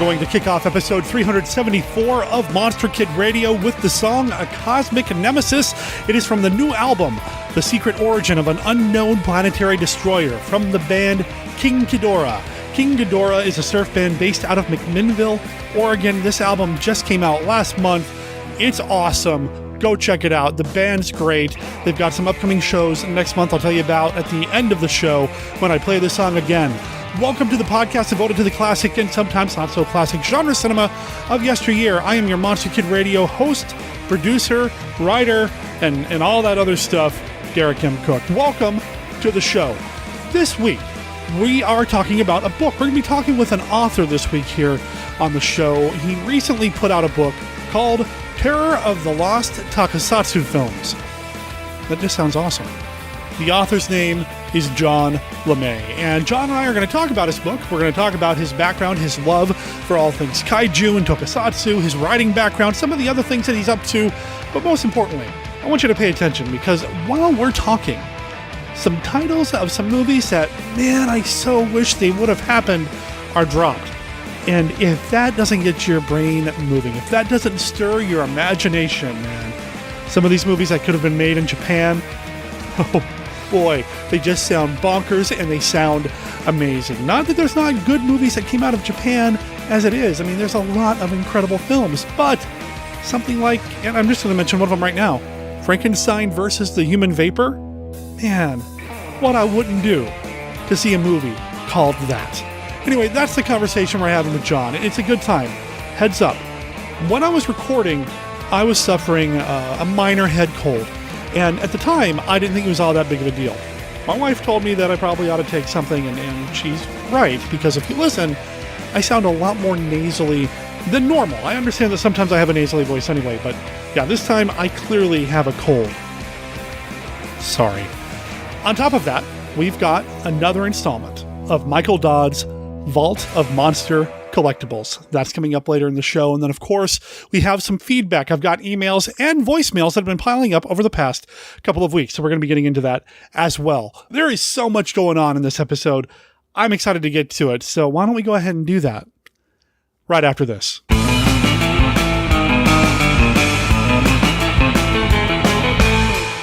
going to kick off episode 374 of Monster Kid Radio with the song A Cosmic Nemesis. It is from the new album, The Secret Origin of an Unknown Planetary Destroyer, from the band King Ghidora. King Ghidora is a surf band based out of McMinnville, Oregon. This album just came out last month. It's awesome. Go check it out. The band's great. They've got some upcoming shows next month I'll tell you about at the end of the show when I play this song again. Welcome to the podcast devoted to the classic and sometimes not so classic genre cinema of yesteryear. I am your Monster Kid Radio host, producer, writer, and all that other stuff, Derek M. Cook. Welcome to the show. This week, we are talking about a book. We're going to be talking with an author this week here on the show. He recently put out a book called Terror of the Lost Tokusatsu Films. That just sounds awesome. The author's name is John LeMay, and John and I are going to talk about his book. We're going to talk about his background, his love for all things kaiju and tokusatsu, his writing background, some of the other things that he's up to, but most importantly, I want you to pay attention because while we're talking, some titles of some movies that, man, I so wish they would have happened are dropped. And if that doesn't get your brain moving, if that doesn't stir your imagination, man, some of these movies that could have been made in Japan, oh boy, they just sound bonkers and they sound amazing. Not that there's not good movies that came out of Japan as it is. I mean, there's a lot of incredible films, but something like, and I'm just going to mention one of them right now, Frankenstein versus the Human Vapor. Man, what I wouldn't do to see a movie called that. Anyway, that's the conversation we're having with John. It's a good time. Heads up. When I was recording, I was suffering a minor head cold. And at the time, I didn't think it was all that big of a deal. My wife told me that I probably ought to take something, and she's right, because if you listen, I sound a lot more nasally than normal. I understand that sometimes I have a nasally voice anyway, but yeah, this time I clearly have a cold. Sorry. On top of that, we've got another installment of Michael Dodd's Vault of Monster Collectibles. That's coming up later in the show. And then, of course, we have some feedback. I've got emails and voicemails that have been piling up over the past couple of weeks, so we're going to be getting into that as well. There is so much going on in this episode. I'm excited to get to it, so why don't we go ahead and do that right after this.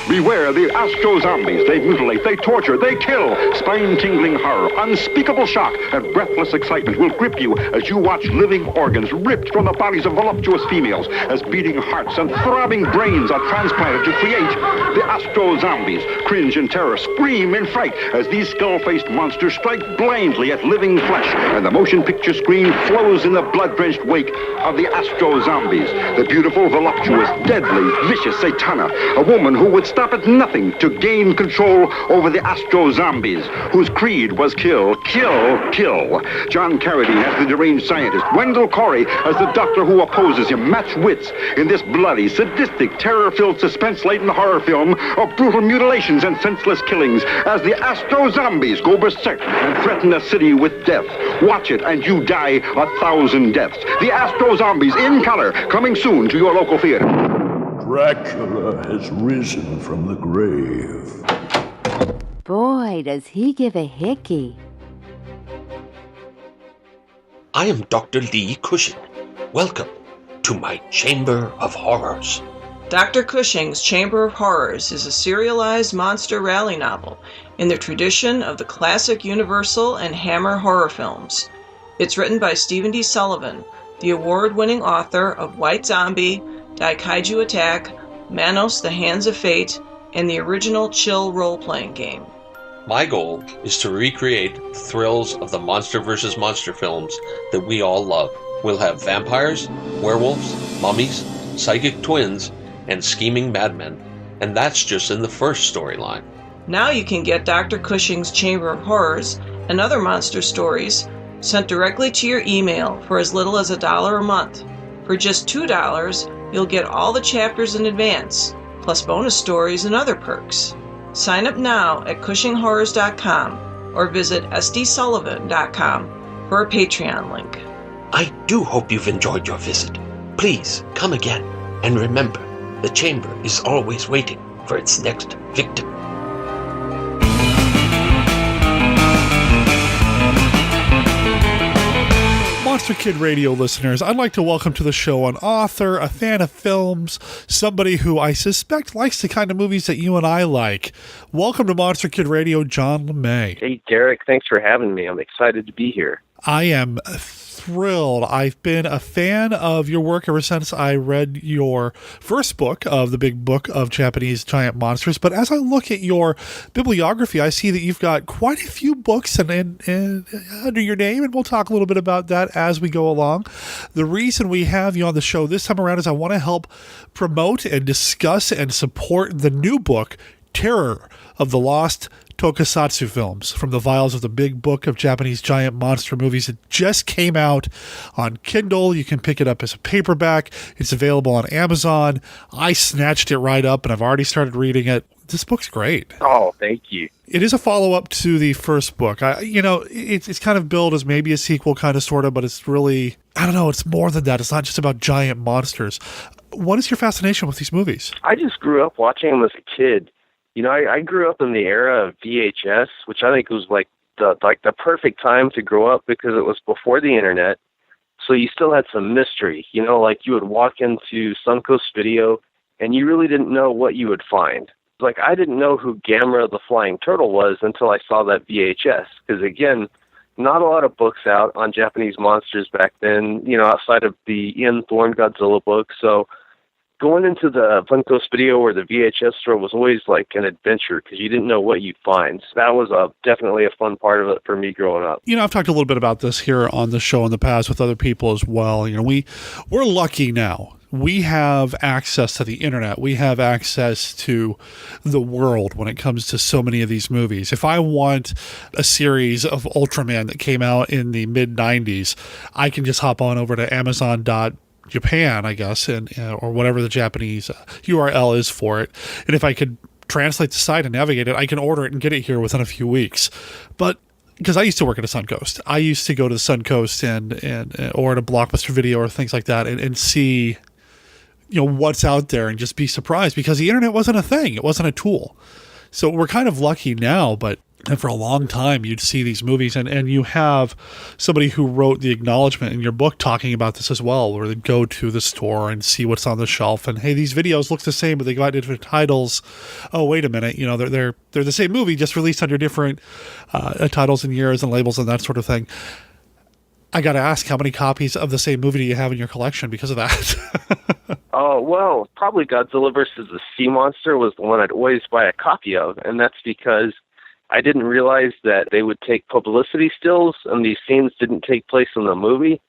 Beware the astro-zombies. They mutilate, they torture, they kill. Spine-tingling horror, unspeakable shock, and breathless excitement will grip you as you watch living organs ripped from the bodies of voluptuous females, as beating hearts and throbbing brains are transplanted to create the astro-zombies. Cringe in terror, scream in fright as these skull-faced monsters strike blindly at living flesh, and the motion picture screen flows in the blood-drenched wake of the astro-zombies. The beautiful, voluptuous, deadly, vicious Satana, a woman who would stop at nothing to gain control over the astro-zombies, whose creed was kill, kill, kill. John Carradine as the deranged scientist, Wendell Corey as the doctor who opposes him, match wits in this bloody, sadistic, terror-filled, suspense-laden horror film of brutal mutilations and senseless killings as the astro-zombies go berserk and threaten a city with death. Watch it and you die 1,000 deaths. The astro-zombies in color, coming soon to your local theater. Dracula has risen from the grave. Boy, does he give a hickey. I am Dr. Lee Cushing. Welcome to my Chamber of Horrors. Dr. Cushing's Chamber of Horrors is a serialized monster rally novel in the tradition of the classic Universal and Hammer horror films. It's written by Stephen D. Sullivan, the award-winning author of White Zombie, Daikaiju Attack, Manos, The Hands of Fate, and the original Chill role-playing game. My goal is to recreate the thrills of the Monster vs. Monster films that we all love. We'll have vampires, werewolves, mummies, psychic twins, and scheming madmen. And that's just in the first storyline. Now you can get Dr. Cushing's Chamber of Horrors and other monster stories sent directly to your email for as little as $1 a month. For just $2, you'll get all the chapters in advance, plus bonus stories and other perks. Sign up now at CushingHorrors.com or visit sdsullivan.com for a Patreon link. I do hope you've enjoyed your visit. Please come again, and remember, the chamber is always waiting for its next victim. Monster Kid Radio listeners, I'd like to welcome to the show an author, a fan of films, somebody who I suspect likes the kind of movies that you and I like. Welcome to Monster Kid Radio, John LeMay. Hey, Derek, thanks for having me. I'm excited to be here. I am thrilled. I've been a fan of your work ever since I read your first book of the big book of Japanese giant monsters. But as I look at your bibliography, I see that you've got quite a few books and under your name, and we'll talk a little bit about that as we go along. The reason we have you on the show this time around is I want to help promote and discuss and support the new book, Terror of the Lost Tokusatsu Films, from the vials of the big book of Japanese giant monster movies. It just came out on Kindle. You can pick it up as a paperback. It's available on Amazon. I snatched it right up, and I've already started reading it. This book's great. Oh, thank you. It is a follow-up to the first book. It's kind of billed as maybe a sequel, kind of, sort of, but it's really, I don't know, it's more than that. It's not just about giant monsters. What is your fascination with these movies? I just grew up watching them as a kid. You know, I grew up in the era of VHS, which I think was like the perfect time to grow up because it was before the internet. So you still had some mystery. You know, like you would walk into Suncoast Video and you really didn't know what you would find. Like I didn't know who Gamera the Flying Turtle was until I saw that VHS. Because again, not a lot of books out on Japanese monsters back then, you know, outside of the Ian Thorne Godzilla book. So going into the Suncoast Video or the VHS store was always like an adventure because you didn't know what you'd find. So that was definitely a fun part of it for me growing up. You know, I've talked a little bit about this here on the show in the past with other people as well. You know, we're lucky now. We have access to the internet. We have access to the world when it comes to so many of these movies. If I want a series of Ultraman that came out in the mid-90s, I can just hop on over to Amazon.Japan, I guess, or whatever the Japanese URL is for it. And if I could translate the site and navigate it, I can order it and get it here within a few weeks. But because I used to work at a Suncoast, I used to go to the Suncoast and or at a Blockbuster Video or things like that and see, you know, what's out there and just be surprised because the internet wasn't a thing. It wasn't a tool. So we're kind of lucky now, but and for a long time, you'd see these movies, and you have somebody who wrote the acknowledgement in your book talking about this as well, where they go to the store and see what's on the shelf, and hey, these videos look the same, but they got different titles. Oh, wait a minute, you know, they're the same movie, just released under different titles and years and labels and that sort of thing. I got to ask, how many copies of the same movie do you have in your collection because of that? Oh, well, probably Godzilla versus the Sea Monster was the one I'd always buy a copy of, and that's because I didn't realize that they would take publicity stills and these scenes didn't take place in the movie.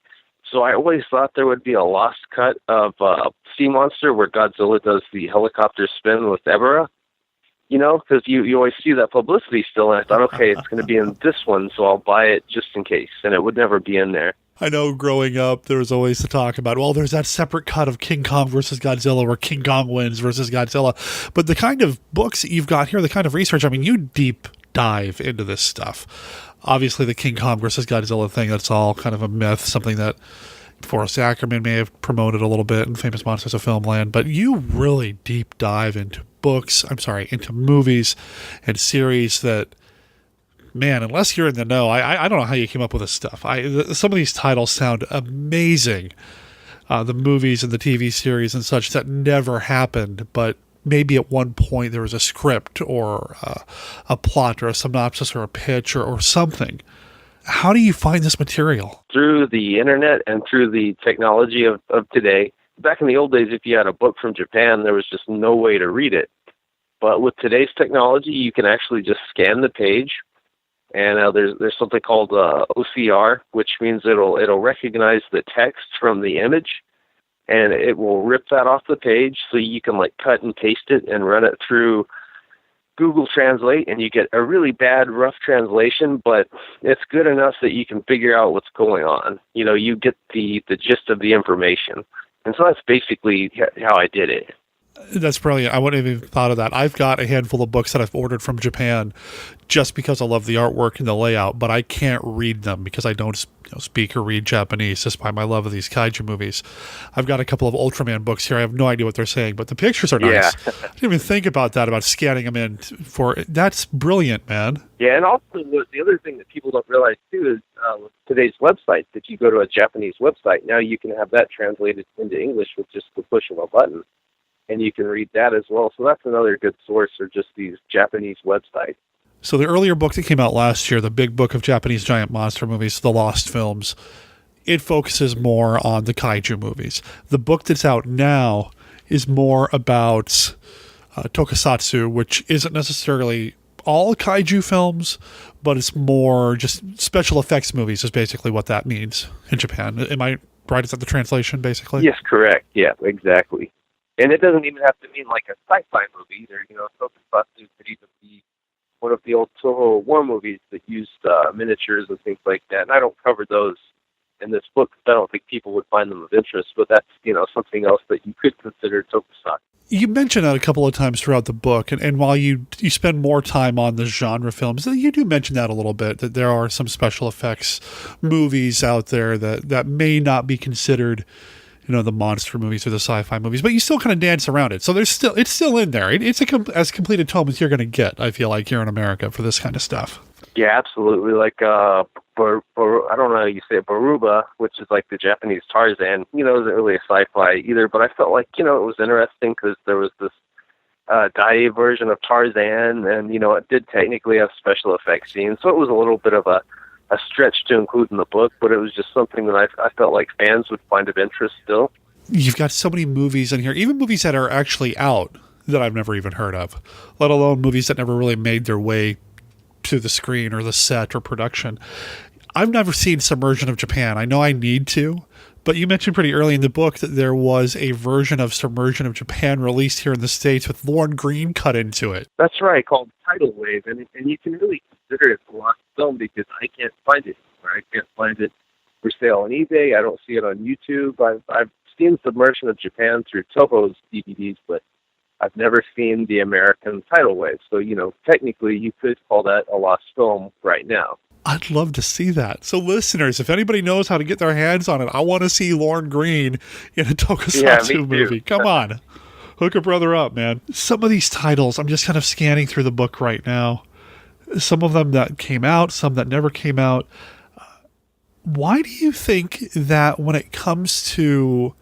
So I always thought there would be a lost cut of Sea Monster where Godzilla does the helicopter spin with Ebera. You know, because you always see that publicity still, and I thought, okay, it's going to be in this one, so I'll buy it just in case, and it would never be in there. I know growing up, there was always the talk about, well, there's that separate cut of King Kong versus Godzilla where King Kong wins versus Godzilla. But the kind of books that you've got here, the kind of research, I mean, you deep dive into this stuff. Obviously, the King Kong versus Godzilla thing, that's all kind of a myth, something that Forrest Ackerman may have promoted a little bit in Famous Monsters of Filmland, but you really deep dive into into movies and series that, man, unless you're in the know, I don't know how you came up with this stuff. Some of these titles sound amazing. The movies and the TV series and such that never happened, but maybe at one point there was a script or a plot or a synopsis or a pitch or something. How do you find this material? Through the internet and through the technology of today. Back in the old days, if you had a book from Japan, there was just no way to read it. But with today's technology, you can actually just scan the page, and there's something called OCR, which means it'll recognize the text from the image, and it will rip that off the page, so you can like cut and paste it and run it through Google Translate, and you get a really bad, rough translation, but it's good enough that you can figure out what's going on. You know, you get the gist of the information. And so that's basically how I did it. That's brilliant. I wouldn't have even thought of that. I've got a handful of books that I've ordered from Japan just because I love the artwork and the layout, but I can't read them because I don't speak or read Japanese, despite my love of these kaiju movies. I've got a couple of Ultraman books here. I have no idea what they're saying, but the pictures are nice. Yeah. I didn't even think about that, about scanning them in. That's brilliant, man. Yeah, and also the other thing that people don't realize, too, is with today's websites, if you go to a Japanese website, now you can have that translated into English with just the push of a button, and you can read that as well. So that's another good source for just these Japanese websites. So the earlier book that came out last year, the big book of Japanese giant monster movies, The Lost Films, it focuses more on the kaiju movies. The book that's out now is more about tokusatsu, which isn't necessarily all kaiju films, but it's more just special effects movies is basically what that means in Japan. Am I right? Is that the translation, basically? Yes, correct. Yeah, exactly. And it doesn't even have to mean like a sci-fi movie either. Tokusatsu could even be one of the old Toho war movies that used miniatures and things like that. And I don't cover those in this book because I don't think people would find them of interest, but that's, something else that you could consider tokusatsu. You mentioned that a couple of times throughout the book, and while you spend more time on the genre films, you do mention that a little bit, that there are some special effects movies out there that may not be considered the monster movies or the sci-fi movies, but you still kind of dance around it. So it's still in there. It's as complete a tome as you're going to get, I feel like, here in America for this kind of stuff. Yeah, absolutely. Like, I don't know how you say it, Baruba, which is like the Japanese Tarzan, it wasn't really a sci-fi either, but I felt like, it was interesting because there was this Dai version of Tarzan, and, it did technically have special effects scenes, so it was a little bit of a stretch to include in the book, but it was just something that I felt like fans would find of interest still. You've got so many movies in here, even movies that are actually out that I've never even heard of, let alone movies that never really made their way to the screen or the set or production. I've never seen Submersion of Japan. I know I need to, but you mentioned pretty early in the book that there was a version of Submersion of Japan released here in the States with Lorne Greene cut into it. That's right, called Tidal Wave, and you can really consider it a lost film because I can't find it anywhere. I can't find it for sale on eBay. I don't see it on YouTube. I've seen Submersion of Japan through Toho's DVDs, but I've never seen the American Tidal Wave. So, technically you could call that a lost film right now. I'd love to see that. So listeners, if anybody knows how to get their hands on it, I want to see Lorne Greene in a Tokusatsu movie. Come on. Hook a brother up, man. Some of these titles, I'm just kind of scanning through the book right now. Some of them that came out, some that never came out. Why do you think that when it comes to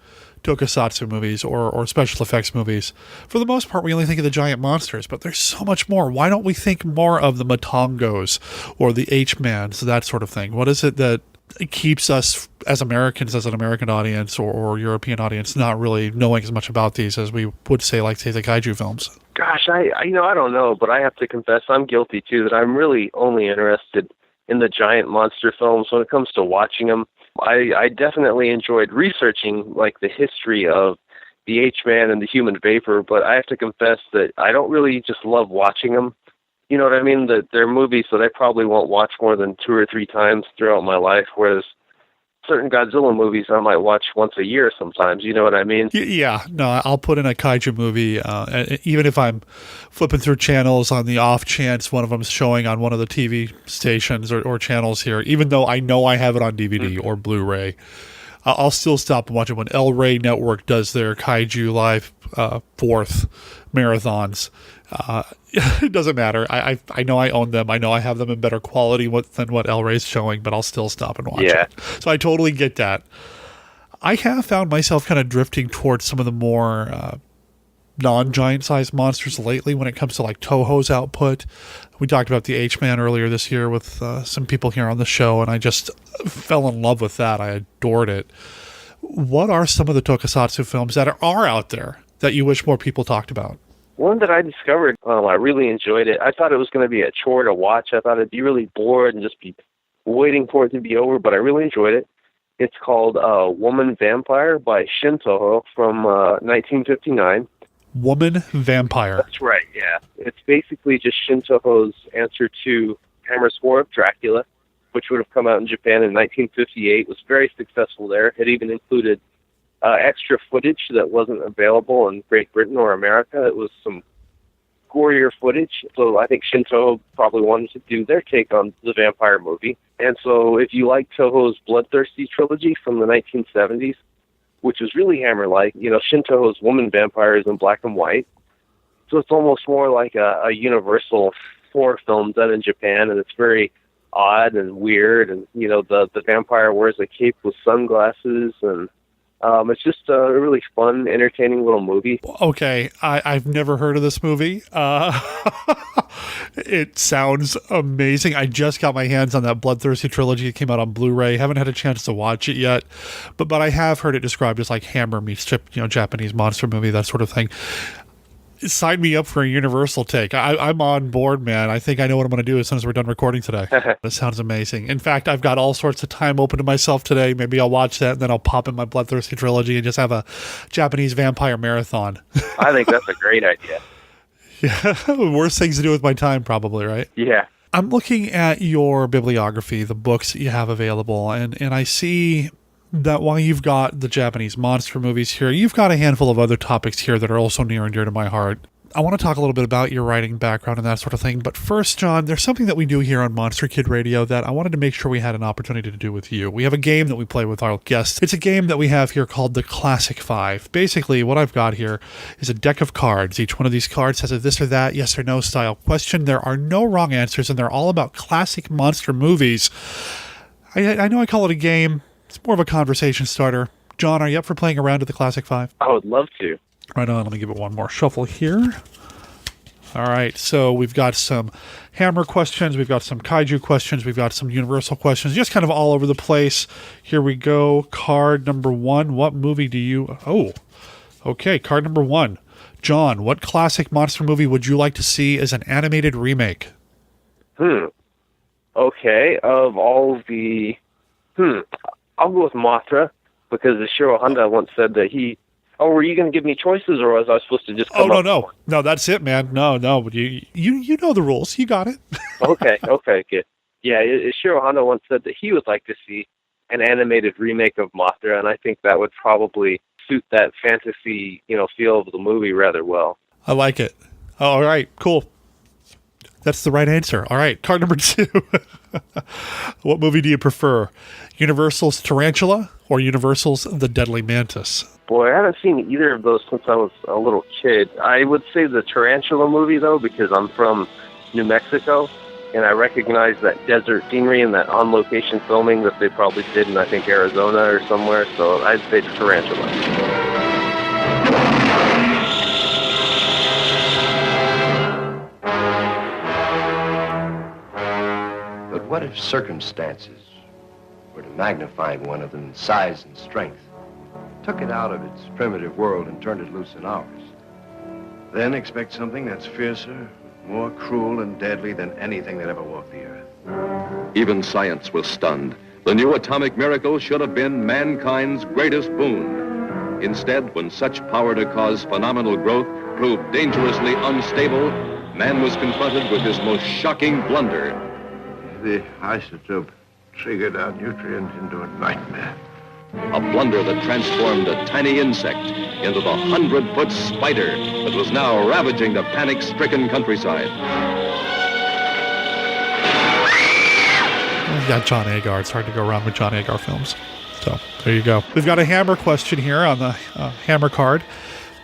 Tokusatsu movies or special effects movies, for the most part, we only think of the giant monsters, but there's so much more. Why don't we think more of the Matongos or the H-Mans, that sort of thing? What is it that keeps us as Americans, as an American audience or European audience, not really knowing as much about these as we would say, like, say, the kaiju films? Gosh, I don't know, but I have to confess I'm guilty, too, that I'm really only interested in the giant monster films when it comes to watching them. I definitely enjoyed researching, like, the history of the H-Man and the Human Vapor, but I have to confess that I don't really just love watching them. You know what I mean? That they're movies that I probably won't watch more than 2 or 3 times throughout my life, whereas certain Godzilla movies I might watch once a year sometimes. You know what I mean? Yeah. No, I'll put in a kaiju movie, even if I'm flipping through channels on the off chance one of them's showing on one of the TV stations or channels here, even though I know I have it on DVD or Blu-ray. I'll still stop and watch it when El Rey Network does their Kaiju Live 4th marathons. It doesn't matter. I know I own them. I know I have them in better quality than what El Rey's showing, but I'll still stop and watch it. So I totally get that. I have found myself kind of drifting towards some of the more non-giant sized monsters lately when it comes to like Toho's output. We talked about the H-Man earlier this year with some people here on the show, and I just fell in love with that. I adored it. What are some of the Tokusatsu films that are out there that you wish more people talked about? One that I discovered, I really enjoyed it. I thought it was going to be a chore to watch. I thought it'd be really bored and just be waiting for it to be over, but I really enjoyed it. It's called Woman Vampire by Shin Toho from 1959. Woman Vampire. That's right, yeah. It's basically just Shin Toho's answer to Hammer's War of Dracula, which would have come out in Japan in 1958. It was very successful there. It even included extra footage that wasn't available in Great Britain or America. It was some gorier footage. So I think Shinto probably wanted to do their take on the vampire movie. And so if you like Toho's Bloodthirsty trilogy from the 1970s, which was really Hammer-like, Shinto's woman vampires in black and white. So it's almost more like a Universal horror film done in Japan, and it's very odd and weird. And, the vampire wears a cape with sunglasses, and it's just a really fun, entertaining little movie. Okay, I've never heard of this movie. It sounds amazing. I just got my hands on that Bloodthirsty trilogy. It came out on Blu-ray. Haven't had a chance to watch it yet, but I have heard it described as like Hammer meets Japanese monster movie, that sort of thing. Sign me up for a Universal take. I'm on board, man. I think I know what I'm going to do as soon as we're done recording today. This sounds amazing. In fact, I've got all sorts of time open to myself today. Maybe I'll watch that, and then I'll pop in my Bloodthirsty trilogy and just have a Japanese vampire marathon. I think that's a great idea. Yeah, worst things to do with my time, probably, right? Yeah. I'm looking at your bibliography, the books that you have available, and I see that while you've got the Japanese monster movies here, you've got a handful of other topics here that are also near and dear to my heart. I want to talk a little bit about your writing background and that sort of thing. But first, John, there's something that we do here on Monster Kid Radio that I wanted to make sure we had an opportunity to do with you. We have a game that we play with our guests. It's a game that we have here called the Classic Five. Basically, what I've got here is a deck of cards. Each one of these cards has a this or that, yes or no style question. There are no wrong answers, and they're all about classic monster movies. I know I call it a game. It's more of a conversation starter. John, are you up for playing around at the Classic Five? I would love to. Right on. Let me give it one more shuffle here. All right. So we've got some Hammer questions. We've got some Kaiju questions. We've got some Universal questions. Just kind of all over the place. Here we go. Card number one. What movie do you... Oh, okay. Card number one. John, what classic monster movie would you like to see as an animated remake? Okay. Of all the... I'll go with Mothra, because Ishiro Honda once said that he... Oh, were you going to give me choices, or was I supposed to just come up with one? No, that's it, man. No, you know the rules. You got it. Okay, good. Yeah, Ishiro Honda once said that he would like to see an animated remake of Mothra, and I think that would probably suit that fantasy, feel of the movie rather well. I like it. All right, cool. That's the right answer. All right, card number two. What movie do you prefer? Universal's Tarantula or Universal's The Deadly Mantis? Boy, I haven't seen either of those since I was a little kid. I would say the Tarantula movie, though, because I'm from New Mexico, and I recognize that desert scenery and that on-location filming that they probably did in, I think, Arizona or somewhere, so I'd say Tarantula. But what if circumstances were to magnify one of them in size and strength, took it out of its primitive world and turned it loose in ours? Then expect something that's fiercer, more cruel and deadly than anything that ever walked the earth. Even science was stunned. The new atomic miracle should have been mankind's greatest boon. Instead, when such power to cause phenomenal growth proved dangerously unstable, man was confronted with his most shocking blunder. The isotope triggered our nutrient into a nightmare. A blunder that transformed a tiny insect into the 100-foot spider that was now ravaging the panic-stricken countryside. We've got John Agar. It's hard to go wrong with John Agar films. So there you go. We've got a Hammer question here on the Hammer card.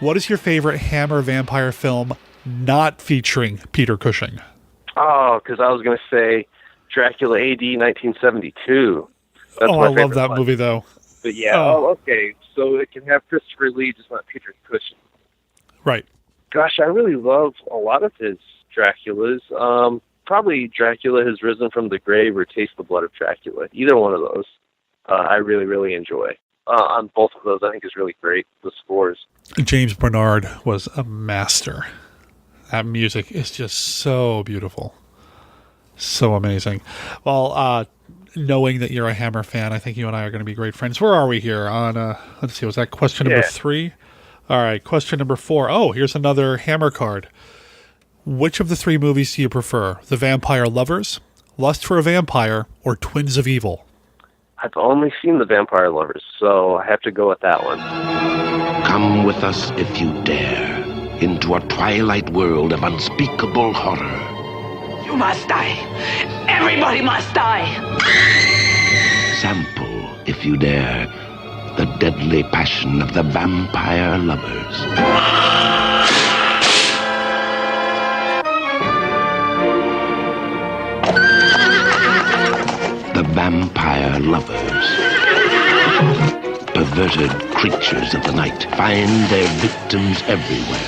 What is your favorite Hammer vampire film not featuring Peter Cushing? Oh, because I was going to say Dracula AD 1972. That's I love that movie, though. But yeah, okay. So it can have Christopher Lee, just not Peter Cushing. Right. Gosh, I really love a lot of his Draculas. Probably Dracula Has Risen from the Grave or Taste the Blood of Dracula. Either one of those I really, really enjoy. On both of those, I think is really great, the scores. James Bernard was a master. That music is just so beautiful. So amazing. Well, knowing that you're a Hammer fan, I think you and I are going to be great friends. Where are we here? On, let's see, was that question number 3? All right, question number 4. Oh, here's another Hammer card. Which of the 3 movies do you prefer? The Vampire Lovers, Lust for a Vampire, or Twins of Evil? I've only seen The Vampire Lovers, so I have to go with that one. Come with us if you dare into a twilight world of unspeakable horror. You must die. Everybody must die. Sample, if you dare, the deadly passion of the vampire lovers. The vampire lovers. Perverted creatures of the night find their victims everywhere.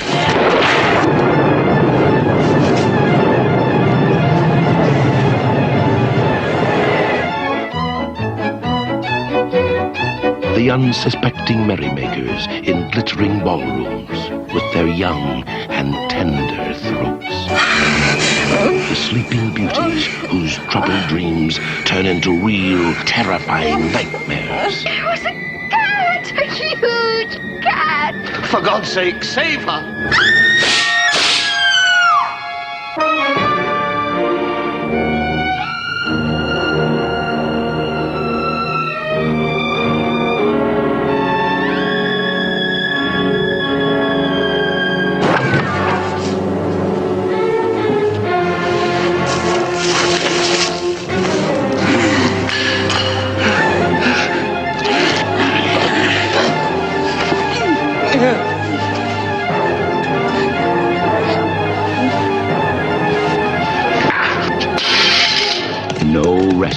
The unsuspecting merrymakers in glittering ballrooms with their young and tender throats. The sleeping beauties whose troubled dreams turn into real, terrifying nightmares. There was a cat! A huge cat! For God's sake, save her!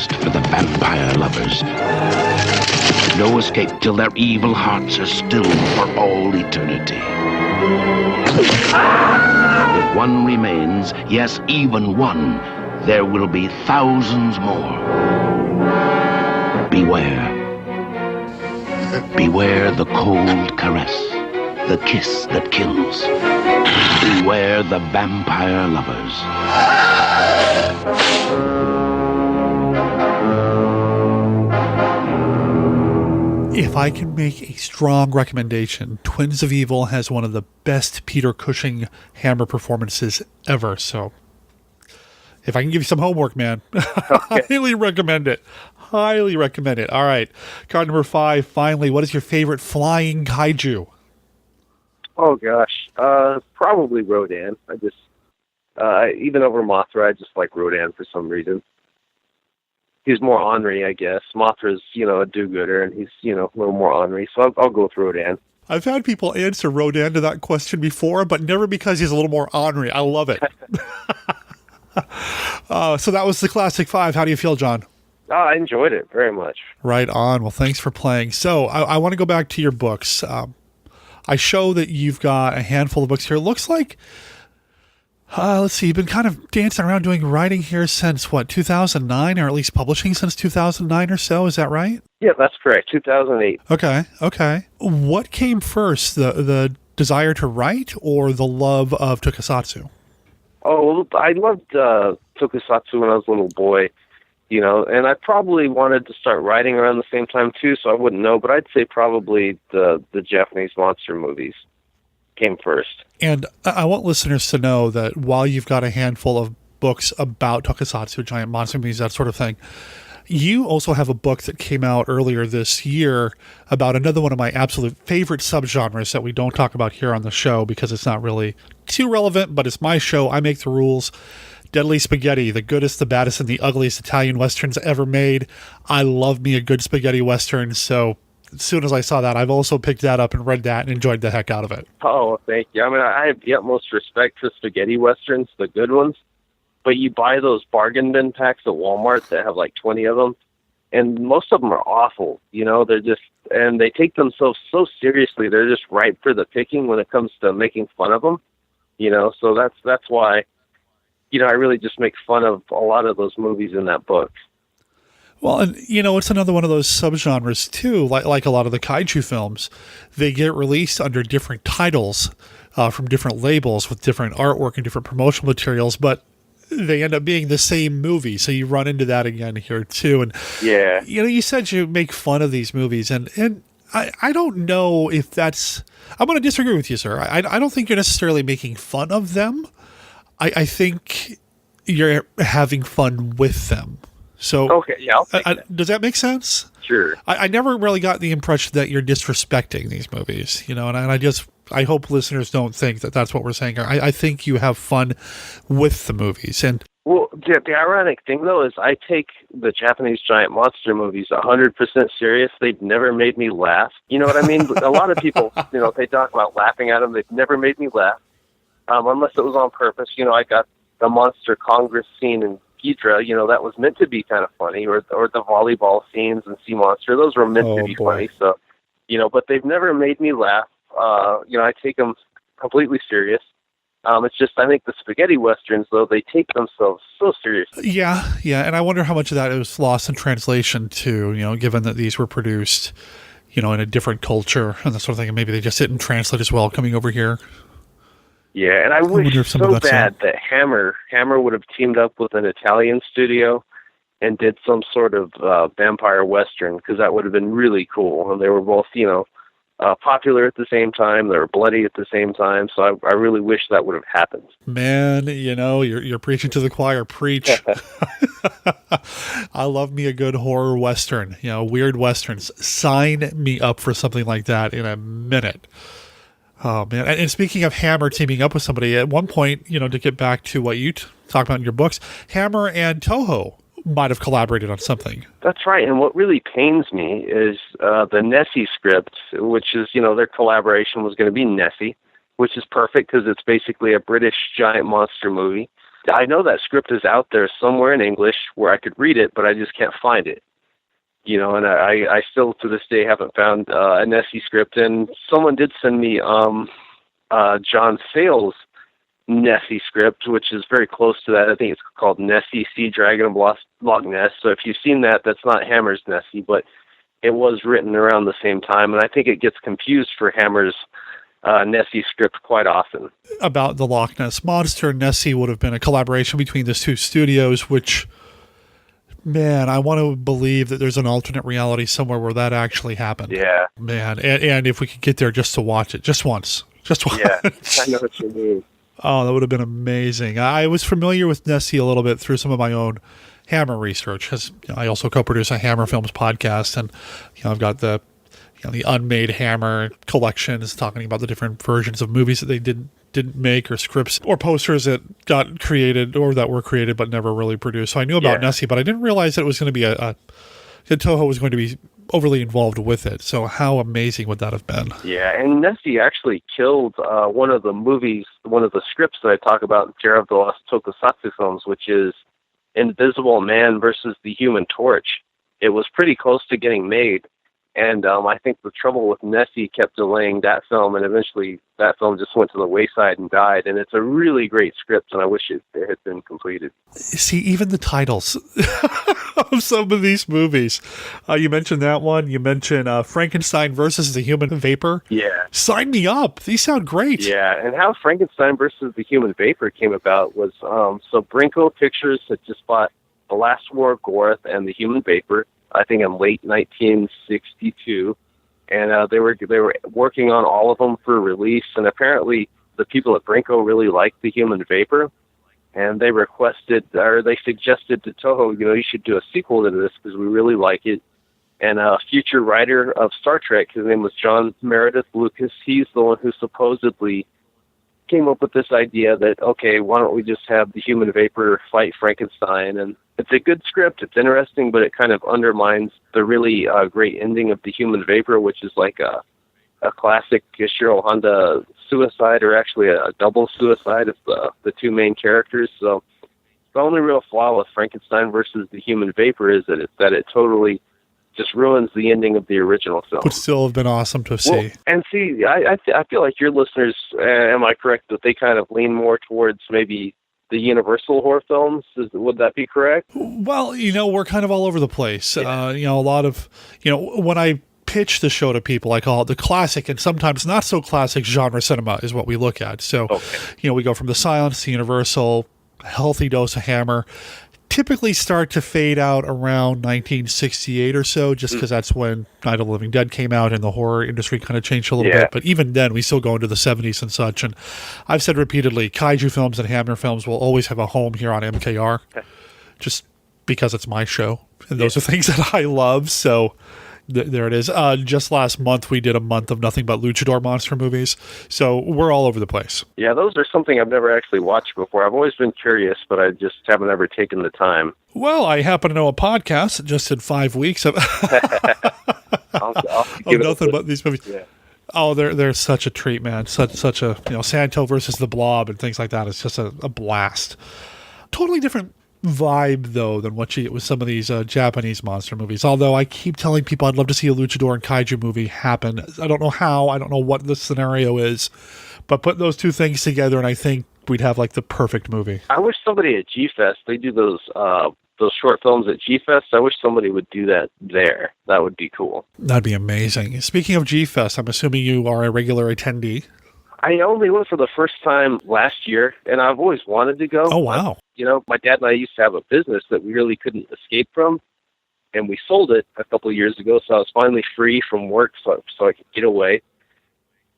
For the vampire lovers. No escape till their evil hearts are stilled for all eternity. If one remains, yes, even one, there will be thousands more. Beware. Beware the cold caress, the kiss that kills. Beware the vampire lovers. If I can make a strong recommendation, Twins of Evil has one of the best Peter Cushing Hammer performances ever. So if I can give you some homework, man, highly recommend it. Highly recommend it. All right. Card number 5. Finally, what is your favorite flying kaiju? Oh, gosh. Probably Rodan. I just, even over Mothra, I just like Rodan for some reason. He's more ornery, I guess. Mothra's, a do-gooder, and he's, a little more ornery. So I'll go with Rodan. I've had people answer Rodan to that question before, but never because he's a little more ornery. I love it. So that was the Classic 5. How do you feel, John? I enjoyed it very much. Right on. Well, thanks for playing. So I want to go back to your books. I show that you've got a handful of books here. It looks like... let's see, you've been kind of dancing around doing writing here since, 2009, or at least publishing since 2009 or so, is that right? Yeah, that's correct, 2008. Okay. What came first, the desire to write or the love of tokusatsu? Oh, I loved tokusatsu when I was a little boy, and I probably wanted to start writing around the same time too, so I wouldn't know, but I'd say probably the Japanese monster movies came first. And I want listeners to know that while you've got a handful of books about tokusatsu, giant monster movies, that sort of thing, you also have a book that came out earlier this year about another one of my absolute favorite subgenres that we don't talk about here on the show because it's not really too relevant, but it's my show. I make the rules. Deadly Spaghetti, the goodest, the baddest, and the ugliest Italian Westerns ever made. I love me a good spaghetti Western, so as soon as I saw that, I've also picked that up and read that and enjoyed the heck out of it. Oh, thank you. I mean, I have the utmost respect for spaghetti Westerns, the good ones, but you buy those bargain bin packs at Walmart that have like 20 of them, and most of them are awful. They're just, and they take themselves so seriously. They're just ripe for the picking when it comes to making fun of them. So that's why, I really just make fun of a lot of those movies in that book. Well, and it's another one of those subgenres too, like a lot of the kaiju films. They get released under different titles from different labels with different artwork and different promotional materials, but they end up being the same movie. So you run into that again here too. And yeah, you said you make fun of these movies, and I don't know if that's. I'm going to disagree with you, sir. I don't think you're necessarily making fun of them. I think you're having fun with them. So okay, yeah, does that make sense? sure. I never really got the impression that you're disrespecting these movies, and I hope listeners don't think that that's what we're saying. I think you have fun with the movies. And well, the ironic thing, though, is I take the Japanese giant monster movies 100% serious. They've never made me laugh. You know what I mean? A lot of people, they talk about laughing at them. They've never made me laugh, unless it was on purpose. I got the Monster Congress scene in Ghidra, that was meant to be kind of funny, or the volleyball scenes in Sea Monster. Those were meant to be funny. So, but they've never made me laugh. I take them completely serious. It's just, I think the spaghetti westerns, though, they take themselves so seriously. Yeah, and I wonder how much of that is lost in translation too, given that these were produced, in a different culture and that sort of thing, and maybe they just didn't translate as well coming over here. Yeah, and I wish so bad that Hammer would have teamed up with an Italian studio and did some sort of vampire western, because that would have been really cool. And they were both, popular at the same time. They were bloody at the same time. So I really wish that would have happened. Man, you're preaching to the choir. Preach. I love me a good horror western, weird westerns. Sign me up for something like that in a minute. Oh, man. And speaking of Hammer teaming up with somebody, at one point, to get back to what you talk about in your books, Hammer and Toho might have collaborated on something. That's right. And what really pains me is the Nessie script, which is, their collaboration was going to be Nessie, which is perfect because it's basically a British giant monster movie. I know that script is out there somewhere in English where I could read it, but I just can't find it. And I still to this day haven't found a Nessie script. And someone did send me John Sayles' Nessie script, which is very close to that. I think it's called Nessie, Sea Dragon of Loch Ness. So if you've seen that, that's not Hammer's Nessie, but it was written around the same time. And I think it gets confused for Hammer's Nessie script quite often. About the Loch Ness Monster, Nessie would have been a collaboration between the two studios, which... Man, I want to believe that there's an alternate reality somewhere where that actually happened. Yeah. Man, and if we could get there just to watch it, just once. Yeah, I know what you mean. Oh, that would have been amazing. I was familiar with Nessie a little bit through some of my own Hammer research, because I also co-produce a Hammer Films podcast, and I've got the Unmade Hammer collections talking about the different versions of movies that they didn't make, or scripts or posters that got created or that were created but never really produced. So I knew about Nessie, but I didn't realize that it was going to be that Toho was going to be overly involved with it. So how amazing would that have been? Yeah, and Nessie actually killed one of the scripts that I talk about in Terror of the Lost Tokusatsu Films, which is Invisible Man versus the Human Torch. It was pretty close to getting made. And I think the trouble with Nessie kept delaying that film, and eventually that film just went to the wayside and died. And it's a really great script, and I wish it had been completed. See, even the titles of some of these movies. You mentioned that one. You mentioned Frankenstein versus the Human Vapor. Yeah. Sign me up. These sound great. Yeah, and how Frankenstein versus the Human Vapor came about was, so Brinko Pictures had just bought The Last War of Gorath and the Human Vapor, I think in late 1962, and they were working on all of them for release. And apparently, the people at Brinko really liked the Human Vapor, and they suggested to Toho, you should do a sequel to this because we really like it. And a future writer of Star Trek, his name was John Meredith Lucas. He's the one who supposedly came up with this idea that, okay, why don't we just have the Human Vapor fight Frankenstein? And it's a good script, it's interesting, but it kind of undermines the really great ending of the Human Vapor, which is like a classic Ishiro Honda suicide, or actually a double suicide of the two main characters. So the only real flaw with Frankenstein versus the Human Vapor is that it totally just ruins the ending of the original film. Would still have been awesome to see. Well, and see, I feel like your listeners, am I correct, that they kind of lean more towards maybe the Universal horror films? Would that be correct? Well, we're kind of all over the place. Yeah. A lot of, when I pitch the show to people, I call it the classic and sometimes not so classic genre cinema is what we look at. So, we go from the silence to Universal, a healthy dose of Hammer, typically start to fade out around 1968 or so, just because that's when Night of the Living Dead came out and the horror industry kind of changed a little bit. But even then, we still go into the 70s and such. And I've said repeatedly, kaiju films and Hammer films will always have a home here on MKR. Just because it's my show, and those are things that I love. So there it is. Just last month, we did a month of nothing but luchador monster movies. So we're all over the place. Yeah, those are something I've never actually watched before. I've always been curious, but I just haven't ever taken the time. Well, I happen to know a podcast that just did 5 weeks of I'll nothing but these movies. Yeah. Oh, they're such a treat, man. Such a, Santo versus the Blob and things like that. It's just a blast. Totally different vibe, though, than what you get with some of these Japanese monster movies. Although I keep telling people I'd love to see a luchador and kaiju movie happen. I don't know how. I don't know what the scenario is. But put those two things together, and I think we'd have, like, the perfect movie. I wish somebody at G-Fest, they do those short films at G-Fest. I wish somebody would do that there. That would be cool. That'd be amazing. Speaking of G-Fest, I'm assuming you are a regular attendee. I only went for the first time last year, and I've always wanted to go. Oh, wow. My dad and I used to have a business that we really couldn't escape from, and we sold it a couple of years ago, so I was finally free from work so I could get away.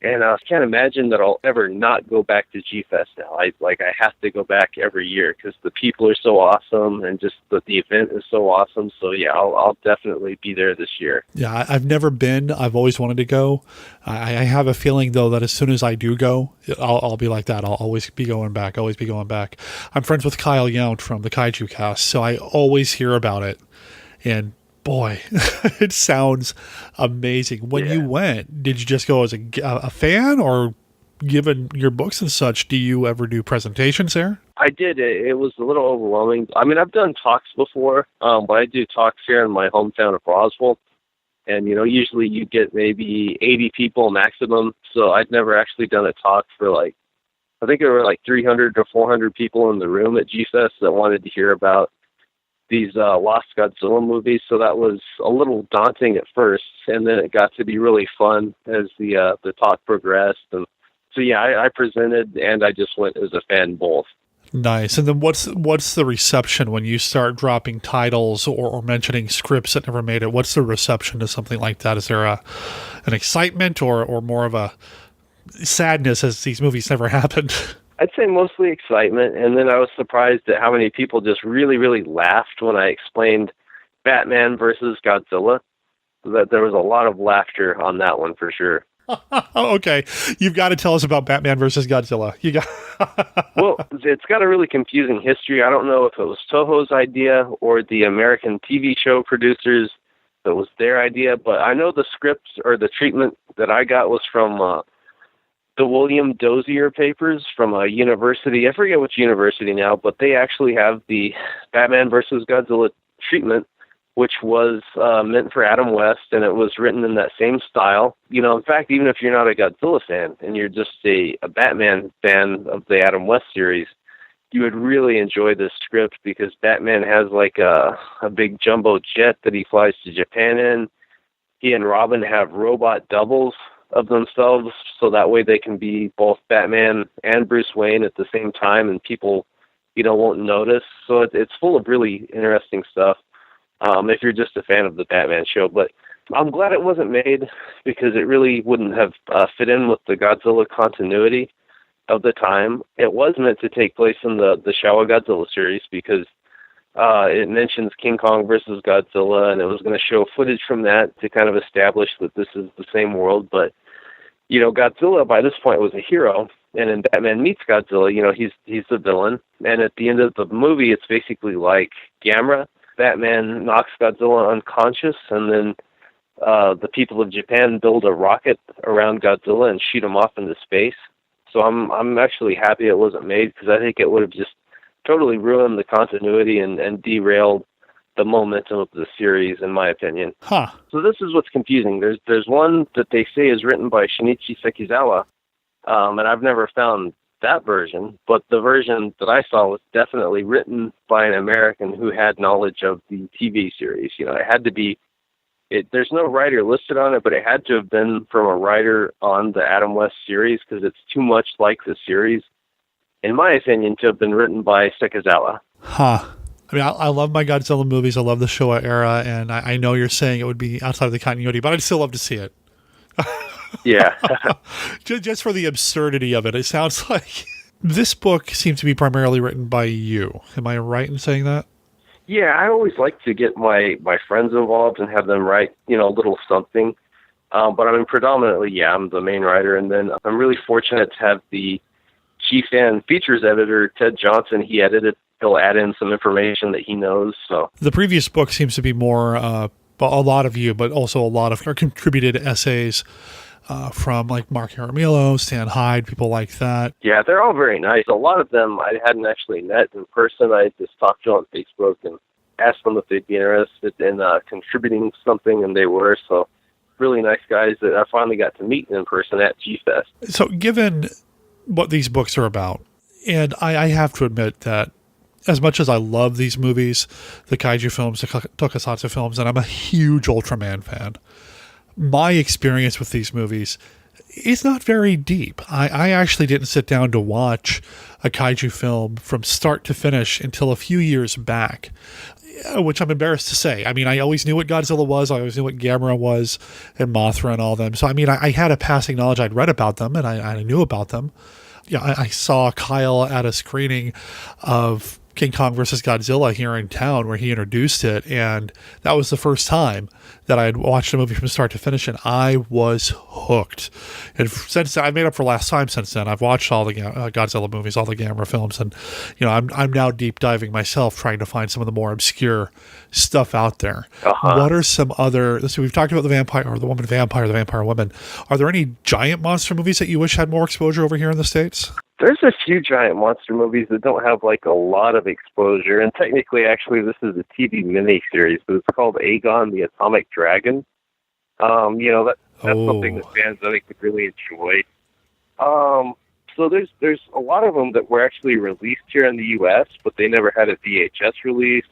And I can't imagine that I'll ever not go back to G-Fest now. I have to go back every year because the people are so awesome and just the event is so awesome. So, yeah, I'll definitely be there this year. Yeah, I've never been. I've always wanted to go. I have a feeling, though, that as soon as I do go, I'll be like that. I'll always be going back, I'm friends with Kyle Yount from the Kaiju Cast, so I always hear about it. And boy, it sounds amazing. When you went, did you just go as a fan, or given your books and such, do you ever do presentations there? I did. It was a little overwhelming. I mean, I've done talks before, but I do talks here in my hometown of Roswell. And, usually you get maybe 80 people maximum. So I'd never actually done a talk for I think there were 300 to 400 people in the room at G-Fest that wanted to hear about these Lost Godzilla movies, so that was a little daunting at first, and then it got to be really fun as the talk progressed. And so, yeah, I presented and I just went as a fan both. Nice. And then what's the reception when you start dropping titles or mentioning scripts that never made it? What's the reception to something like that? Is there an excitement or more of a sadness as these movies never happened? I'd say mostly excitement, and then I was surprised at how many people just really, really laughed when I explained Batman versus Godzilla. That there was a lot of laughter on that one for sure. Okay, you've got to tell us about Batman versus Godzilla. Well, it's got a really confusing history. I don't know if it was Toho's idea or the American TV show producers that was their idea, but I know the script or the treatment that I got was from the William Dozier papers from a university. I forget which university now, but they actually have the Batman versus Godzilla treatment, which was meant for Adam West, and it was written in that same style. In fact, even if you're not a Godzilla fan and you're just a Batman fan of the Adam West series, you would really enjoy this script because Batman has a big jumbo jet that he flies to Japan in. He and Robin have robot doubles of themselves, so that way they can be both Batman and Bruce Wayne at the same time, and people, won't notice. So it's full of really interesting stuff if you're just a fan of the Batman show. But I'm glad it wasn't made because it really wouldn't have fit in with the Godzilla continuity of the time. It was meant to take place in the Showa Godzilla series because it mentions King Kong versus Godzilla, and it was going to show footage from that to kind of establish that this is the same world. But, Godzilla by this point was a hero, and in Batman Meets Godzilla, he's the villain. And at the end of the movie, it's basically like Gamera. Batman knocks Godzilla unconscious, and then the people of Japan build a rocket around Godzilla and shoot him off into space. So I'm actually happy it wasn't made because I think it would have just totally ruined the continuity and derailed the momentum of the series, in my opinion. So this is what's confusing. There's one that they say is written by Shinichi Sekizawa, and I've never found that version, but the version that I saw was definitely written by an American who had knowledge of the TV series. It had to be, there's no writer listed on it, but it had to have been from a writer on the Adam West series because it's too much like the series, in my opinion, to have been written by Sekizawa. I mean, I love my Godzilla movies. I love the Showa era, and I know you're saying it would be outside of the continuity, but I'd still love to see it. Yeah. Just for the absurdity of it. It sounds like this book seems to be primarily written by you. Am I right in saying that? Yeah, I always like to get my friends involved and have them write, a little something. But I mean, predominantly, I'm the main writer, and then I'm really fortunate to have the chief and features editor, Ted Johnson. He edited. He'll add in some information that he knows. So the previous book seems to be more a lot of you, but also a lot of contributed essays from like Mark Aramillo, Stan Hyde, people like that. Yeah, they're all very nice. A lot of them I hadn't actually met in person. I just talked to them on Facebook and asked them if they'd be interested in contributing something, and they were. So really nice guys that I finally got to meet in person at G-Fest. So given what these books are about, and I have to admit that as much as I love these movies, the kaiju films, the tokusatsu films, and I'm a huge Ultraman fan, my experience with these movies is not very deep. I actually didn't sit down to watch a kaiju film from start to finish until a few years back, which I'm embarrassed to say. I mean, I always knew what Godzilla was. I always knew what Gamera was and Mothra and all them. So, I mean, I had a passing knowledge. I'd read about them and I knew about them. Yeah, I saw Kyle at a screening of King Kong versus Godzilla here in town where he introduced it, and that was the first time that I had watched a movie from start to finish, and I was hooked. And since then, I made up for last time. Since then, I've watched all the Godzilla movies, all the Gamera films, and I'm now deep diving myself, trying to find some of the more obscure stuff out there. What are some other? Let's see, we've talked about the vampire or the woman vampire, the vampire woman. Are there any giant monster movies that you wish had more exposure over here in the States? There's a few giant monster movies that don't have like a lot of exposure, and technically, actually, this is a TV miniseries, but it's called Aegon the Atomic Dragon. That's something that fans I think would really enjoy. So there's a lot of them that were actually released here in the U.S., but they never had a VHS release.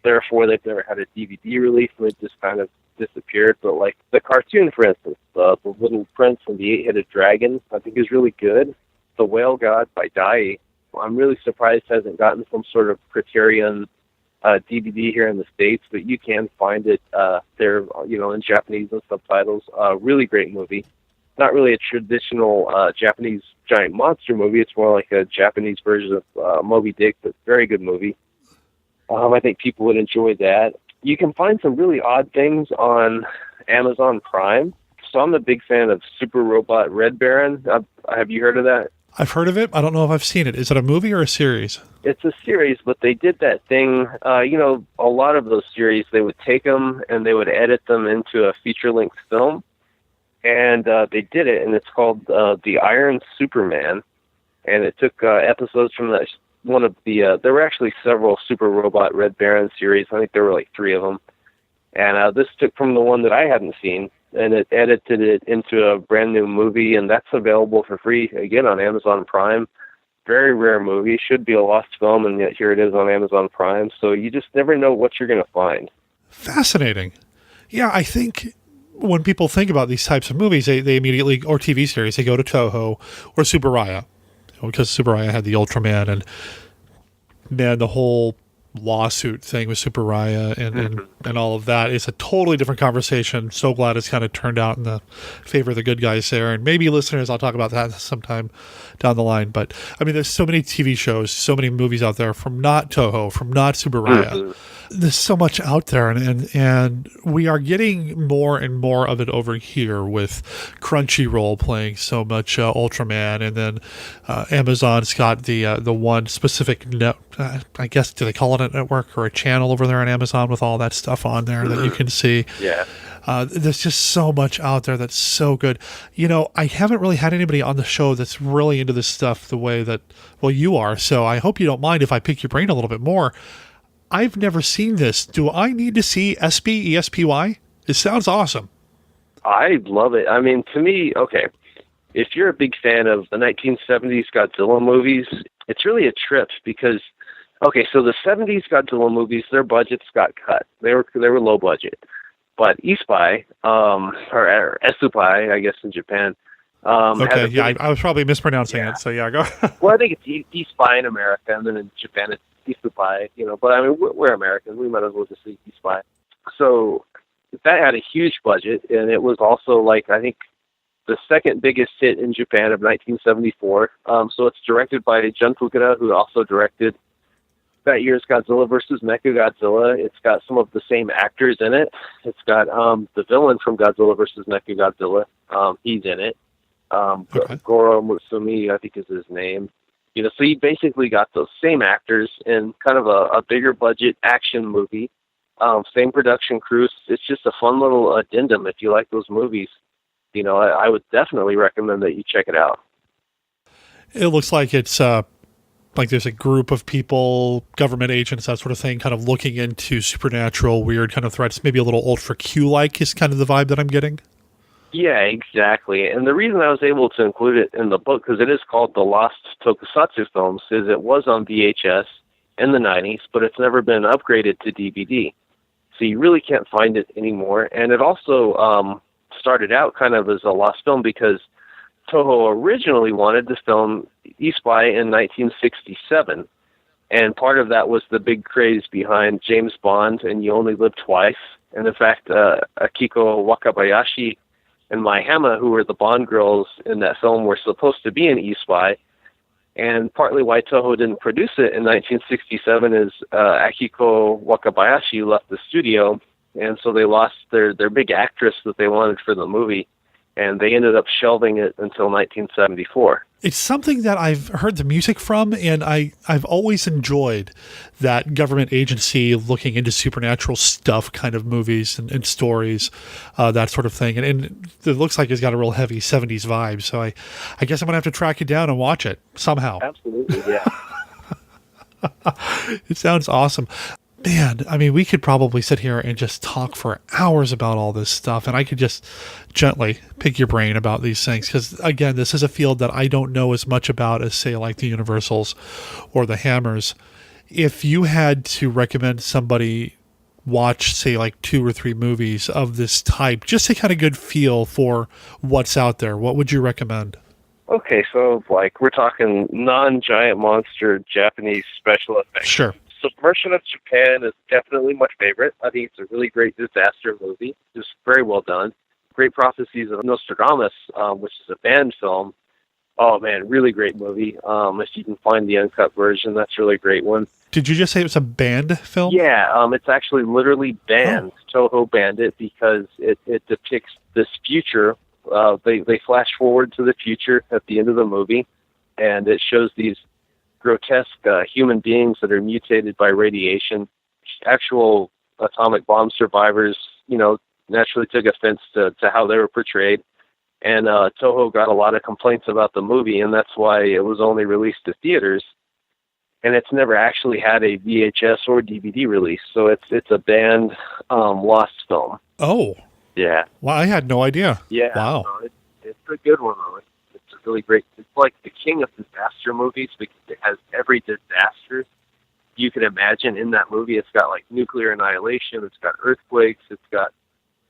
Therefore, they've never had a DVD release, and they just kind of disappeared. But like the cartoon, for instance, the Little Prince and the Eight-Headed Dragon, I think is really good. The Whale God by Dai, I'm really surprised hasn't gotten some sort of Criterion DVD here in the States, but you can find it there, in Japanese and subtitles. Really great movie. Not really a traditional Japanese giant monster movie. It's more like a Japanese version of Moby Dick, but very good movie. I think people would enjoy that. You can find some really odd things on Amazon Prime. So I'm a big fan of Super Robot Red Baron. Have you heard of that? I've heard of it. I don't know if I've seen it. Is it a movie or a series? It's a series, but they did that thing, a lot of those series, they would take them and they would edit them into a feature-length film. And they did it, and it's called The Iron Superman. And it took episodes from one of the, there were actually several Super Robot Red Baron series. I think there were like 3 of them. And this took from the one that I hadn't seen, and it edited it into a brand new movie, and that's available for free, again, on Amazon Prime. Very rare movie. Should be a lost film, and yet here it is on Amazon Prime. So you just never know what you're going to find. Fascinating. Yeah, I think when people think about these types of movies, they immediately, or TV series, they go to Toho or Tsuburaya, because Tsuburaya had the Ultraman, and man, the whole lawsuit thing with Tsuburaya and all of that is a totally different conversation. So glad it's kind of turned out in the favor of the good guys there, and maybe listeners, I'll talk about that sometime down the line. But I mean, there's so many TV shows, so many movies out there from not Toho, from not Tsuburaya. There's so much out there, and we are getting more and more of it over here with Crunchyroll playing so much Ultraman, and then Amazon's got the one specific I guess, do they call it a network or a channel over there on Amazon with all that stuff on there that you can see? Yeah. There's just so much out there that's so good. I haven't really had anybody on the show that's really into this stuff the way that, well, you are. So I hope you don't mind if I pick your brain a little bit more. I've never seen this. Do I need to see ESPY? It sounds awesome. I love it. I mean, to me, okay, if you're a big fan of the 1970s Godzilla movies, it's really a trip because, okay, so the 70s Godzilla movies, their budgets got cut. They were low budget. But ESPY, or ESPY, I guess in Japan. Okay, yeah, I was probably mispronouncing it, so yeah, go. Well, I think it's ESPY in America, and then in Japan it's ESPY, but I mean, we're Americans. We might as well just say ESPY. So that had a huge budget, and it was also, like, I think, the second biggest hit in Japan of 1974. So it's directed by Jun Fukuda, who also directed that year's Godzilla versus Mechagodzilla. It's got some of the same actors in it. It's got the villain from Godzilla versus Mechagodzilla. He's in it. Goro Mutsumi, I think is his name. You know, so you basically got those same actors in kind of a bigger budget action movie. Same production crews. It's just a fun little addendum if you like those movies. You know, I would definitely recommend that you check it out. It looks like it's like there's a group of people, government agents, that sort of thing, kind of looking into supernatural, weird kind of threats. Maybe a little Ultra Q-like is kind of the vibe that I'm getting. Yeah, exactly. And the reason I was able to include it in the book, because it is called The Lost Tokusatsu Films, is it was on VHS in the 90s, but it's never been upgraded to DVD. So you really can't find it anymore. And it also started out kind of as a lost film because Toho originally wanted to film E-Spy in 1967. And part of that was the big craze behind James Bond and You Only Live Twice. And in fact, Akiko Wakabayashi and Mai Hama, who were the Bond girls in that film, were supposed to be in E-Spy. And partly why Toho didn't produce it in 1967 is Akiko Wakabayashi left the studio, and so they lost their big actress that they wanted for the movie, and they ended up shelving it until 1974. It's something that I've heard the music from, and I've always enjoyed that government agency looking into supernatural stuff kind of movies and stories, that sort of thing. And it looks like it's got a real heavy 70s vibe, so I guess I'm going to have to track it down and watch it somehow. Absolutely, yeah. It sounds awesome. Man, I mean, we could probably sit here and just talk for hours about all this stuff, and I could just gently pick your brain about these things, because, again, this is a field that I don't know as much about as, say, like the Universals or the Hammers. If you had to recommend somebody watch, say, like 2 or 3 movies of this type, just to kind of get a good feel for what's out there, what would you recommend? Okay, so, like, we're talking non-giant monster Japanese special effects. Sure. Submersion of Japan is definitely my favorite. I think it's a really great disaster movie. Just very well done. Great Prophecies of Nostradamus, which is a banned film. Oh, man, really great movie. If you can find the uncut version, that's a really great one. Did you just say it was a banned film? Yeah, it's actually literally banned. Oh. Toho banned it because it depicts this future. They flash forward to the future at the end of the movie, and it shows these grotesque human beings that are mutated by radiation. Actual atomic bomb survivors, you know, naturally took offense to how they were portrayed. And Toho got a lot of complaints about the movie, and that's why it was only released to theaters. And it's never actually had a VHS or DVD release, so it's a banned lost film. Oh. Yeah. Well, I had no idea. Yeah. Wow. It's a good one, though. It's really great. It's like the king of disaster movies because it has every disaster you can imagine in that movie. It's got like nuclear annihilation. It's got earthquakes. It's got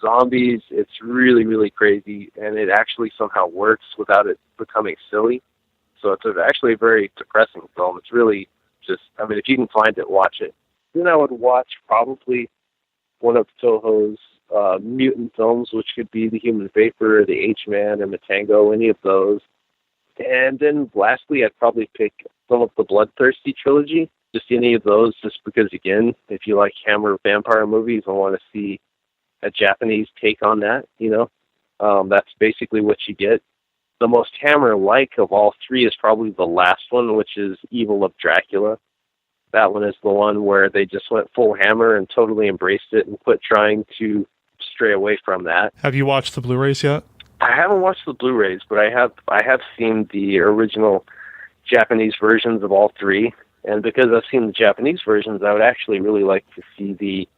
zombies. It's really, really crazy, and it actually somehow works without it becoming silly. So it's actually a very depressing film. It's really just, I mean, if you can find it, watch it. Then I would watch probably one of Toho's mutant films, which could be The Human Vapor, The H-Man, and Matango, any of those. And then lastly, I'd probably pick some of the Bloodthirsty trilogy, just any of those, just because, again, if you like Hammer vampire movies and want to see a Japanese take on that, you know, that's basically what you get. The most Hammer-like of all three is probably the last one, which is Evil of Dracula. That one is the one where they just went full Hammer and totally embraced it and quit trying to stray away from that. Have you watched the Blu-rays yet? I haven't watched the Blu-rays, but I have seen the original Japanese versions of all three. And because I've seen the Japanese versions, I would actually really like to see the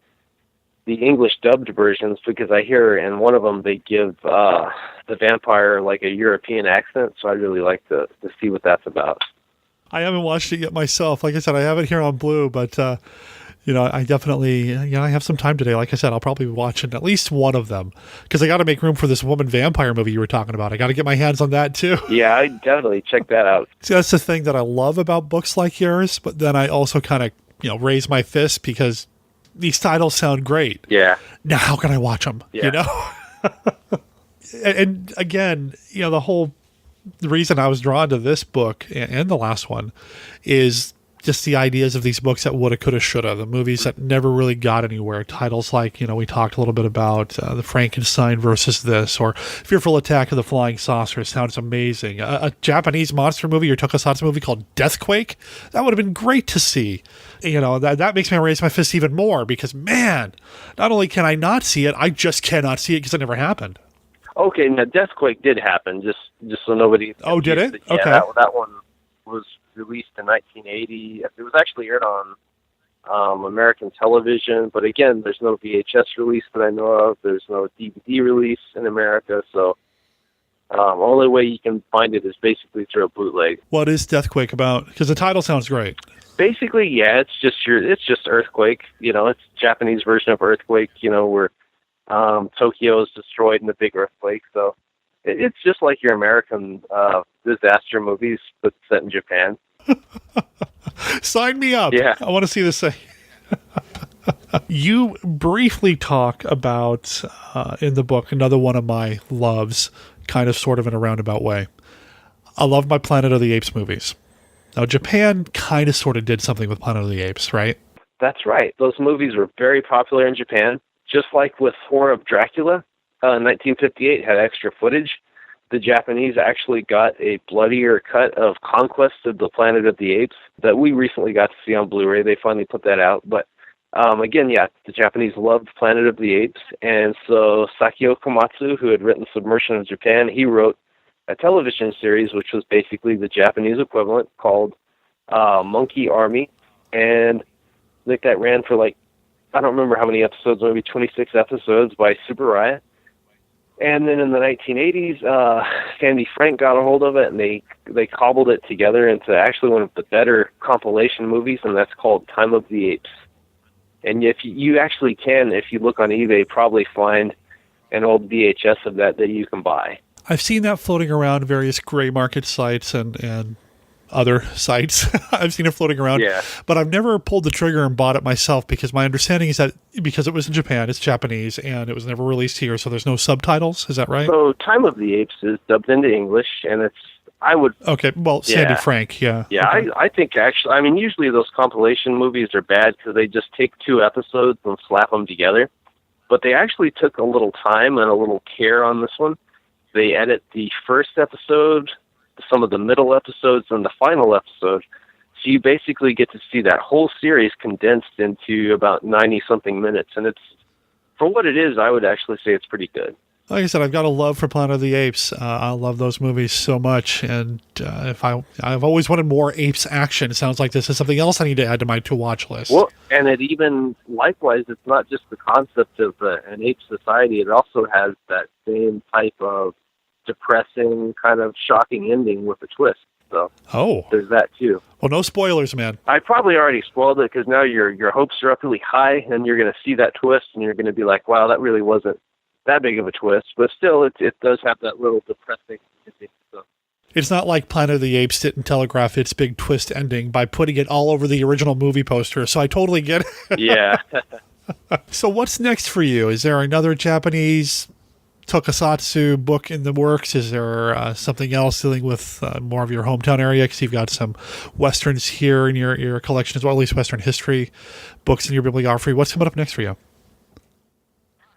English dubbed versions, because I hear in one of them they give the vampire like a European accent, so I'd really like to see what that's about. I haven't watched it yet myself. Like I said, I have it here on Blue, but you know, I definitely, you know, I have some time today. Like I said, I'll probably be watching at least one of them, because I got to make room for this woman vampire movie you were talking about. I got to get my hands on that too. Yeah, I definitely check that out. See, that's the thing that I love about books like yours, but then I also kind of, you know, raise my fist because these titles sound great. Yeah. Now, how can I watch them? Yeah. You know? And again, you know, the reason I was drawn to this book and the last one is just the ideas of these books that woulda, coulda, shoulda, the movies that never really got anywhere. Titles like, we talked a little bit about the Frankenstein versus this, or Fearful Attack of the Flying Saucer sounds amazing. A Japanese monster movie or tokusatsu movie called Deathquake, that would have been great to see. That makes me raise my fist even more because, man, not only can I not see it, I just cannot see it because it never happened. Okay, now Deathquake did happen, just so nobody... Oh, did it? Yeah, okay. That one was released in 1980. It was actually aired on American television, but again, there's no VHS release that I know of. There's no DVD release in America, so only way you can find it is basically through a bootleg. What is Deathquake about? Because the title sounds great. Basically, yeah, it's just Earthquake. It's a Japanese version of Earthquake. Where Tokyo is destroyed in a big earthquake. So it's just like your American disaster movies, but set in Japan. Sign me up. Yeah. I want to see this thing. You briefly talk about, in the book, another one of my loves, kind of sort of in a roundabout way. I love my Planet of the Apes movies. Now, Japan kind of sort of did something with Planet of the Apes, right? That's right. Those movies were very popular in Japan. Just like with Horror of Dracula, 1958 had extra footage. The Japanese actually got a bloodier cut of Conquest of the Planet of the Apes that we recently got to see on Blu-ray. They finally put that out. But again, yeah, the Japanese loved Planet of the Apes. And so Sakio Komatsu, who had written Submersion of Japan, he wrote a television series, which was basically the Japanese equivalent, called Monkey Army. And I think that ran for I don't remember how many episodes, maybe 26 episodes by Super Riot. And then in the 1980s, Sandy Frank got a hold of it, and they cobbled it together into actually one of the better compilation movies, and that's called Time of the Apes. And if you actually can, if you look on eBay, probably find an old VHS of that you can buy. I've seen that floating around various gray market sites and other sites. I've seen it floating around, yeah. But I've never pulled the trigger and bought it myself because my understanding is that because it was in Japan, it's Japanese, and it was never released here, so there's no subtitles. Is that right? So Time of the Apes is dubbed into English, and Okay, well, Sandy Frank, yeah. Yeah, okay. I think actually, usually those compilation movies are bad because they just take 2 episodes and slap them together. But they actually took a little time and a little care on this one. They edit the first episode, some of the middle episodes, and the final episode. So you basically get to see that whole series condensed into about 90-something minutes. And it's, for what it is, I would actually say it's pretty good. Like I said, I've got a love for Planet of the Apes. I love those movies so much. And I've always wanted more apes action. It sounds like this is something else I need to add to my to-watch list. Well, and it even, likewise, it's not just the concept of an ape society. It also has that same type of depressing, kind of shocking ending with a twist. So there's that too. Well, no spoilers, man. I probably already spoiled it because now your hopes are up really high, and you're going to see that twist, and you're going to be like, wow, that really wasn't that big of a twist. But still, it does have that little depressing ending. So. It's not like Planet of the Apes didn't telegraph its big twist ending by putting it all over the original movie poster, so I totally get it. Yeah. So what's next for you? Is there another Japanese tokusatsu book in the works? Is there something else dealing with more of your hometown area? Because you've got some Westerns here in your collection as well, at least Western history books in your bibliography. What's coming up next for you?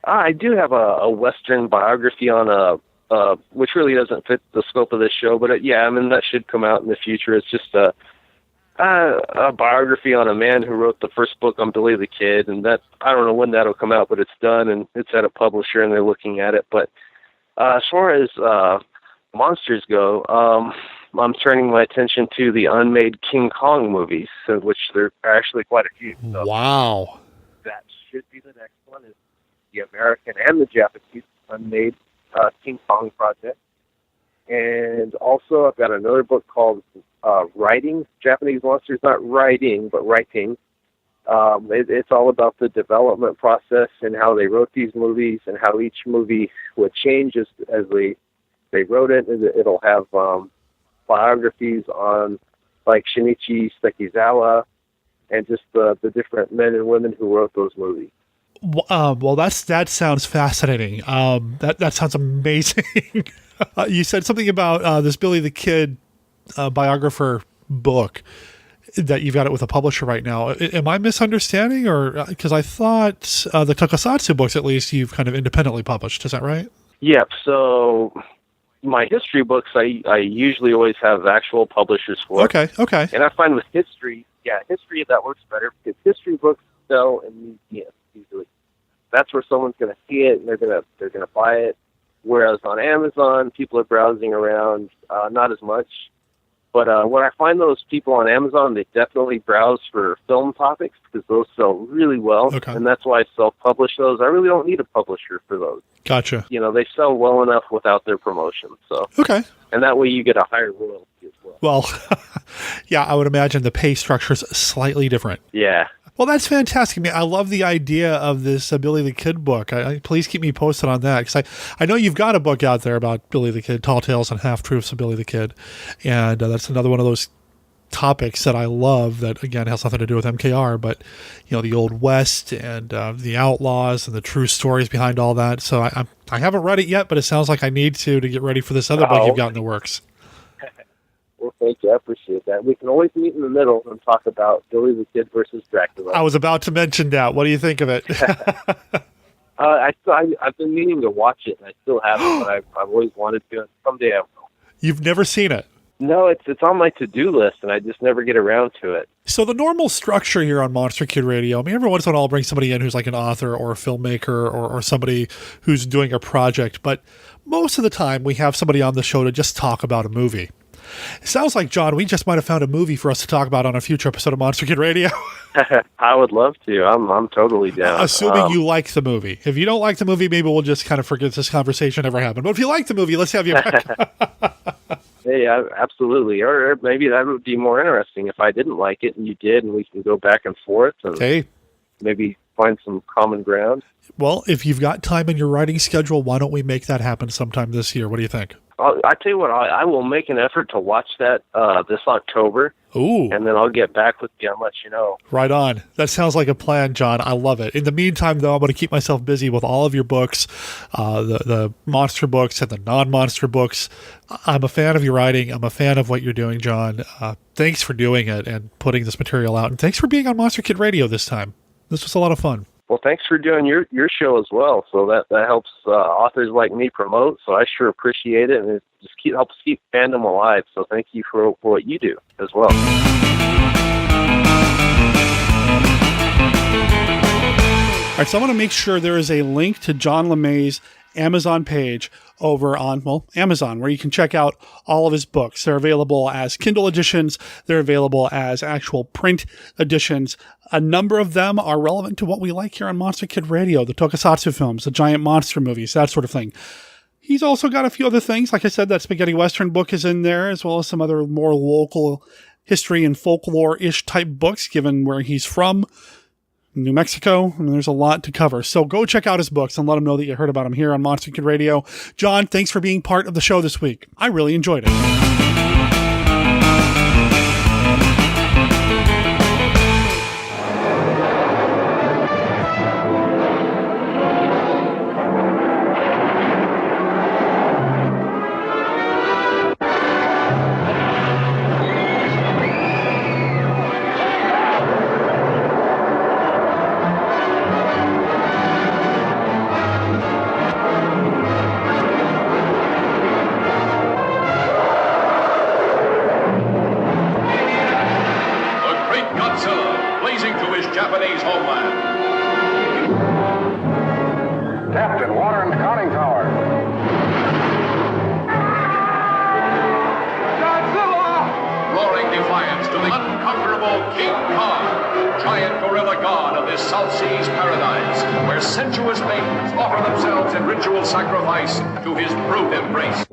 I do have a Western biography on which really doesn't fit the scope of this show, but that should come out in the future. It's just a biography on a man who wrote the first book on Billy the Kid, and that, I don't know when that'll come out, but it's done, and it's at a publisher, and they're looking at it. But as far as monsters go, I'm turning my attention to the unmade King Kong movies, which there are actually quite a few. So wow. That should be the next one, is the American and the Japanese unmade King Kong project. And also, I've got another book called Writing Japanese Monsters, not writing, but writing. It's all about the development process and how they wrote these movies and how each movie would change as they wrote it. It'll have biographies on like Shinichi Sekizawa and just the different men and women who wrote those movies. Well, that sounds fascinating. That sounds amazing. You said something about this Billy the Kid biographer book. that you've got it with a publisher right now. Am I misunderstanding, or because I thought the Tokusatsu books, at least, you've kind of independently published? Is that right? Yep. So my history books, I usually always have actual publishers for. Okay. And I find with history that works better because history books sell in museums usually. That's where someone's going to see it and they're going to buy it. Whereas on Amazon, people are browsing around, not as much. But when I find those people on Amazon, they definitely browse for film topics because those sell really well. Okay. And that's why I self-publish those. I really don't need a publisher for those. Gotcha. They sell well enough without their promotion. So okay. And that way you get a higher royalty as well. Well, yeah, I would imagine the pay structure is slightly different. Yeah. Well, that's fantastic. I mean, I love the idea of this Billy the Kid book. Please keep me posted on that, because I know you've got a book out there about Billy the Kid, Tall Tales and Half-Truths of Billy the Kid, and that's another one of those topics that I love that, again, has nothing to do with MKR, but, the Old West and the outlaws and the true stories behind all that. So I haven't read it yet, but it sounds like I need to get ready for this other book you've got in the works. Well, thank you. I appreciate that. We can always meet in the middle and talk about Billy the Kid versus Dracula. I was about to mention that. What do you think of it? I've been meaning to watch it, and I still haven't, but I've always wanted to. And someday I will. You've never seen it? No, it's on my to-do list, and I just never get around to it. So the normal structure here on Monster Kid Radio, I mean, every once in a while I'll bring somebody in who's like an author or a filmmaker or somebody who's doing a project, but most of the time we have somebody on the show to just talk about a movie. It sounds like, John, we just might have found a movie for us to talk about on a future episode of Monster Kid Radio. I would love to. I'm totally down. Assuming you like the movie. If you don't like the movie, maybe we'll just kind of forget this conversation ever happened. But if you like the movie, let's have you back. Hey, absolutely. Or maybe that would be more interesting if I didn't like it and you did, and we can go back and forth and maybe find some common ground. Well, if you've got time in your writing schedule, why don't we make that happen sometime this year? What do you think? I tell you what, I will make an effort to watch that this October. Ooh. And then I'll get back with you and let you know. Right on. That sounds like a plan, John. I love it. In the meantime, though, I'm going to keep myself busy with all of your books, the monster books and the non-monster books. I'm a fan of your writing. I'm a fan of what you're doing, John. Thanks for doing it and putting this material out. And thanks for being on Monster Kid Radio this time. This was a lot of fun. Well, thanks for doing your show as well. So that helps authors like me promote. So I sure appreciate it, and it just helps keep fandom alive. So thank you for what you do as well. All right, so I want to make sure there is a link to John LeMay's Amazon page over on, Amazon, where you can check out all of his books. They're available as Kindle editions. They're available as actual print editions. A number of them are relevant to what we like here on Monster Kid Radio, the Tokusatsu films, the giant monster movies, that sort of thing. He's also got a few other things. Like I said, that Spaghetti Western book is in there, as well as some other more local history and folklore-ish type books, given where he's from. New Mexico, and there's a lot to cover. So go check out his books and let him know that you heard about him here on Monster Kid Radio. John, thanks for being part of the show this week. I really enjoyed it.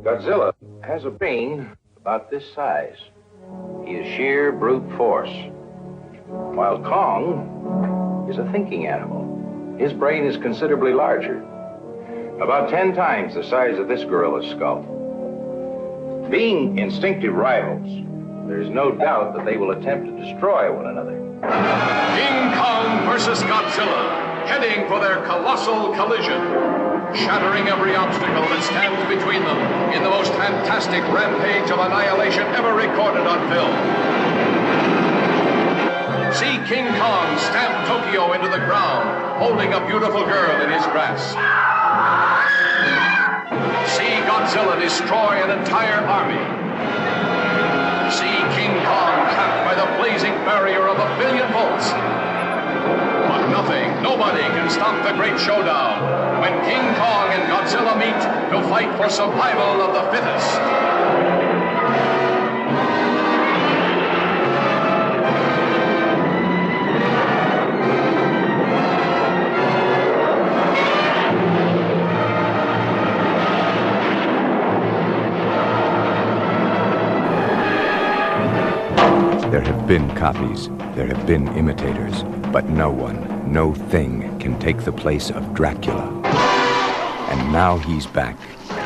Godzilla has a brain about this size. He is sheer brute force. While Kong is a thinking animal. His brain is considerably larger. About 10 times the size of this gorilla's skull. Being instinctive rivals, there is no doubt that they will attempt to destroy one another. King Kong versus Godzilla, heading for their colossal collision, shattering every obstacle that stands between them in the most fantastic rampage of annihilation ever recorded on film. See King Kong stamp Tokyo into the ground, holding a beautiful girl in his grasp. See Godzilla destroy an entire army. See King Kong trapped by the blazing barrier of 1 billion volts. But nothing, nobody can stop the great showdown when King Kong and Godzilla meet to fight for survival of the fittest. There have been copies, there have been imitators, but no one, no thing can take the place of Dracula. And now he's back.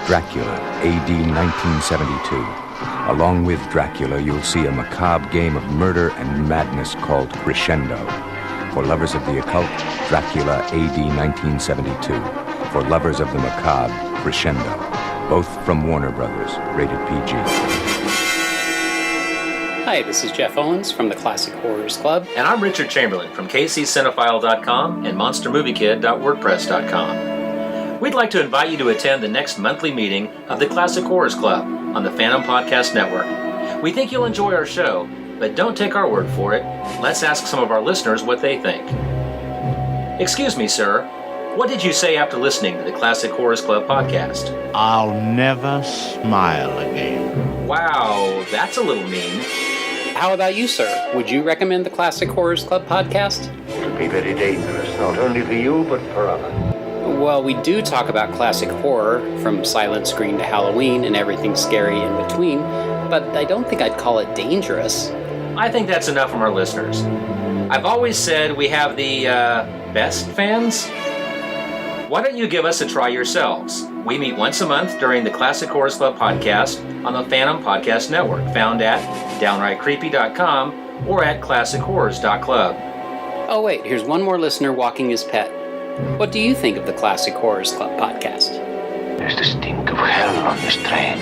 Dracula, AD 1972. Along with Dracula, you'll see a macabre game of murder and madness called Crescendo. For lovers of the occult, Dracula, AD 1972. For lovers of the macabre, Crescendo. Both from Warner Brothers, rated PG. Hi, this is Jeff Owens from the Classic Horrors Club. And I'm Richard Chamberlain from kccinephile.com and monstermoviekid.wordpress.com. We'd like to invite you to attend the next monthly meeting of the Classic Horrors Club on the Phantom Podcast Network. We think you'll enjoy our show, but don't take our word for it. Let's ask some of our listeners what they think. Excuse me, sir. What did you say after listening to the Classic Horrors Club podcast? I'll never smile again. Wow, that's a little mean. How about you, sir? Would you recommend the Classic Horrors Club podcast? It would be very dangerous, not only for you, but for others. Well, we do talk about classic horror, from Silent Screen to Halloween and everything scary in between, but I don't think I'd call it dangerous. I think that's enough from our listeners. I've always said we have the, best fans. Why don't you give us a try yourselves? We meet once a month during the Classic Horrors Club podcast on the Phantom Podcast Network, found at downrightcreepy.com or at classichorrors.club. Oh wait, here's one more listener walking his pet. What do you think of the Classic Horrors Club podcast? There's the stink of hell on this train.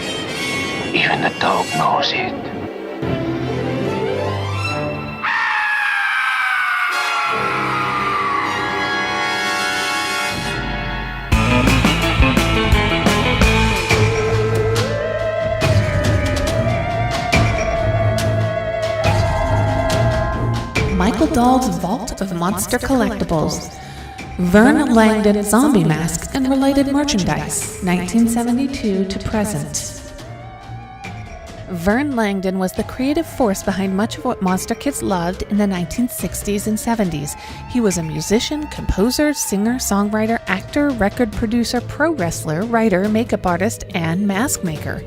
Even the dog knows it. Michael Dahl's Vault of Monster Collectibles, Vern Langdon Zombie Mask and Related Merchandise, 1972 to present. Vern Langdon was the creative force behind much of what monster kids loved in the 1960s and 70s. He was a musician, composer, singer, songwriter, actor, record producer, pro wrestler, writer, makeup artist, and mask maker.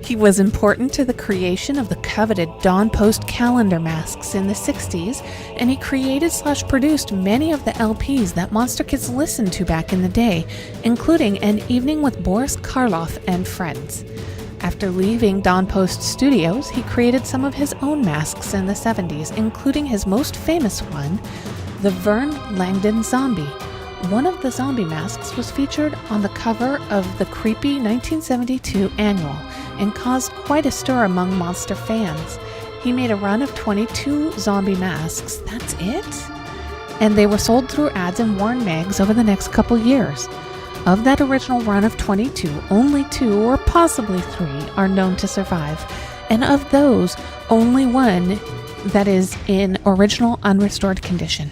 He was important to the creation of the coveted Dawn Post calendar masks in the 60s, and he created/produced many of the LPs that monster kids listened to back in the day, including An Evening with Boris Karloff and Friends. After leaving Dawn Post Studios, he created some of his own masks in the 70s, including his most famous one, the Vern Langdon Zombie. One of the zombie masks was featured on the cover of the creepy 1972 annual and caused quite a stir among monster fans. He made a run of 22 zombie masks, that's it? And they were sold through ads in Warren Mags over the next couple years. Of that original run of 22, only 2 or possibly 3 are known to survive. And of those, only one that is in original unrestored condition.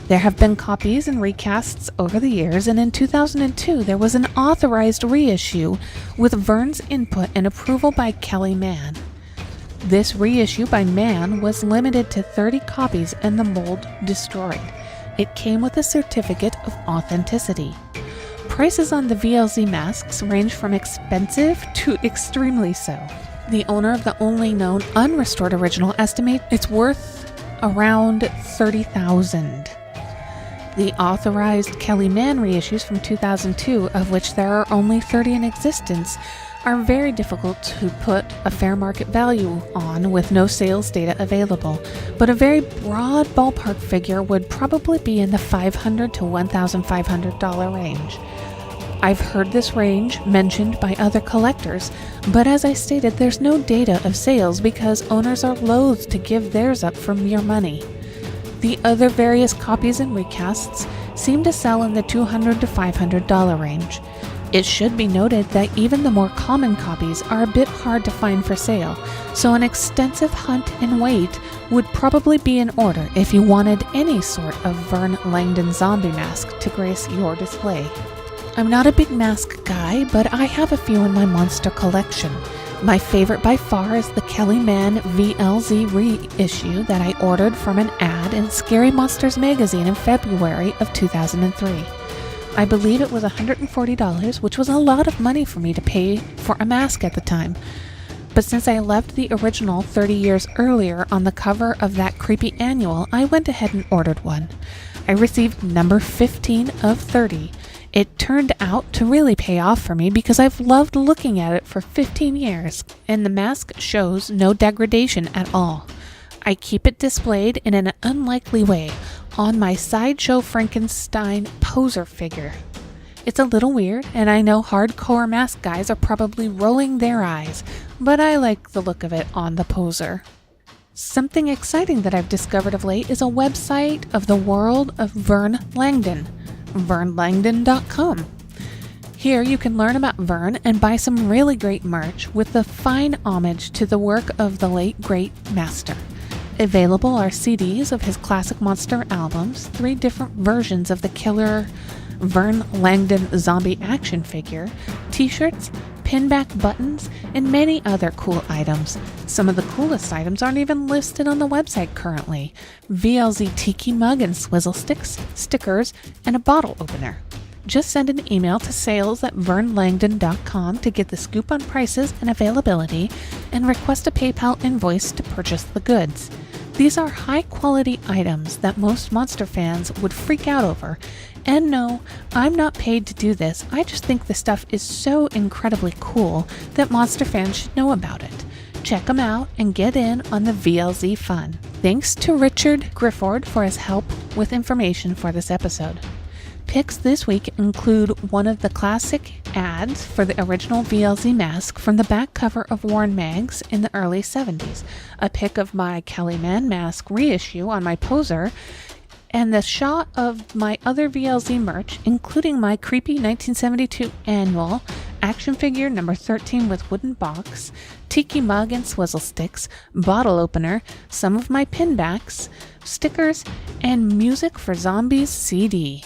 There have been copies and recasts over the years, and in 2002 there was an authorized reissue with Vern's input and approval by Kelly Mann. This reissue by Mann was limited to 30 copies and the mold destroyed. It came with a certificate of authenticity. Prices on the VLZ masks range from expensive to extremely so. The owner of the only known unrestored original estimates it's worth around $30,000. The authorized Kelly Mann reissues from 2002, of which there are only 30 in existence, are very difficult to put a fair market value on with no sales data available, but a very broad ballpark figure would probably be in the $500 to $1,500 range. I've heard this range mentioned by other collectors, but as I stated, there's no data of sales because owners are loath to give theirs up for mere money. The other various copies and recasts seem to sell in the $200 to $500 range. It should be noted that even the more common copies are a bit hard to find for sale, so an extensive hunt and wait would probably be in order if you wanted any sort of Vern Langdon zombie mask to grace your display. I'm not a big mask guy, but I have a few in my monster collection. My favorite by far is the Kelly Mann VLZ reissue that I ordered from an ad in Scary Monsters magazine in February of 2003. I believe it was $140, which was a lot of money for me to pay for a mask at the time. But since I loved the original 30 years earlier on the cover of that creepy annual, I went ahead and ordered one. I received number 15 of 30. It turned out to really pay off for me because I've loved looking at it for 15 years, and the mask shows no degradation at all. I keep it displayed in an unlikely way on my Sideshow Frankenstein poser figure. It's a little weird, and I know hardcore mask guys are probably rolling their eyes, but I like the look of it on the poser. Something exciting that I've discovered of late is a website of the world of Vern Langdon, vernlangdon.com. Here you can learn about Vern and buy some really great merch with the fine homage to the work of the late great master. Available are CDs of his classic monster albums, 3 different versions of the killer Vern Langdon zombie action figure, t-shirts, pinback buttons, and many other cool items. Some of the coolest items aren't even listed on the website currently. VLZ tiki mug and swizzle sticks, stickers, and a bottle opener. Just send an email to sales@vernlangdon.com to get the scoop on prices and availability, and request a PayPal invoice to purchase the goods. These are high-quality items that most monster fans would freak out over. And no, I'm not paid to do this. I just think the stuff is so incredibly cool that monster fans should know about it. Check them out and get in on the VLZ fun. Thanks to Richard Grifford for his help with information for this episode. Picks this week include one of the classic ads for the original VLZ mask from the back cover of Warren Mags in the early 70s, a pic of my Kelly Mann mask reissue on my poser, and the shot of my other VLZ merch, including my creepy 1972 annual, action figure number 13 with wooden box, tiki mug and swizzle sticks, bottle opener, some of my pinbacks, stickers, and Music for Zombies CD.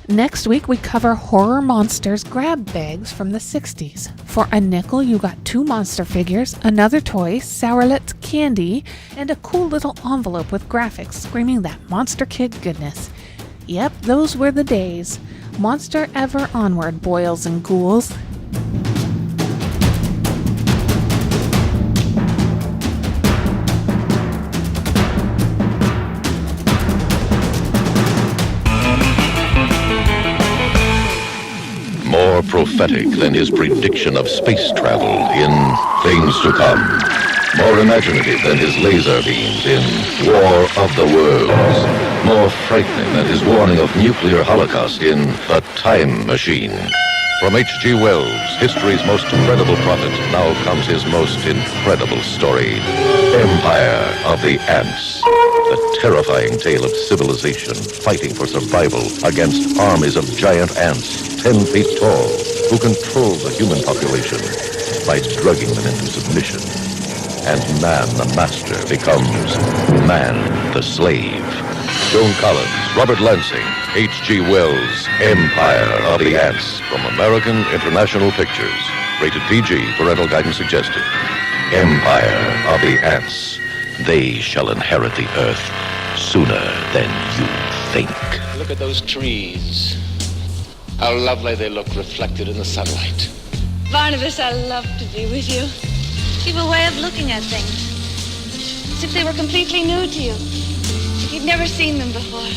Next week we cover horror monsters grab bags from the 60s. For a nickel you got 2 monster figures, another toy, Sourlet's candy, and a cool little envelope with graphics screaming that Monster Kid goodness. Yep, those were the days. Monster ever onward, boils and ghouls. More prophetic than his prediction of space travel in Things to Come. More imaginative than his laser beams in War of the Worlds. More frightening than his warning of nuclear holocaust in The Time Machine. From H.G. Wells, history's most credible prophet, now comes his most incredible story. Empire of the Ants. The terrifying tale of civilization fighting for survival against armies of giant ants 10 feet tall who control the human population by drugging them into submission. And man the master becomes man the slave. Joan Collins, Robert Lansing, H.G. Wells' Empire of the Ants from American International Pictures. Rated PG, parental guidance suggested. Empire of the Ants. They shall inherit the earth sooner than you think. Look at those trees. How lovely they look reflected in the sunlight. Barnabas, I love to be with you. You've a way of looking at things as if they were completely new to you. You've never seen them before.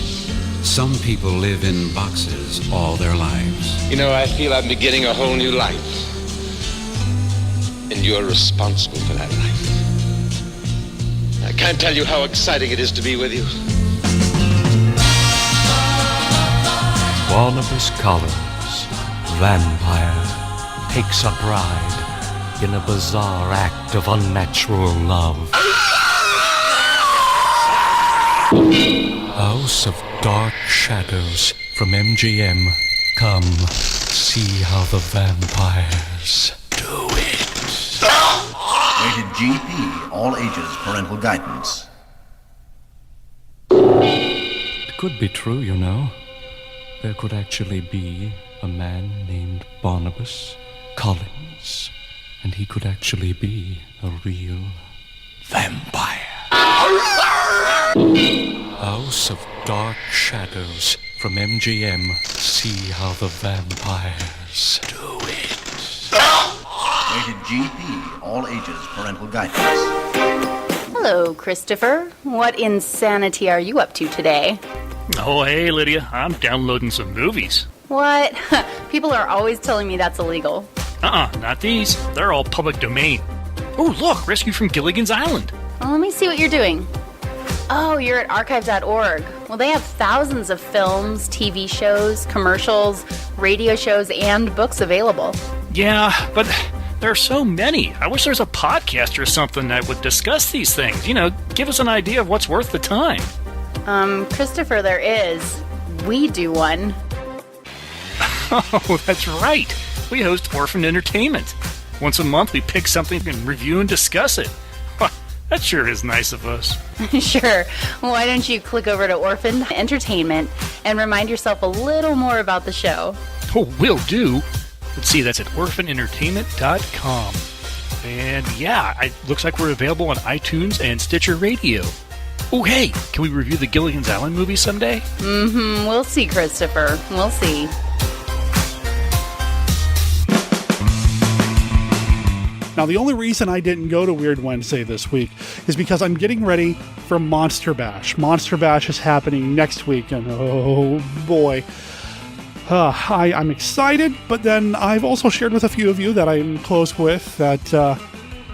Some people live in boxes all their lives. You know, I feel I'm beginning a whole new life. And you're responsible for that life. I can't tell you how exciting it is to be with you. Barnabas Collins, Vampire takes a bride in a bizarre act of unnatural love. House of Dark Shadows from MGM. Come, see how the vampires do it. Rated GP, all ages, parental guidance. It could be true, you know. There could actually be a man named Barnabas Collins, and he could actually be a real vampire. House of Dark Shadows from MGM. See how the vampires do it. Rated GP, all ages, parental guidance. Hello, Christopher. What insanity are you up to today? Oh, hey, Lydia. I'm downloading some movies. What? People are always telling me that's illegal. Not these. They're all public domain. Oh, look, Rescue from Gilligan's Island. Well, let me see what you're doing. Oh, you're at archive.org. Well, they have thousands of films, TV shows, commercials, radio shows, and books available. Yeah, but there are so many. I wish there was a podcast or something that would discuss these things. You know, give us an idea of what's worth the time. Christopher, there is. We do one. Oh, that's right. We host Orphan Entertainment. Once a month, we pick something and review and discuss it. That sure is nice of us. Sure. Why don't you click over to Orphan Entertainment and remind yourself a little more about the show? Oh, will do. Let's see, that's at orphanentertainment.com. And yeah, it looks like we're available on iTunes and Stitcher Radio. Oh, hey, can we review the Gilligan's Island movie someday? We'll see, Christopher. We'll see. Now, the only reason I didn't go to Weird Wednesday this week is because I'm getting ready for Monster Bash. Monster Bash is happening next week, and oh boy. I'm excited, but then I've also shared with a few of you that I'm close with that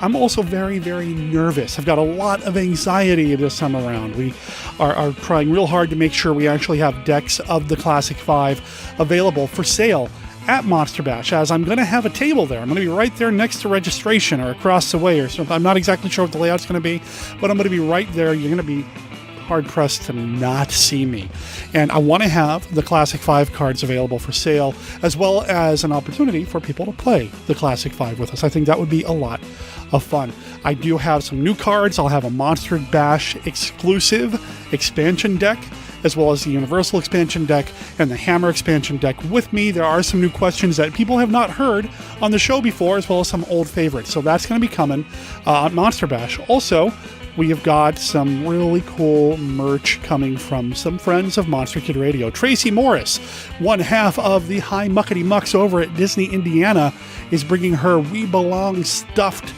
I'm also very, very nervous. I've got a lot of anxiety this time around. We are trying real hard to make sure we actually have decks of the Classic 5 available for sale at Monster Bash, as I'm going to have a table there. I'm going to be right there next to registration or across the way or something. I'm not exactly sure what the layout's going to be, but I'm going to be right there. You're going to be hard-pressed to not see me. And I want to have the Classic 5 cards available for sale, as well as an opportunity for people to play the Classic 5 with us. I think that would be a lot of fun. I do have some new cards. I'll have a Monster Bash exclusive expansion deck, as well as the Universal expansion deck and the Hammer expansion deck with me. There are some new questions that people have not heard on the show before, as well as some old favorites. So that's going to be coming on Monster Bash. Also, we have got some really cool merch coming from some friends of Monster Kid Radio. Tracy Morris, one half of the High Muckety Mucks over at Disney, Indiana, is bringing her We Belong stuffed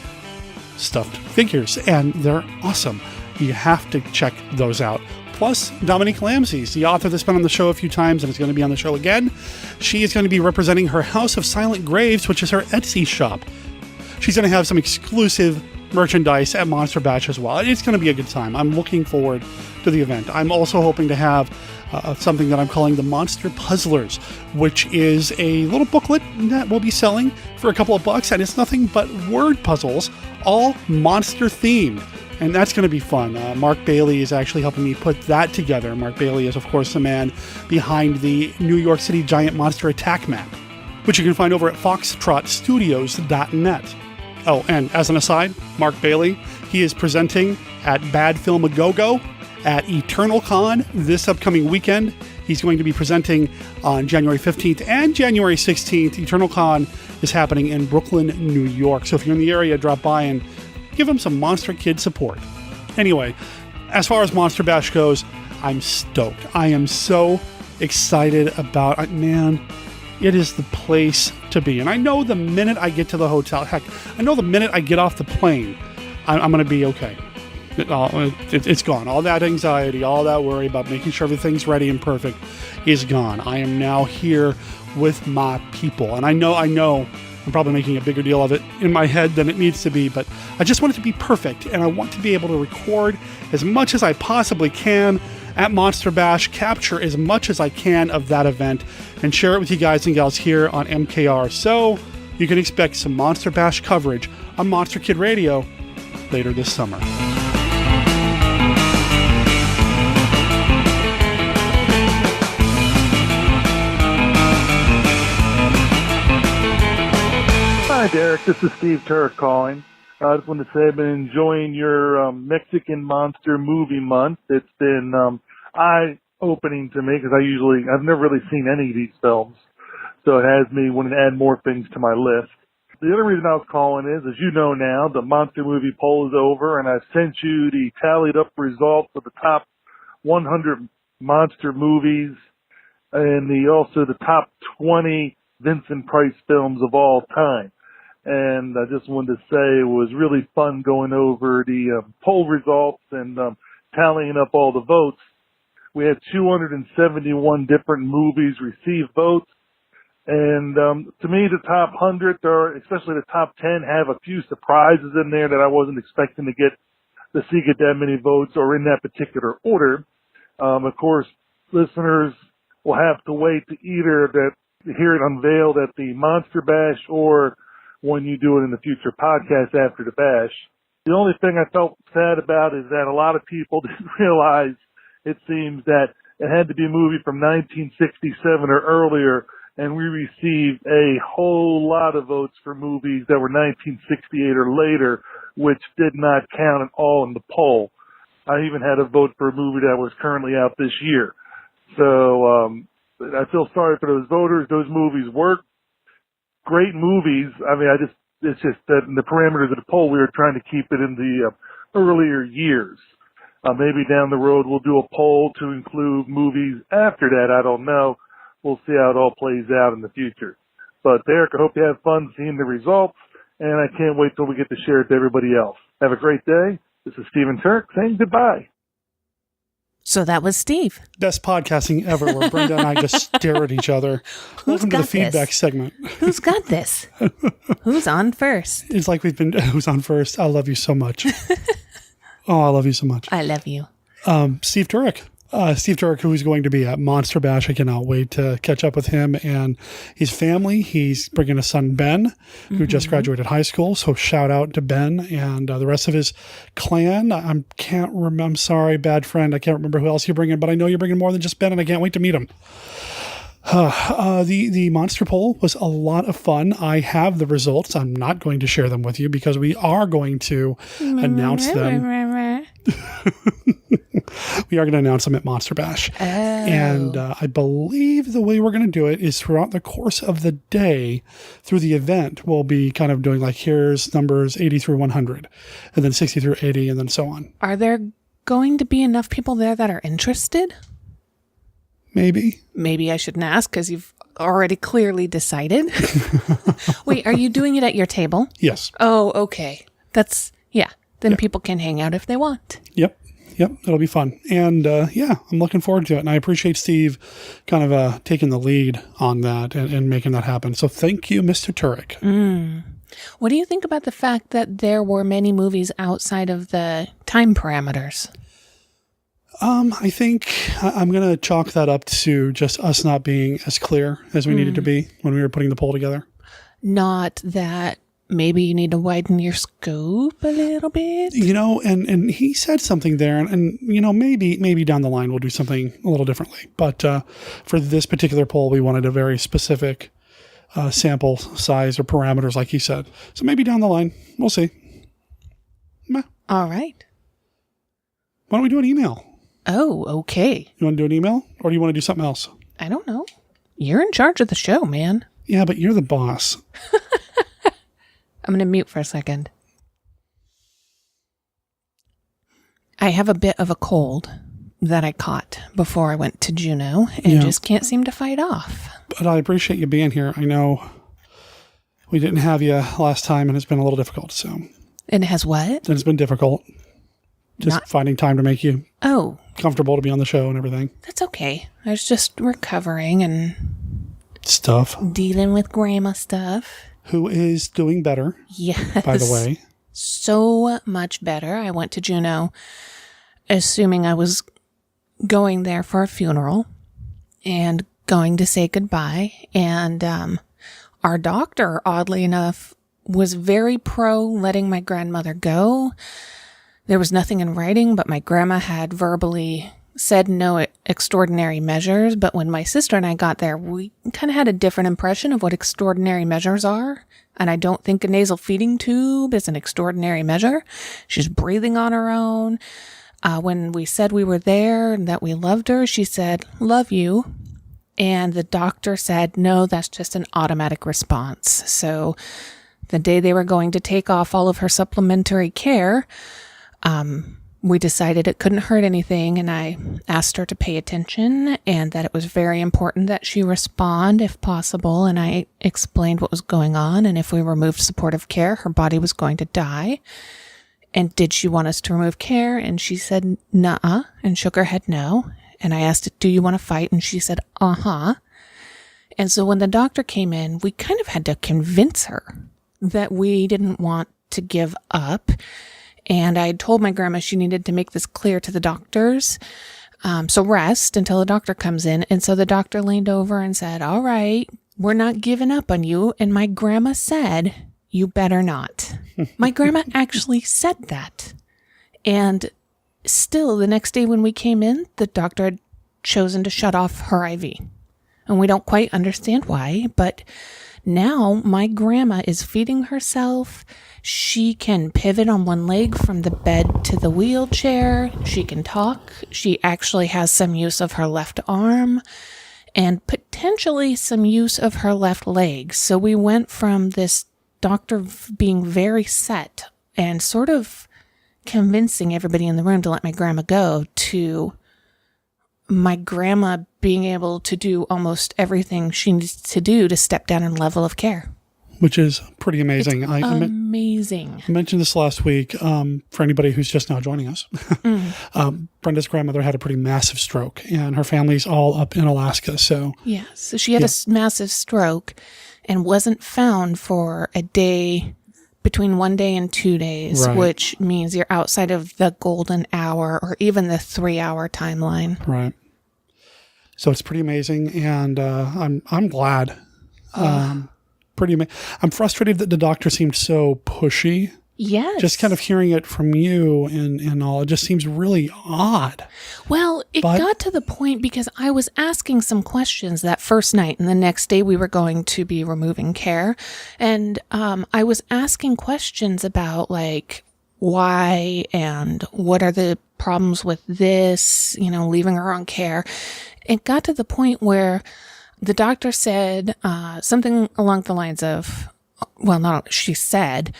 figures, and they're awesome. You have to check those out. Plus, Dominique Lamsey's, the author that's been on the show a few times and is going to be on the show again. She is going to be representing her House of Silent Graves, which is her Etsy shop. She's going to have some exclusive merchandise at Monster Bash as well. It's going to be a good time. I'm looking forward to the event. I'm also hoping to have something that I'm calling the Monster Puzzlers, which is a little booklet that we'll be selling for a couple of bucks, and it's nothing but word puzzles, all monster themed. And that's going to be fun. Mark Bailey is actually helping me put that together. Mark Bailey is, of course, the man behind the New York City Giant Monster Attack map, which you can find over at foxtrotstudios.net. Oh, and as an aside, Mark Bailey, he is presenting at Bad Film A Go-Go at Eternal Con this upcoming weekend. He's going to be presenting on January 15th and January 16th. Eternal Con is happening in Brooklyn, New York. So if you're in the area, drop by and give him some Monster Kid support. Anyway, as far as Monster Bash goes, I'm stoked. I am so excited about it. Man, it is the place to be. And I know the minute I get to the hotel, heck, I know the minute I get off the plane, I'm going to be okay. It's gone. All that anxiety, all that worry about making sure everything's ready and perfect is gone. I am now here with my people. And I know I'm probably making a bigger deal of it in my head than it needs to be, but I just want it to be perfect, and I want to be able to record as much as I possibly can at Monster Bash, capture as much as I can of that event, and share it with you guys and gals here on MKR. So you can expect some Monster Bash coverage on Monster Kid Radio later this summer. Hi, Derek. This is Steve Turk calling. I just wanted to say I've been enjoying your Mexican Monster Movie Month. It's been eye-opening to me because I've never really seen any of these films, so it has me wanting to add more things to my list. The other reason I was calling is, as you know now, the Monster Movie poll is over, and I've sent you the tallied-up results of the top 100 monster movies and also the top 20 Vincent Price films of all time. And I just wanted to say it was really fun going over the poll results and tallying up all the votes. We had 271 different movies receive votes. And to me, the top 100, or especially the top 10, have a few surprises in there that I wasn't expecting to see get that many votes or in that particular order. Of course, listeners will have to wait to either hear it unveiled at the Monster Bash or when you do it in the future podcast after the bash. The only thing I felt sad about is that a lot of people didn't realize, it seems, that it had to be a movie from 1967 or earlier, and we received a whole lot of votes for movies that were 1968 or later, which did not count at all in the poll. I even had a vote for a movie that was currently out this year. So I feel sorry for those voters. Those movies were great movies. I mean, it's just that in the parameters of the poll, we were trying to keep it in the earlier years. Maybe down the road we'll do a poll to include movies after that. I don't know. We'll see how it all plays out in the future. But Derek, I hope you have fun seeing the results, and I can't wait till we get to share it to everybody else. Have a great day. This is Stephen Turk saying goodbye. So that was Steve. Best podcasting ever, where Brenda and I just stare at each other. Welcome to the feedback segment. Who's got this? Who's on first? It's like who's on first? I love you so much. Oh, I love you so much. I love you. Steve Turek. Steve Turek, who's going to be at Monster Bash. I cannot wait to catch up with him and his family. He's bringing a son, Ben, who just graduated high school. So shout out to Ben and the rest of his clan. I'm sorry, bad friend. I can't remember who else you're bringing, but I know you're bringing more than just Ben, and I can't wait to meet him. The monster poll was a lot of fun. I have the results. I'm not going to share them with you because we are going to announce them. We are going to announce them at Monster Bash. Oh. And I believe the way we're going to do it is throughout the course of the day through the event, we'll be kind of doing like, here's numbers 80 through 100, and then 60 through 80, and then so on. Are there going to be enough people there that are interested? Maybe. Maybe I shouldn't ask because you've already clearly decided. Wait, are you doing it at your table? Yes. Oh, okay. Then people can hang out if they want. Yep, it'll be fun. And I'm looking forward to it. And I appreciate Steve kind of taking the lead on that and making that happen. So thank you, Mr. Turek. What do you think about the fact that there were many movies outside of the time parameters? I think I'm going to chalk that up to just us not being as clear as we needed to be when we were putting the poll together. Not that maybe you need to widen your scope a little bit. And he said something there, and maybe down the line we'll do something a little differently. But for this particular poll, we wanted a very specific sample size or parameters, like he said. So maybe down the line, we'll see. All right. Why don't we do an email? Oh, okay. You want to do an email, or do you want to do something else? I don't know. You're in charge of the show, man. Yeah, but you're the boss. I'm going to mute for a second. I have a bit of a cold that I caught before I went to Juneau and just can't seem to fight off. But I appreciate you being here. I know we didn't have you last time and it's been a little difficult. So it has what? And it's been difficult. Just finding time to make you comfortable to be on the show and everything. That's okay. I was just recovering and stuff. Dealing with grandma stuff. Who is doing better. Yes. By the way. So much better. I went to Juneau assuming I was going there for a funeral and going to say goodbye. And our doctor, oddly enough, was very pro letting my grandmother go. There was nothing in writing, but my grandma had verbally said no extraordinary measures. But when my sister and I got there, we kind of had a different impression of what extraordinary measures are. And I don't think a nasal feeding tube is an extraordinary measure. She's breathing on her own. When we said we were there and that we loved her, she said, "Love you." And the doctor said, "No, that's just an automatic response." So the day they were going to take off all of her supplementary care, we decided it couldn't hurt anything, and I asked her to pay attention and that it was very important that she respond if possible, and I explained what was going on, and if we removed supportive care, her body was going to die. And did she want us to remove care? And she said, "Nuh-uh," and shook her head no. And I asked, "Do you want to fight?" And she said, "Uh-huh." And so when the doctor came in, we kind of had to convince her that we didn't want to give up. And I told my grandma she needed to make this clear to the doctors. So rest until the doctor comes in. And so the doctor leaned over and said, "All right, we're not giving up on you." And my grandma said, "You better not." My grandma actually said that. And still, the next day when we came in, the doctor had chosen to shut off her IV. And we don't quite understand why, but now my grandma is feeding herself. She can pivot on one leg from the bed to the wheelchair. She can talk. She actually has some use of her left arm and potentially some use of her left leg. So we went from this doctor being very set and sort of convincing everybody in the room to let my grandma go to my grandma being able to do almost everything she needs to do to step down in level of care. Which is pretty amazing. Amazing. I mentioned this last week for anybody who's just now joining us. Brenda's grandmother had a pretty massive stroke, and her family's all up in Alaska. So yeah, so she had a massive stroke and wasn't found for a day, between 1 day and 2 days, Right. which means you're outside of the golden hour or even the 3-hour timeline. Right. So it's pretty amazing, and I'm glad. I'm frustrated that the doctor seemed so pushy. Yes. Just kind of hearing it from you and all, it just seems really odd. Well, it got to the point because I was asking some questions that first night, and the next day we were going to be removing care. And I was asking questions about like why and what are the problems with this, leaving her on care. It got to the point where the doctor said something along the lines of, she said,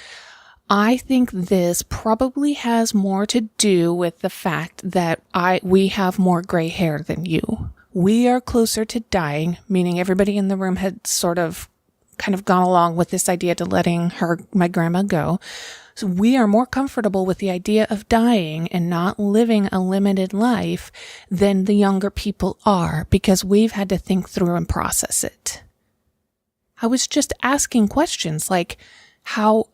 "I think this probably has more to do with the fact that we have more gray hair than you. We are closer to dying," meaning everybody in the room had sort of kind of gone along with this idea to letting my grandma go. So we are more comfortable with the idea of dying and not living a limited life than the younger people are, because we've had to think through and process it. I was just asking questions like, so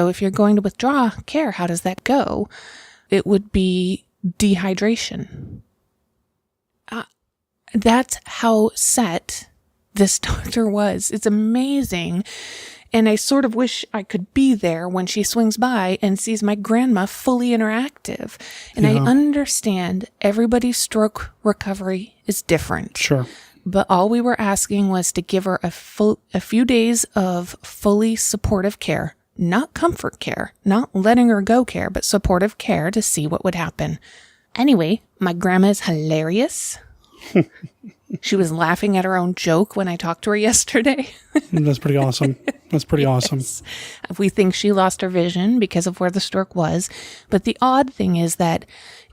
if you're going to withdraw care, how does that go? It would be dehydration. That's how set this doctor was. It's amazing. And I sort of wish I could be there when she swings by and sees my grandma fully interactive. And I understand everybody's stroke recovery is different. Sure. But all we were asking was to give her a few days of fully supportive care, not comfort care, not letting her go care, but supportive care to see what would happen. Anyway, my grandma is hilarious. She was laughing at her own joke when I talked to her yesterday. That's pretty awesome. That's pretty awesome. We think she lost her vision because of where the stroke was. But the odd thing is that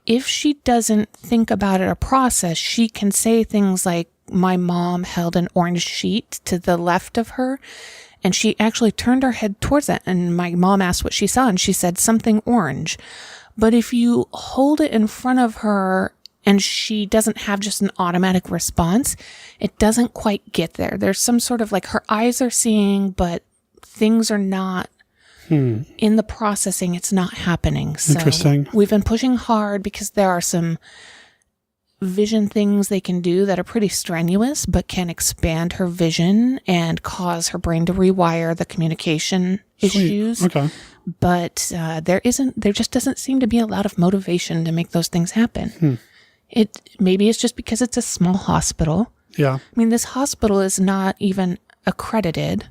if she doesn't think about it or process, she can say things like, "My mom held an orange sheet to the left of her," and she actually turned her head towards it. And my mom asked what she saw, and she said something orange. But if you hold it in front of her and she doesn't have just an automatic response, it doesn't quite get there. There's some sort of like her eyes are seeing, but things are not in the processing. It's not happening. So Interesting. We've been pushing hard because there are some vision things they can do that are pretty strenuous, but can expand her vision and cause her brain to rewire the communication issues. Okay. But there just doesn't seem to be a lot of motivation to make those things happen. Maybe it's just because it's a small hospital. Yeah. I mean, this hospital is not even accredited.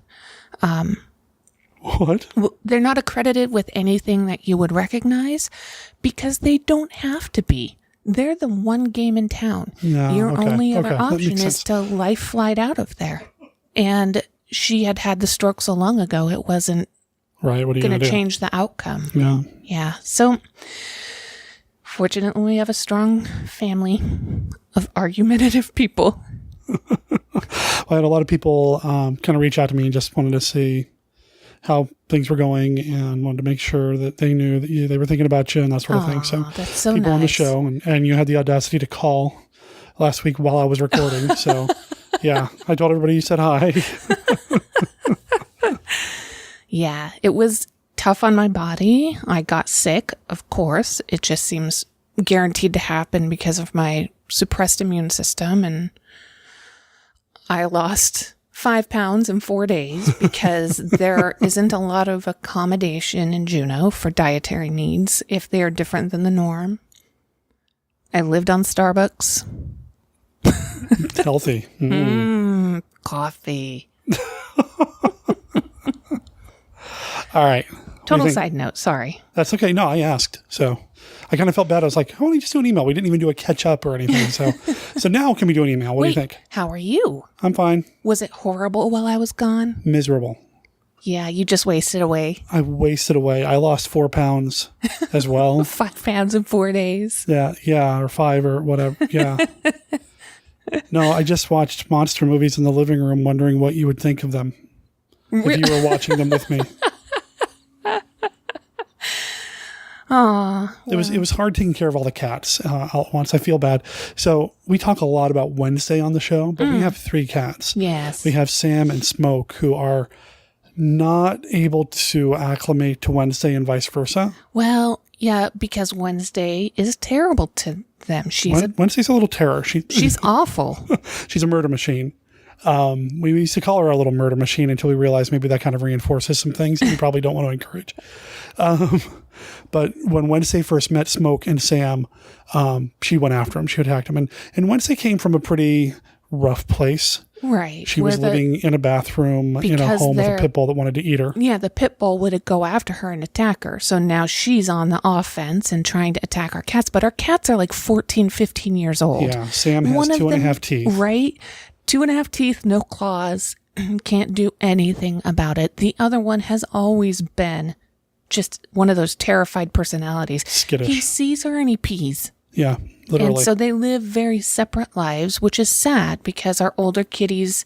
What? They're not accredited with anything that you would recognize because they don't have to be. They're the one game in town. No, Your okay, only other okay, that option makes is sense. to life flight out of there. And she had the stroke so long ago, it wasn't Right. What are you going going to to do? change the outcome. Yeah. Yeah. So, fortunately, we have a strong family of argumentative people. I had a lot of people kind of reach out to me and just wanted to see how things were going and wanted to make sure that they knew that they were thinking about you and that sort of thing. So, that's so people on the nice. show, and you had the audacity to call last week while I was recording. So, yeah, I told everybody you said hi. Yeah, it was tough on my body. I got sick, of course. It just seems guaranteed to happen because of my suppressed immune system. And I lost 5 pounds in 4 days because there isn't a lot of accommodation in Juneau for dietary needs if they are different than the norm. I lived on Starbucks. Healthy. Coffee. All right. Total side note. Sorry. That's okay. No, I asked. So I kind of felt bad. I was like, why don't we just do an email? We didn't even do a catch up or anything. So now can we do an email? What do you think? How are you? I'm fine. Was it horrible while I was gone? Miserable. Yeah, you just wasted away. I wasted away. I lost 4 pounds as well. 5 pounds in 4 days. Yeah, or 5 or whatever. Yeah. No, I just watched monster movies in the living room wondering what you would think of them if you were watching them with me. Aw. It was hard taking care of all the cats all at once. I feel bad. So we talk a lot about Wednesday on the show, but we have 3 cats. Yes. We have Sam and Smoke, who are not able to acclimate to Wednesday and vice versa. Well, yeah, because Wednesday is terrible to them. Wednesday's a little terror. She's awful. She's a murder machine. We used to call her a little murder machine until we realized maybe that kind of reinforces some things that you probably don't want to encourage. But when Wednesday first met Smoke and Sam, she went after him. She attacked him. And Wednesday came from a pretty rough place. Right. She was living in a bathroom in a home with a pit bull that wanted to eat her. Yeah, the pit bull would go after her and attack her. So now she's on the offense and trying to attack our cats. But our cats are like 14, 15 years old. Yeah, Sam has 2.5 teeth. Right? 2.5 teeth, no claws, can't do anything about it. The other one has always been just one of those terrified personalities. Skittish. He sees her and he pees. Yeah, literally. And so they live very separate lives, which is sad because our older kitties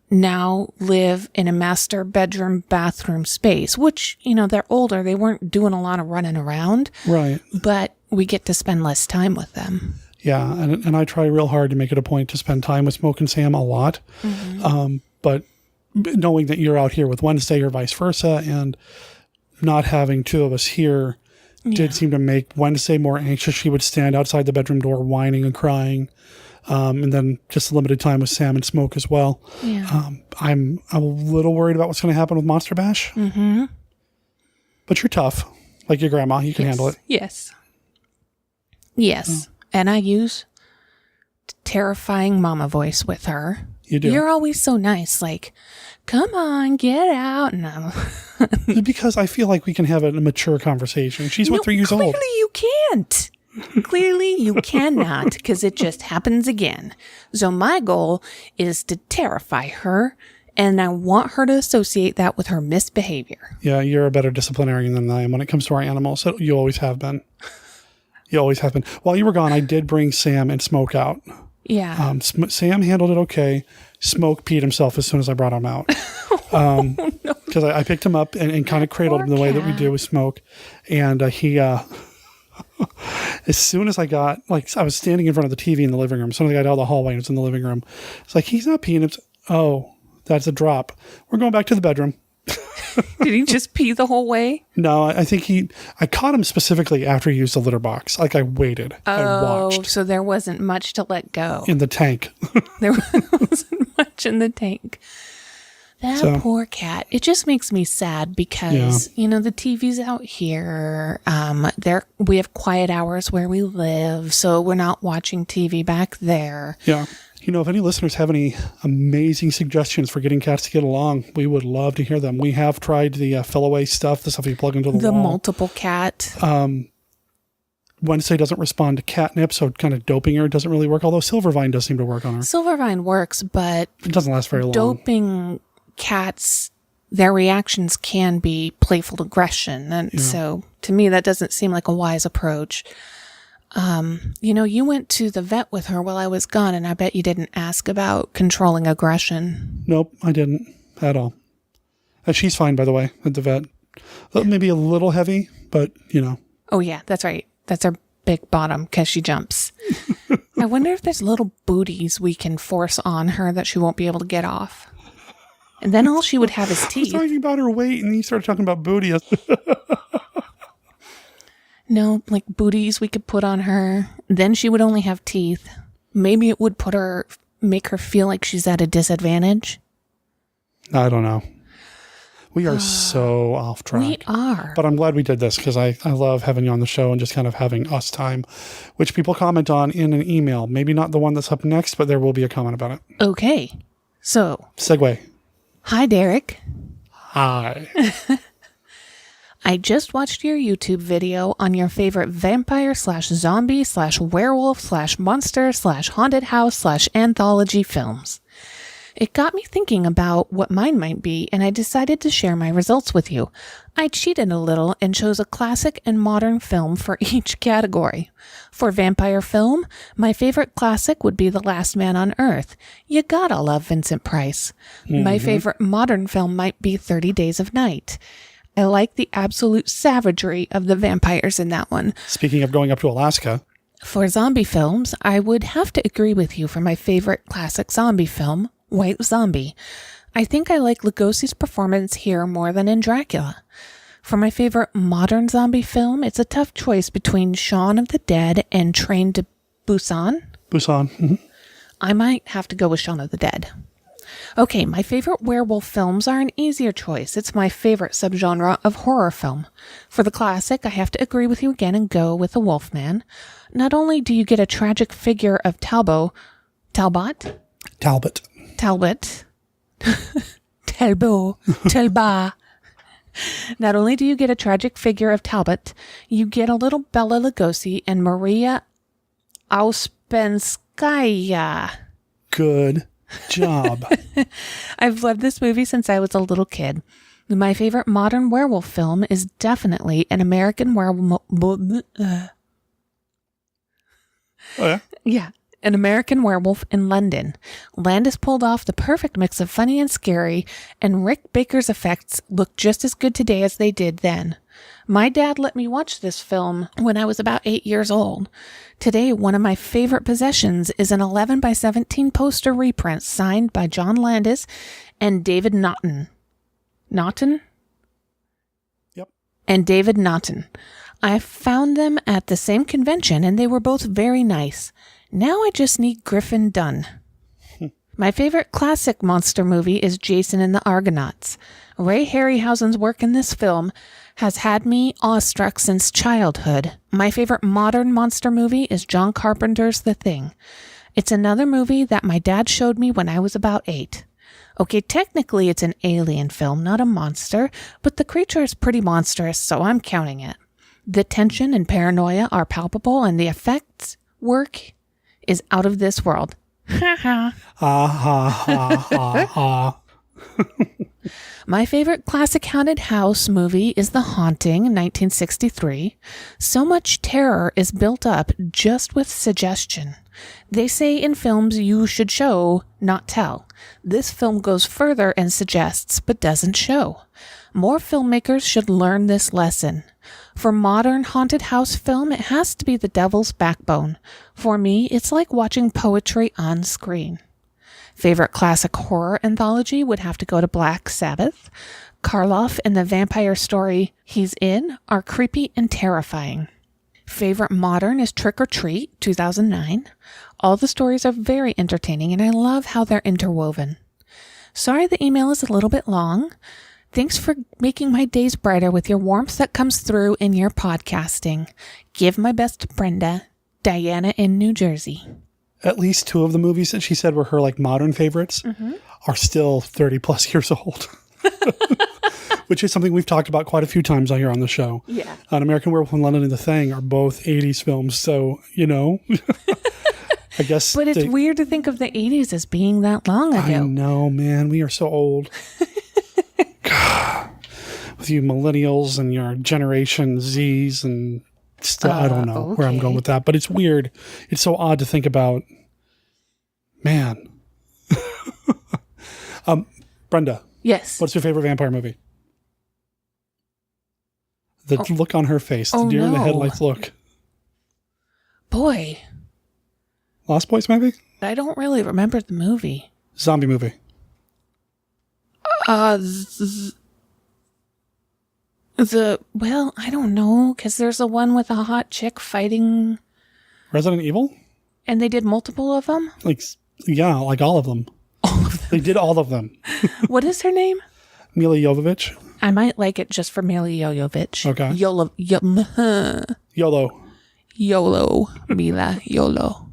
now live in a master bedroom bathroom space, which, they're older. They weren't doing a lot of running around. Right. But we get to spend less time with them. Yeah, and I try real hard to make it a point to spend time with Smoke and Sam a lot. Mm-hmm. But knowing that you're out here with Wednesday or vice versa and not having 2 of us here did seem to make Wednesday more anxious. She would stand outside the bedroom door whining and crying. And then just limited time with Sam and Smoke as well. Yeah. I'm a little worried about what's going to happen with Monster Bash. Mm-hmm. But you're tough. Like your grandma. You can handle it. Yes. Yes. And I use terrifying mama voice with her. You do. You're always so nice. Like, come on, get out. And I'm because I feel like we can have a mature conversation. She's 3 years old. Clearly you can't. Clearly you cannot, because it just happens again. So my goal is to terrify her, and I want her to associate that with her misbehavior. Yeah, you're a better disciplinarian than I am when it comes to our animals. So you always have been. You always have been. While you were gone, I did bring Sam and Smoke out. Yeah. Sam handled it okay. Smoke peed himself as soon as I brought him out. Because I picked him up and kind of cradled him the way that we do with Smoke. And he, as soon as I got, I was standing in front of the TV in the living room. As soon as I got out of the hallway and was in the living room, it's like, he's not peeing. Oh, that's a drop. We're going back to the bedroom. Did he just pee the whole way? No, I think I caught him specifically after he used the litter box. Like I waited. I watched. So there wasn't much to let go. In the tank. There wasn't much in the tank. That poor cat. It just makes me sad because, the TV's out here. We have quiet hours where we live, so we're not watching TV back there. Yeah. If any listeners have any amazing suggestions for getting cats to get along, we would love to hear them. We have tried the fill-away stuff, the stuff you plug into the wall. The multiple cat. Wednesday doesn't respond to catnip, so kind of doping her doesn't really work, although Silvervine does seem to work on her. Silvervine works, but it doesn't last very long. Doping cats, their reactions can be playful aggression. And so to me, that doesn't seem like a wise approach. You went to the vet with her while I was gone, and I bet you didn't ask about controlling aggression. Nope, I didn't at all. And she's fine, by the way, at the vet. Maybe a little heavy, but Oh yeah, that's right. That's her big bottom because she jumps. I wonder if there's little booties we can force on her that she won't be able to get off. And then all she would have is teeth. I was talking about her weight, and you started talking about booty. No, like booties we could put on her. Then she would only have teeth. Maybe it would make her feel like she's at a disadvantage. I don't know. We are so off track. We are. But I'm glad we did this because I love having you on the show and just kind of having us time, which people comment on in an email. Maybe not the one that's up next, but there will be a comment about it. Okay. So. Segue. Hi, Derek. Hi. I just watched your YouTube video on your favorite vampire/zombie/werewolf/monster/haunted house/anthology films. It got me thinking about what mine might be, and I decided to share my results with you. I cheated a little and chose a classic and modern film for each category. For vampire film, my favorite classic would be The Last Man on Earth. You gotta love Vincent Price. Mm-hmm. My favorite modern film might be 30 Days of Night. I like the absolute savagery of the vampires in that one. Speaking of going up to Alaska. For zombie films, I would have to agree with you for my favorite classic zombie film, White Zombie. I think I like Lugosi's performance here more than in Dracula. For my favorite modern zombie film, it's a tough choice between Shaun of the Dead and Train to Busan. Busan. Mm-hmm. I might have to go with Shaun of the Dead. Okay, my favorite werewolf films are an easier choice. It's my favorite subgenre of horror film. For the classic, I have to agree with you again and go with The Wolfman. Not only do you get a tragic figure of Talbot. Not only do you get a tragic figure of Talbot, you get a little Bela Lugosi and Maria Ouspenskaya. Good job. I've loved this movie since I was a little kid. My favorite modern werewolf film is definitely An American Werewolf. Oh, yeah? Yeah. An American Werewolf in London. Landis pulled off the perfect mix of funny and scary, and Rick Baker's effects look just as good today as they did then. My dad let me watch this film when I was about 8 years old. Today, one of my favorite possessions is an 11x17 poster reprint signed by John Landis and David Naughton. Naughton? Yep. And David Naughton. I found them at the same convention, and they were both very nice. Now I just need Griffin done. My favorite classic monster movie is Jason and the Argonauts. Ray Harryhausen's work in this film has had me awestruck since childhood. My favorite modern monster movie is John Carpenter's The Thing. It's another movie that my dad showed me when I was about 8. Okay, technically it's an alien film, not a monster, but the creature is pretty monstrous, so I'm counting it. The tension and paranoia are palpable, and the effects work is out of this world. Ha ha. Ha ha ha ha. My favorite classic haunted house movie is The Haunting, 1963. So much terror is built up just with suggestion. They say in films you should show, not tell. This film goes further and suggests, but doesn't show. More filmmakers should learn this lesson. For modern haunted house film, it has to be The Devil's Backbone. For me, it's like watching poetry on screen. Favorite classic horror anthology would have to go to Black Sabbath. Karloff and the vampire story he's in are creepy and terrifying. Favorite modern is Trick or Treat, 2009. All the stories are very entertaining, and I love how they're interwoven. Sorry the email is a little bit long. Thanks for making my days brighter with your warmth that comes through in your podcasting. Give my best to Brenda, Diana in New Jersey. At least 2 of the movies that she said were her like modern favorites are still 30 plus years old. Which is something we've talked about quite a few times here on the show. Yeah. An American Werewolf in London and The Thing are both 80s films. So, I guess. But it's weird to think of the 80s as being that long ago. I know, man. We are so old. God. With you millennials and your Generation Zs and stuff. I don't know where I'm going with that. But it's weird. It's so odd to think about. Man. Brenda. Yes. What's your favorite vampire movie? The look on her face. The deer in the headlights look. Boy. Lost Boys, maybe? I don't really remember the movie. Zombie movie. Well, I don't know, because there's the one with a hot chick fighting. Resident Evil? And they did multiple of them? Like all of them. All of them. They did all of them. What is her name? Mila Jovovich. I might like it just for Mila Jovovich. Okay. YOLO. Mila YOLO.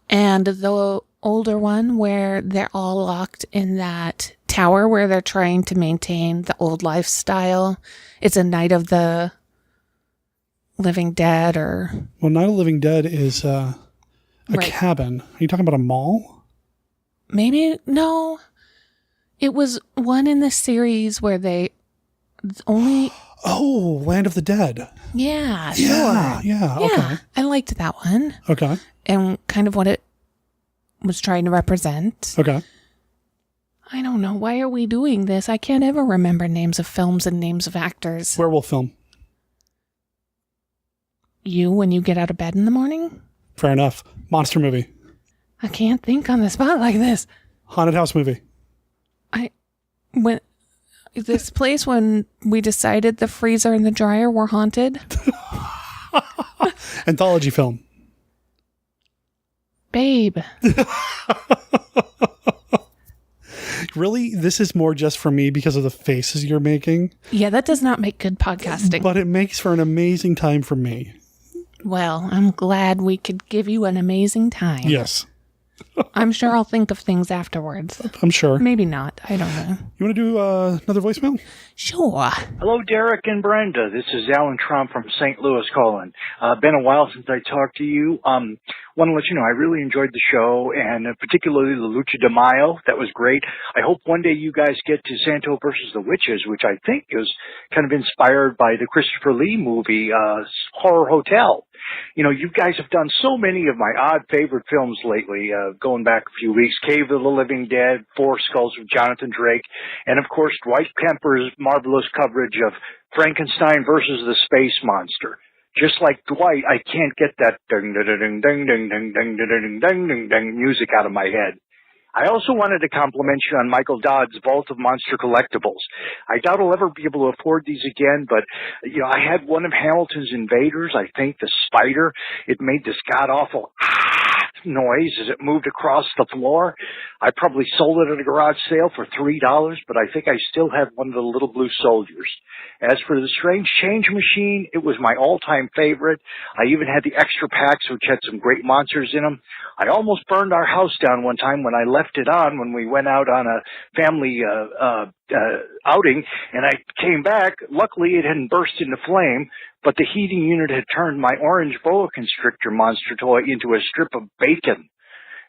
And the older one where they're all locked in that tower where they're trying to maintain the old lifestyle. It's a Night of the Living Dead or... Well, Night of the Living Dead is a cabin. Are you talking about a mall? Maybe, no. It was one in the series where they only... Oh, Land of the Dead. Yeah, sure. Yeah, okay. I liked that one. Okay. And kind of what it was trying to represent. Okay. I don't know. Why are we doing this? I can't ever remember names of films and names of actors. Werewolf film. You, when you get out of bed in the morning? Fair enough. Monster movie. I can't think on the spot like this. Haunted house movie. When this place when we decided the freezer and the dryer were haunted. Anthology film. Babe. Really? This is more just for me because of the faces you're making? Yeah, that does not make good podcasting. But it makes for an amazing time for me. Well, I'm glad we could give you an amazing time. Yes. I'm sure I'll think of things afterwards. I'm sure. Maybe not. I don't know. You want to do another voicemail? Sure. Hello, Derek and Brenda. This is Alan Trump from St. Louis calling. Been a while since I talked to you. Want to let you know I really enjoyed the show, and particularly the Lucha de Mayo. That was great. I hope one day you guys get to Santo versus the Witches, which I think is kind of inspired by the Christopher Lee movie, Horror Hotel. You know, you guys have done so many of my odd favorite films lately, going back a few weeks. Cave of the Living Dead, Four Skulls with Jonathan Drake, and of course Dwight Kemper's marvelous coverage of Frankenstein versus the Space Monster. Just like Dwight, I can't get that ding ding ding ding ding ding ding ding ding ding ding music out of my head. I also wanted to compliment you on Michael Dodd's Vault of Monster Collectibles. I doubt I'll ever be able to afford these again, but, you know, I had one of Hamilton's Invaders, I think, the Spider. It made this god-awful noise as it moved across the floor. I probably sold it at a garage sale for $3, but I think I still have one of the Little Blue Soldiers. As for the Strange Change Machine, it was my all-time favorite. I even had the extra packs, which had some great monsters in them. I almost burned our house down one time when I left it on when we went out on a family outing, and I came back. Luckily, it hadn't burst into flame, but the heating unit had turned my orange boa constrictor monster toy into a strip of bacon.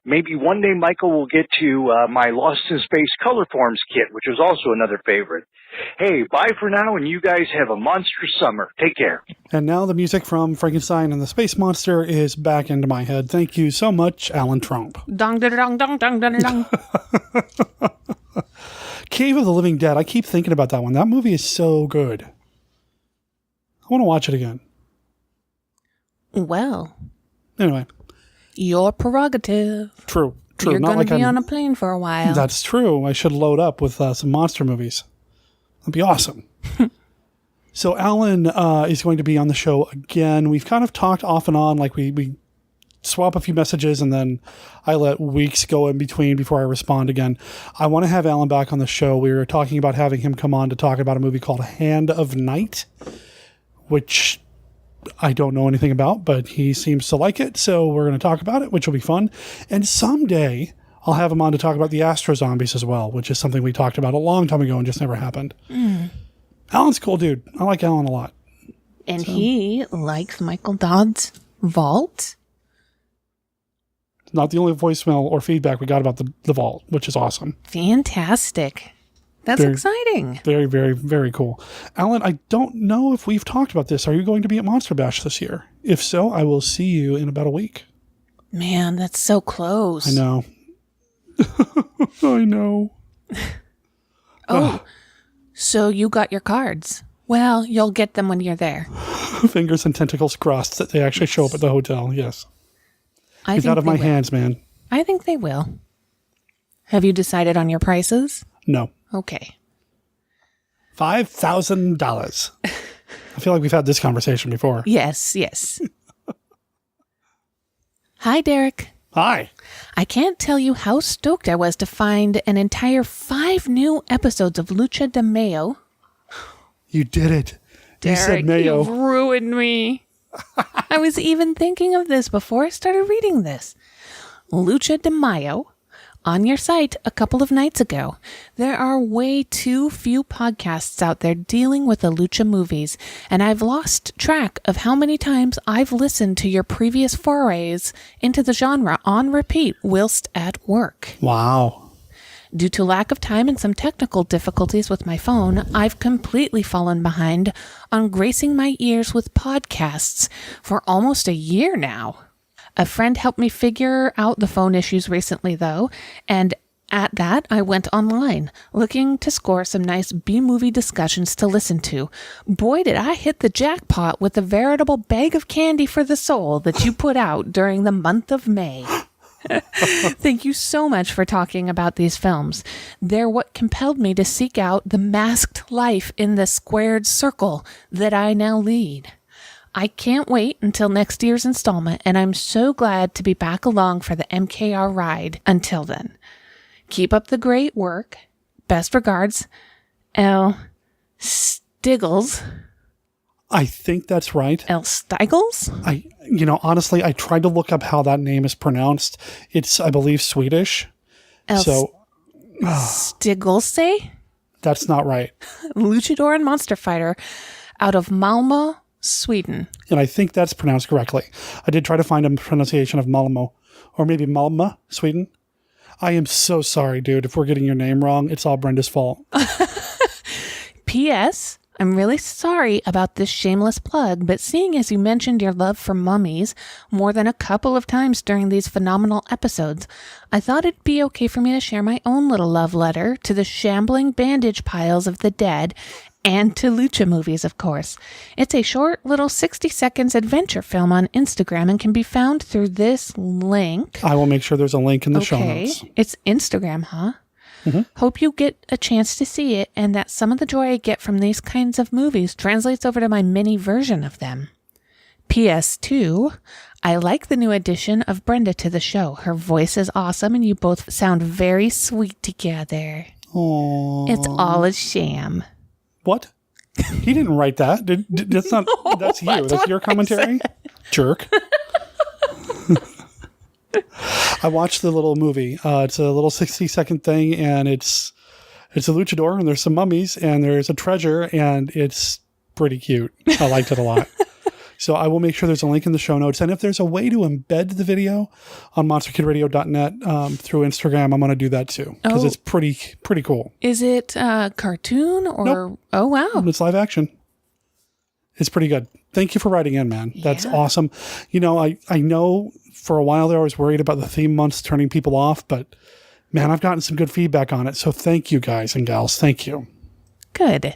Maybe one day Michael will get to my Lost in Space Color Forms kit, which was also another favorite. Hey, bye for now, and you guys have a monstrous summer. Take care. And now the music from Frankenstein and the Space Monster is back into my head. Thank you so much, Alan Trump. Dong, dong, dong, dong, dong, dong, dong. Cave of the Living Dead. I keep thinking about that one. That movie is so good. I want to watch it again. Well. Anyway. Your prerogative. True. True. You're Not going like to be I'm- on a plane for a while. That's true. I should load up with some monster movies. That'd be awesome. So Alan is going to be on the show again. We've kind of talked off and on, like we swap a few messages and then I let weeks go in between before I respond again. I want to have Alan back on the show. We were talking about having him come on to talk about a movie called Hand of Night, which I don't know anything about, but he seems to like it. So we're going to talk about it, which will be fun. And someday I'll have him on to talk about the Astro Zombies as well, which is something we talked about a long time ago and just never happened. Alan's a cool dude. I like Alan a lot. And he likes Michael Dodd's Vault. Not the only voicemail or feedback we got about the Vault, which is awesome. Fantastic. That's exciting. Very, very, very cool. Alan, I don't know if we've talked about this. Are you going to be at Monster Bash this year? If so, I will see you in about a week. Man, that's so close. I know. I know. Oh, so you got your cards. Well, you'll get them when you're there. Fingers and tentacles crossed that they actually show up at the hotel. Yes. It's out of my hands, man. I think they will. Have you decided on your prices? No. Okay. $5,000. I feel like we've had this conversation before. Yes, yes. Hi, Derek. Hi. I can't tell you how stoked I was to find an entire 5 new episodes of Lucha de Mayo. You did it. Derek, you said Mayo. You ruined me. I was even thinking of this before I started reading this. Lucha de Mayo on your site a couple of nights ago. There are way too few podcasts out there dealing with the Lucha movies, and I've lost track of how many times I've listened to your previous forays into the genre on repeat whilst at work. Wow. Due to lack of time and some technical difficulties with my phone, I've completely fallen behind on gracing my ears with podcasts for almost a year now. A friend helped me figure out the phone issues recently, though, and at that, I went online, looking to score some nice B-movie discussions to listen to. Boy, did I hit the jackpot with the veritable bag of candy for the soul that you put out during the month of May. Thank you so much for talking about these films. They're what compelled me to seek out the masked life in the squared circle that I now lead. I can't wait until next year's installment, and I'm so glad to be back along for the MKR ride. Until then, keep up the great work. Best regards, L. Stiggles. I think that's right. L. Stiggles? Honestly, I tried to look up how that name is pronounced. It's, I believe, Swedish. Stigglese? That's not right. Luchador and Monster Fighter out of Malmo, Sweden. And I think that's pronounced correctly. I did try to find a pronunciation of Malmo, or maybe Malmö, Sweden. I am so sorry, dude. If we're getting your name wrong, it's all Brenda's fault. P.S. I'm really sorry about this shameless plug, but seeing as you mentioned your love for mummies more than a couple of times during these phenomenal episodes, I thought it'd be okay for me to share my own little love letter to the shambling bandage piles of the dead and to Lucha movies, of course. It's a short little 60 seconds adventure film on Instagram and can be found through this link. I will make sure there's a link in the show notes. It's Instagram, huh? Mm-hmm. Hope you get a chance to see it and that some of the joy I get from these kinds of movies translates over to my mini version of them. PS2, I like the new addition of Brenda to the show. Her voice is awesome and you both sound very sweet together. Aww. It's all a sham. What? He didn't write that. That's not. No, that's you. That's your commentary. Jerk. I watched the little movie. It's a little 60-second thing, and it's a luchador, and there's some mummies, and there's a treasure, and it's pretty cute. I liked it a lot. So I will make sure there's a link in the show notes. And if there's a way to embed the video on monsterkidradio.net through Instagram, I'm going to do that too. Because it's pretty cool. Is it a cartoon or? Nope. Oh, wow. It's live action. It's pretty good. Thank you for writing in, man. That's awesome. I know for a while there I was worried about the theme months turning people off, but man, I've gotten some good feedback on it. So thank you guys and gals. Thank you. Good.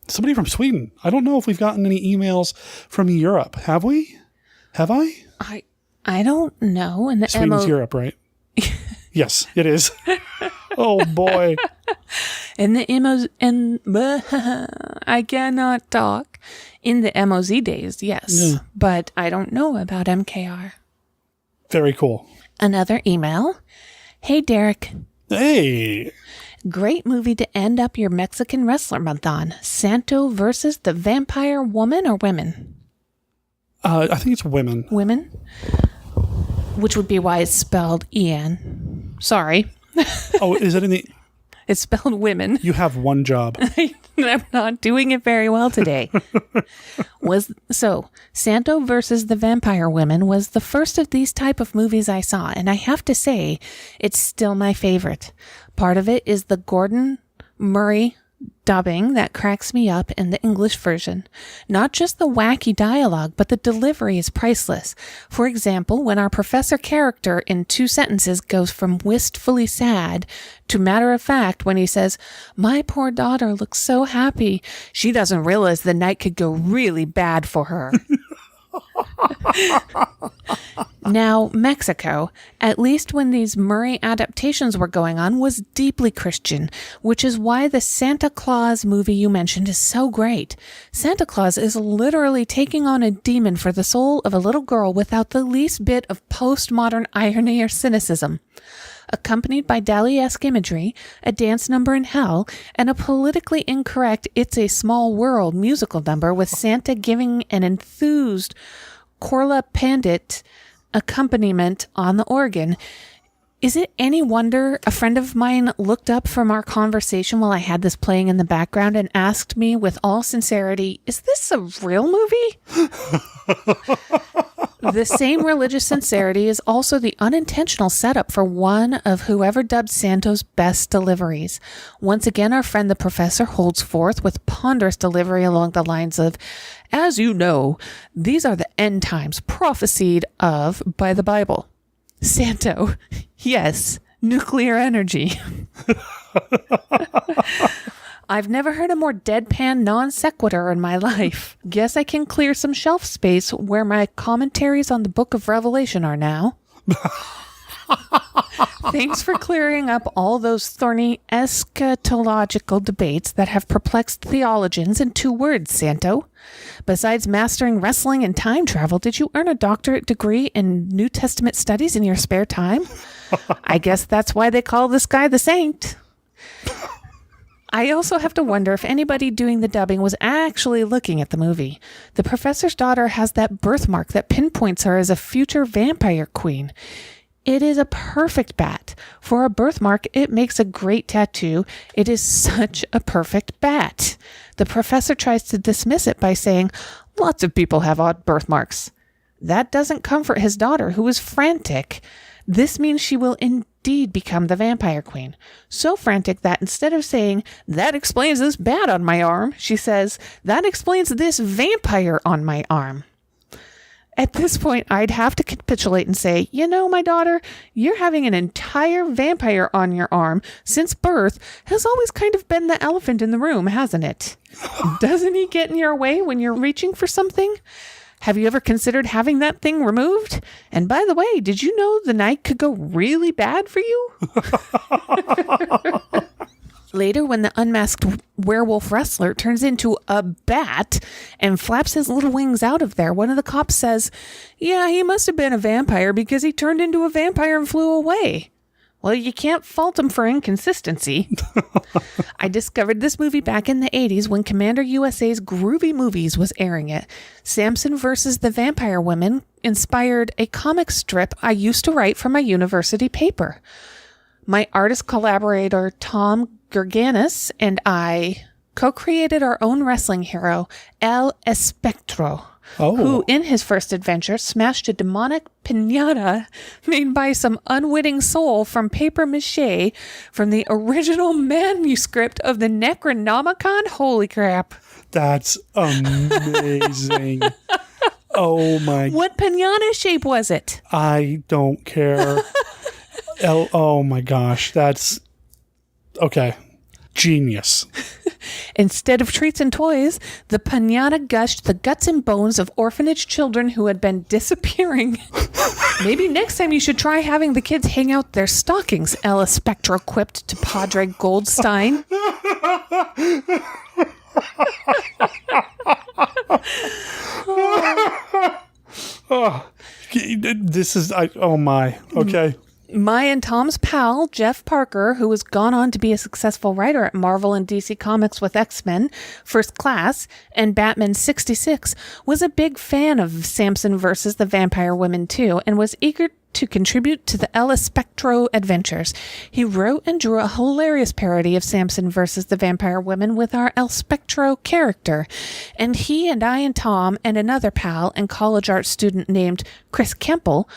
Somebody from Sweden. I don't know if we've gotten any emails from Europe. Have we? Have I? I don't know. And the Sweden's Europe, right? Yes, it is. Oh, boy. In the I cannot talk. In the MOZ days, yes. Yeah. But I don't know about MKR. Very cool. Another email. Hey, Derek. Hey. Great movie to end up your Mexican Wrestler Month on. Santo versus the Vampire Woman or Women? I think it's women. Women? Which would be why it's spelled E-N. Sorry. Oh, is it in the... It's spelled women. You have one job. I'm not doing it very well today. Santo versus the Vampire Women was the first of these type of movies I saw, and I have to say, it's still my favorite. Part of it is the Gordon Murray dubbing that cracks me up in the English version. Not just the wacky dialogue, but the delivery is priceless. For example, when our professor character in 2 sentences goes from wistfully sad to matter of fact when he says, "My poor daughter looks so happy. She doesn't realize the night could go really bad for her." Now, Mexico, at least when these Murray adaptations were going on, was deeply Christian, which is why the Santa Claus movie you mentioned is so great. Santa Claus is literally taking on a demon for the soul of a little girl without the least bit of postmodern irony or cynicism. Accompanied by Dali-esque imagery, a dance number in hell, and a politically incorrect It's a Small World musical number with Santa giving an enthused Corla Pandit accompaniment on the organ. Is it any wonder a friend of mine looked up from our conversation while I had this playing in the background and asked me with all sincerity, "Is this a real movie?" The same religious sincerity is also the unintentional setup for one of whoever dubbed Santo's best deliveries. Once again, our friend the professor holds forth with ponderous delivery along the lines of, "As you know, these are the end times prophesied of by the Bible." Santo, yes, nuclear energy. I've never heard a more deadpan non sequitur in my life. Guess I can clear some shelf space where my commentaries on the Book of Revelation are now. Thanks for clearing up all those thorny eschatological debates that have perplexed theologians in 2 words, Santo. Besides mastering wrestling and time travel, did you earn a doctorate degree in New Testament studies in your spare time? I guess that's why they call this guy the Saint. I also have to wonder if anybody doing the dubbing was actually looking at the movie. The professor's daughter has that birthmark that pinpoints her as a future vampire queen. It is a perfect bat. For a birthmark, it makes a great tattoo. It is such a perfect bat. The professor tries to dismiss it by saying, "Lots of people have odd birthmarks." That doesn't comfort his daughter, who is frantic. This means she will indeed become the vampire queen. So frantic that instead of saying, "That explains this bat on my arm," she says, "That explains this vampire on my arm." At this point, I'd have to capitulate and say, "You know, my daughter, you're having an entire vampire on your arm since birth has always kind of been the elephant in the room, hasn't it? Doesn't he get in your way when you're reaching for something? Have you ever considered having that thing removed? And by the way, did you know the night could go really bad for you?" Later, when the unmasked werewolf wrestler turns into a bat and flaps his little wings out of there, one of the cops says, "Yeah, he must have been a vampire because he turned into a vampire and flew away." Well, you can't fault him for inconsistency. I discovered this movie back in the 80s when Commander USA's Groovy Movies was airing it. Samson versus the Vampire Women inspired a comic strip I used to write for my university paper. My artist collaborator, Tom Gerganis, and I co-created our own wrestling hero, El Espectro, who, in his first adventure, smashed a demonic piñata made by some unwitting soul from paper mache from the original manuscript of the Necronomicon. Holy crap. That's amazing. Oh my. What piñata shape was it? I don't care. Oh my gosh. That's okay. Genius. Instead of treats and toys, the piñata gushed the guts and bones of orphanage children who had been disappearing Maybe next time you should try having the kids hang out their stockings, Ella Spectra quipped to Padre Goldstein. This is, oh my, okay. My and Tom's pal, Jeff Parker, who has gone on to be a successful writer at Marvel and DC Comics with X-Men, First Class, and Batman 66, was a big fan of Samson versus the Vampire Women too, and was eager to contribute to the Ella Spectro adventures. He wrote and drew a hilarious parody of Samson versus the Vampire Women with our El Spectro character. And he and I and Tom and another pal and college art student named Chris Kemple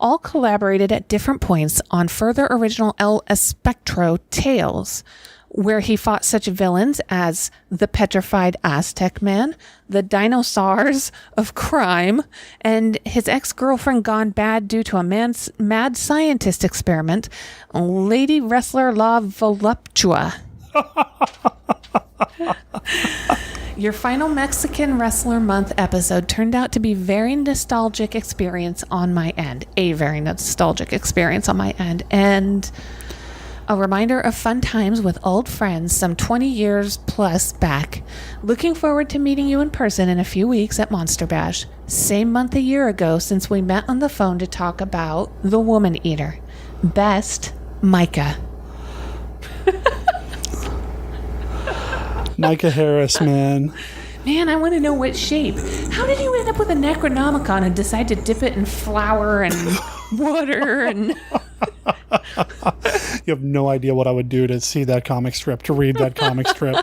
all collaborated at different points on further original El Espectro tales, where he fought such villains as the Petrified Aztec Man, the Dinosaurs of Crime, and his ex-girlfriend gone bad due to a mad scientist experiment, Lady Wrestler La Voluptua. Your final Mexican Wrestler Month episode turned out to be a very nostalgic experience on my end, and a reminder of fun times with old friends some 20 years plus back. Looking forward to meeting you in person in a few weeks at Monster Bash. Same month a year ago since we met on the phone to talk about The Woman Eater. Best, Micah. Micah Harris, man. Man, I want to know what shape. How did you end up with a Necronomicon and decide to dip it in flour and water and... You have no idea what I would do to see that comic strip, to read that comic strip.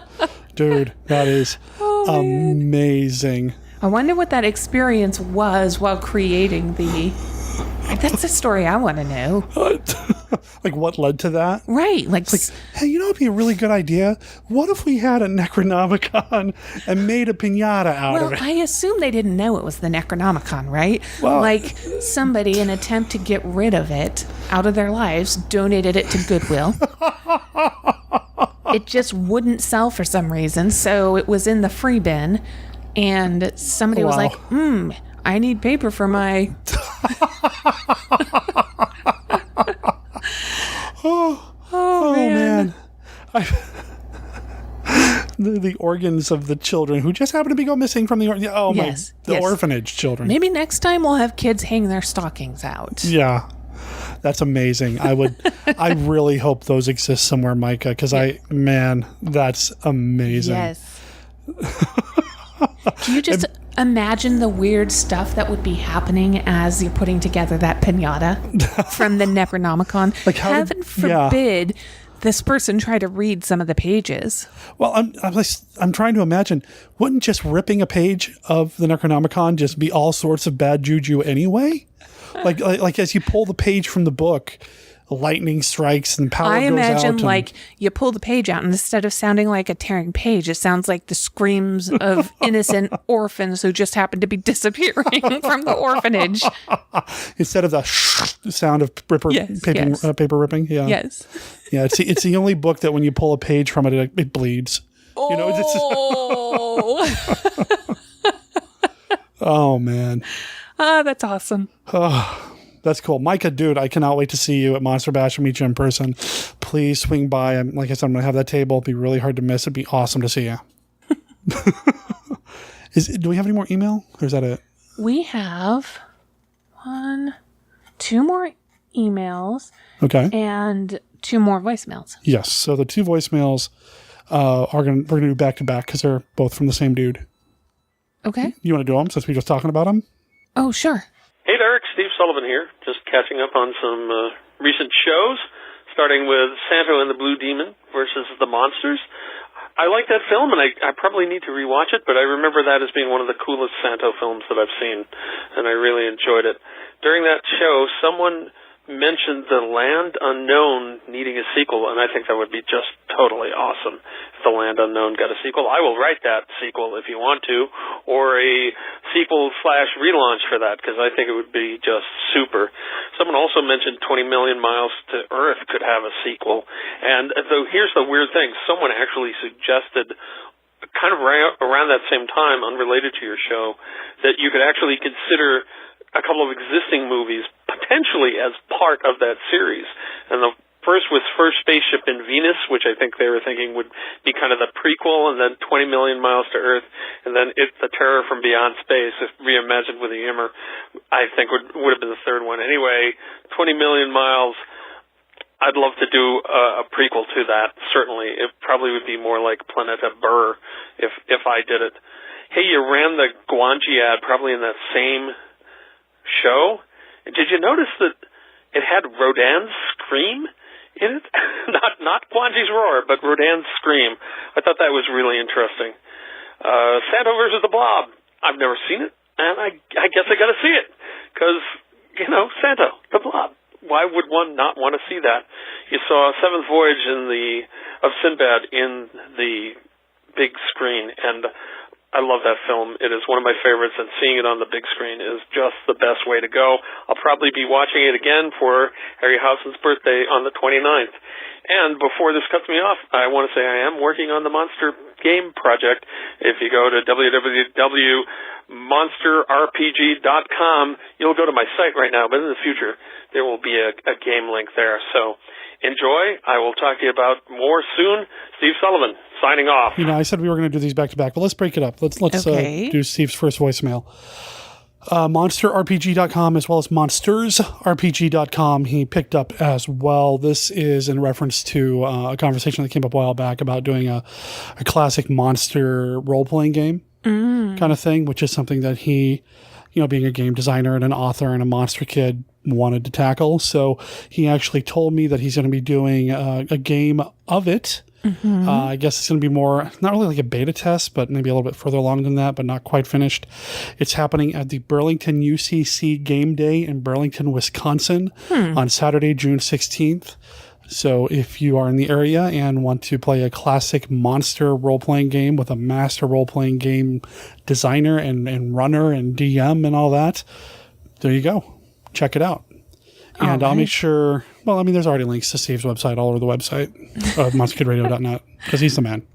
Dude, that is amazing. I wonder what that experience was while creating the... That's a story I want to know. Like, what led to that? Right. Like, hey, you know what would be a really good idea? What if we had a Necronomicon and made a piñata out of it? Well, I assume they didn't know it was the Necronomicon, right? Well, like, somebody, in an attempt to get rid of it out of their lives, donated it to Goodwill. It just wouldn't sell for some reason, so it was in the free bin, and somebody was like, I need paper for my... Oh man. The organs of the children who just happen to go missing from the orphanage children. Maybe next time we'll have kids hang their stockings out. Yeah. That's amazing. I really hope those exist somewhere, Micah, because that's amazing. Yes. Can you just imagine the weird stuff that would be happening as you're putting together that piñata from the Necronomicon? Like Heaven forbid this person try to read some of the pages. Well, I'm trying to imagine, wouldn't just ripping a page of the Necronomicon just be all sorts of bad juju anyway? Like as you pull the page from the book, lightning strikes and power goes out. I imagine like you pull the page out and instead of sounding like a tearing page, it sounds like the screams of innocent orphans who just happen to be disappearing from the orphanage. Instead of the sound of paper ripping. Yeah. Yes. Yeah. It's the only book that when you pull a page from it, it bleeds. Oh. You know, oh man. That's awesome. Oh. That's cool. Micah, dude, I cannot wait to see you at Monster Bash and meet you in person. Please swing by. Like I said, I'm going to have that table. It'll be really hard to miss. It'd be awesome to see you. Do we have any more email? Or is that it? We have 2 more emails. Okay. And 2 more voicemails. Yes. So the 2 voicemails we're going to do back to back because they're both from the same dude. Okay. You want to do them since we were just talking about them? Oh, sure. Hey, Derek, Steve Sullivan here. Just catching up on some recent shows, starting with Santo and the Blue Demon versus the Monsters. I like that film, and I probably need to rewatch it, but I remember that as being one of the coolest Santo films that I've seen, and I really enjoyed it. During that show, someone mentioned The Land Unknown needing a sequel, and I think that would be just totally awesome if The Land Unknown got a sequel. I will write that sequel if you want to, or a sequel/relaunch for that, because I think it would be just super. Someone also mentioned 20 Million Miles to Earth could have a sequel, and though here's the weird thing, someone actually suggested kind of around that same time, unrelated to your show, that you could actually consider a couple of existing movies potentially as part of that series. And the first was First Spaceship in Venus, which I think they were thinking would be kind of the prequel, and then 20 Million Miles to Earth, and then It's the Terror from Beyond Space, if reimagined with a humor, I think would have been the third one. Anyway, 20 Million Miles, I'd love to do a prequel to that, certainly. It probably would be more like Planeta Burr if I did it. Hey, you ran the Guanji ad probably in that same show. Did you notice that it had Rodan's Scream in it? not Guanji's Roar, but Rodan's Scream. I thought that was really interesting. Santo versus the Blob. I've never seen it, and I guess I got to see it because Santo, the Blob. Why would one not want to see that? You saw Seventh Voyage of Sinbad in the big screen, and I love that film. It is one of my favorites, and seeing it on the big screen is just the best way to go. I'll probably be watching it again for Harry Housen's birthday on the 29th. And before this cuts me off, I want to say I am working on the Monster Game Project. If you go to www.monsterrpg.com, you'll go to my site right now, but in the future, there will be a game link there. So enjoy. I will talk to you about more soon. Steve Sullivan, signing off. I said we were going to do these back to back, but let's break it up. Let's do Steve's first voicemail. MonsterRPG.com as well as MonstersRPG.com he picked up as well. This is in reference to a conversation that came up a while back about doing a classic monster role-playing game kind of thing, which is something that he, being a game designer and an author and a monster kid, wanted to tackle. So he actually told me that he's going to be doing a game of it. Mm-hmm. I guess it's going to be more, not really like a beta test, but maybe a little bit further along than that, but not quite finished. It's happening at the Burlington UCC Game Day in Burlington, Wisconsin on Saturday, June 16th. So if you are in the area and want to play a classic monster role-playing game with a master role-playing game designer and runner and DM and all that, there you go. Check it out. And I'll make sure, there's already links to Steve's website all over the website of monsterkidradio.net because he's the man.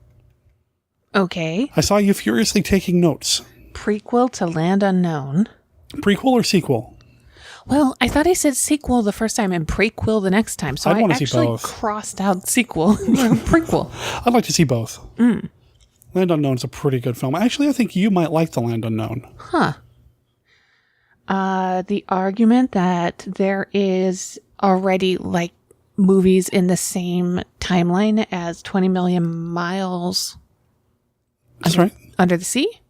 Okay. I saw you furiously taking notes. Prequel to Land Unknown. Prequel or sequel? Well, I thought I said sequel the first time and prequel the next time. So I actually crossed out sequel prequel. I'd like to see both. Land Unknown is a pretty good film. Actually, I think you might like The Land Unknown. Huh. The argument that there is already movies in the same timeline as 20 Million Miles. That's right. Under the sea?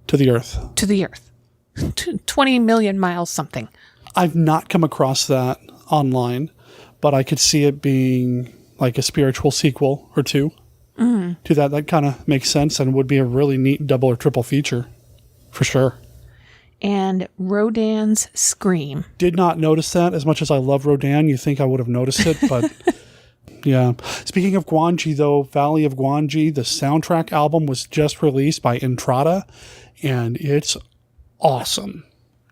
To the Earth. To the Earth. 20 million miles something. I've not come across that online, but I could see it being like a spiritual sequel or two to that. That kind of makes sense and would be a really neat double or triple feature for sure. And Rodan's Scream. Did not notice that. As much as I love Rodan, you think I would have noticed it, but yeah. Speaking of Guanji, though, Valley of Guanji, the soundtrack album was just released by Entrada, and it's awesome.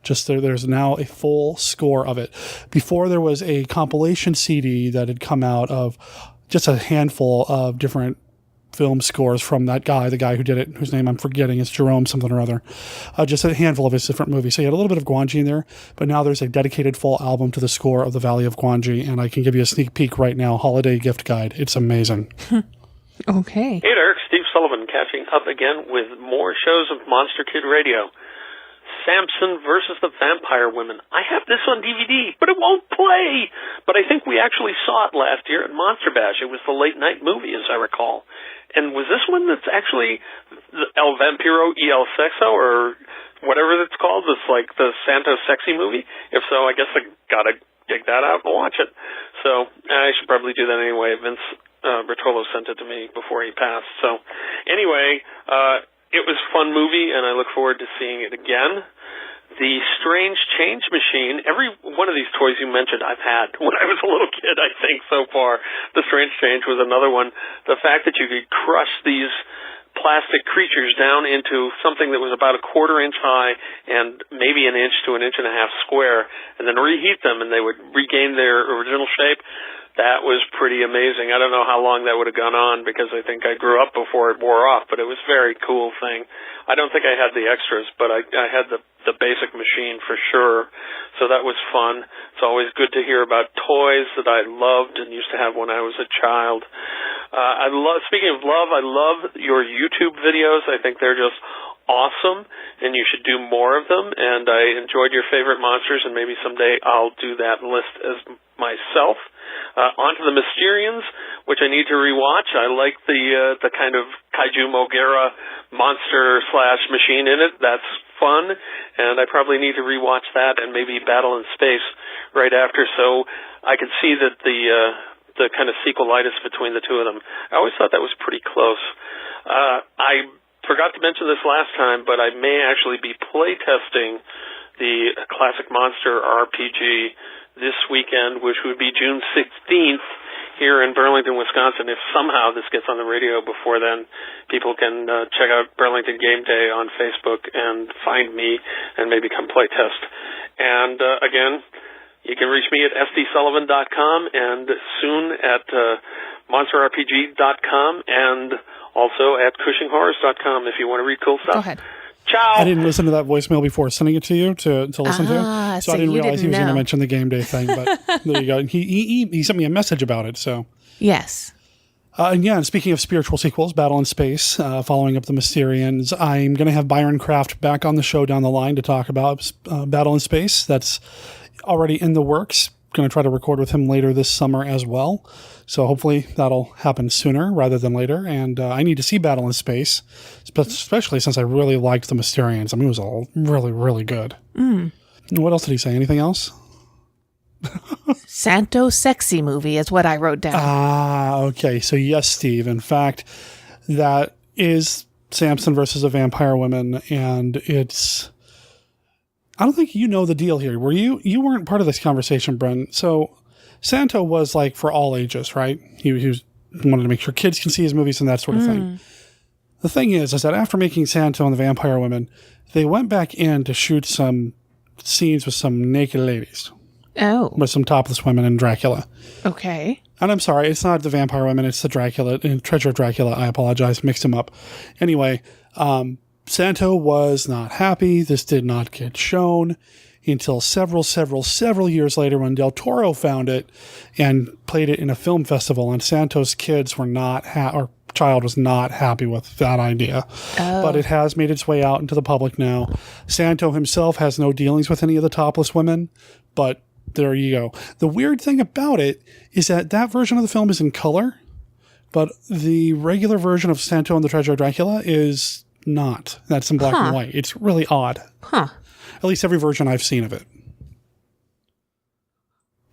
Just there's now a full score of it. Before there was a compilation CD that had come out of just a handful of different film scores from that guy, the guy who did it, whose name I'm forgetting, it's Jerome something or other. Just a handful of his different movies. So you had a little bit of Guanji in there, but now there's a dedicated full album to the score of the Valley of Guanji, and I can give you a sneak peek right now, holiday gift guide. It's amazing. Okay. Hey Derek, Steve Sullivan catching up again with more shows of Monster Kid Radio. Samson versus the Vampire Women. I have this on DVD, but it won't play. But I think we actually saw it last year at Monster Bash. It was the late night movie, as I recall. And was this one that's actually El Vampiro y El Sexo, or whatever it's called? It's like the Santo Sexy movie? If so, I guess I gotta dig that out and watch it. So I should probably do that anyway. Vince Bertolo sent it to me before he passed. So anyway, it was a fun movie, and I look forward to seeing it again. The Strange Change Machine, every one of these toys you mentioned I've had when I was a little kid, I think, so far. The Strange Change was another one. The fact that you could crush these plastic creatures down into something that was about a quarter-inch high and maybe an inch to an inch and a half square, and then reheat them, and they would regain their original shape. That was pretty amazing. I don't know how long that would have gone on because I think I grew up before it wore off, but it was a very cool thing. I don't think I had the extras, but I had the basic machine for sure, so that was fun. It's always good to hear about toys that I loved and used to have when I was a child. Speaking of love, I love your YouTube videos. I think they're just awesome, and you should do more of them, and I enjoyed your favorite monsters, and maybe someday I'll do that list as myself. On to the Mysterians, which I need to rewatch. I like the kind of Kaiju Mogera monster / machine in it. That's fun, and I probably need to rewatch that and maybe Battle in Space right after, so I could see that the kind of sequelitis between the two of them. I always thought that was pretty close. I forgot to mention this last time, but I may actually be playtesting the Classic Monster RPG this weekend, which would be June 16th here in Burlington, Wisconsin. If somehow this gets on the radio before then, people can check out Burlington Game Day on Facebook and find me and maybe come play test. And again, you can reach me at sdsullivan.com and soon at monsterrpg.com and also at cushinghorrors.com if you want to read cool stuff. Go ahead. Ciao. I didn't listen to that voicemail before sending it to you to listen to, so I didn't realize he was going to mention the game day thing. But there you go. He sent me a message about it. So yes. And speaking of spiritual sequels, Battle in Space, following up the Mysterians, I'm going to have Byron Kraft back on the show down the line to talk about Battle in Space. That's already in the works. Going to try to record with him later this summer as well. So hopefully that'll happen sooner rather than later. And I need to see Battle in Space, especially since I really liked the Mysterians. I mean, it was all really, really good. Mm. What else did he say? Anything else? Santo sexy movie is what I wrote down. Okay. So yes, Steve. In fact, that is Samson versus a Vampire Woman, and it's... I don't think you know the deal here. Were you? You weren't part of this conversation, Brent. So Santo was like for all ages, right? He wanted to make sure kids can see his movies and that sort of thing. The thing is that after making Santo and the Vampire Women, they went back in to shoot some scenes with some naked ladies. Oh. With some topless women and Dracula. Okay. And I'm sorry, it's not the Vampire Women, it's the Dracula, Treasure of Dracula. I apologize, mixed them up. Anyway, Santo was not happy. This did not get shown until several years later when Del Toro found it and played it in a film festival. And Santo's kids were not, or child was not happy with that idea. Oh. But it has made its way out into the public now. Santo himself has no dealings with any of the topless women, but there you go. The weird thing about it is that version of the film is in color, but the regular version of Santo and the Treasure of Dracula is not. That's in black and white. It's really odd. At least every version I've seen of it.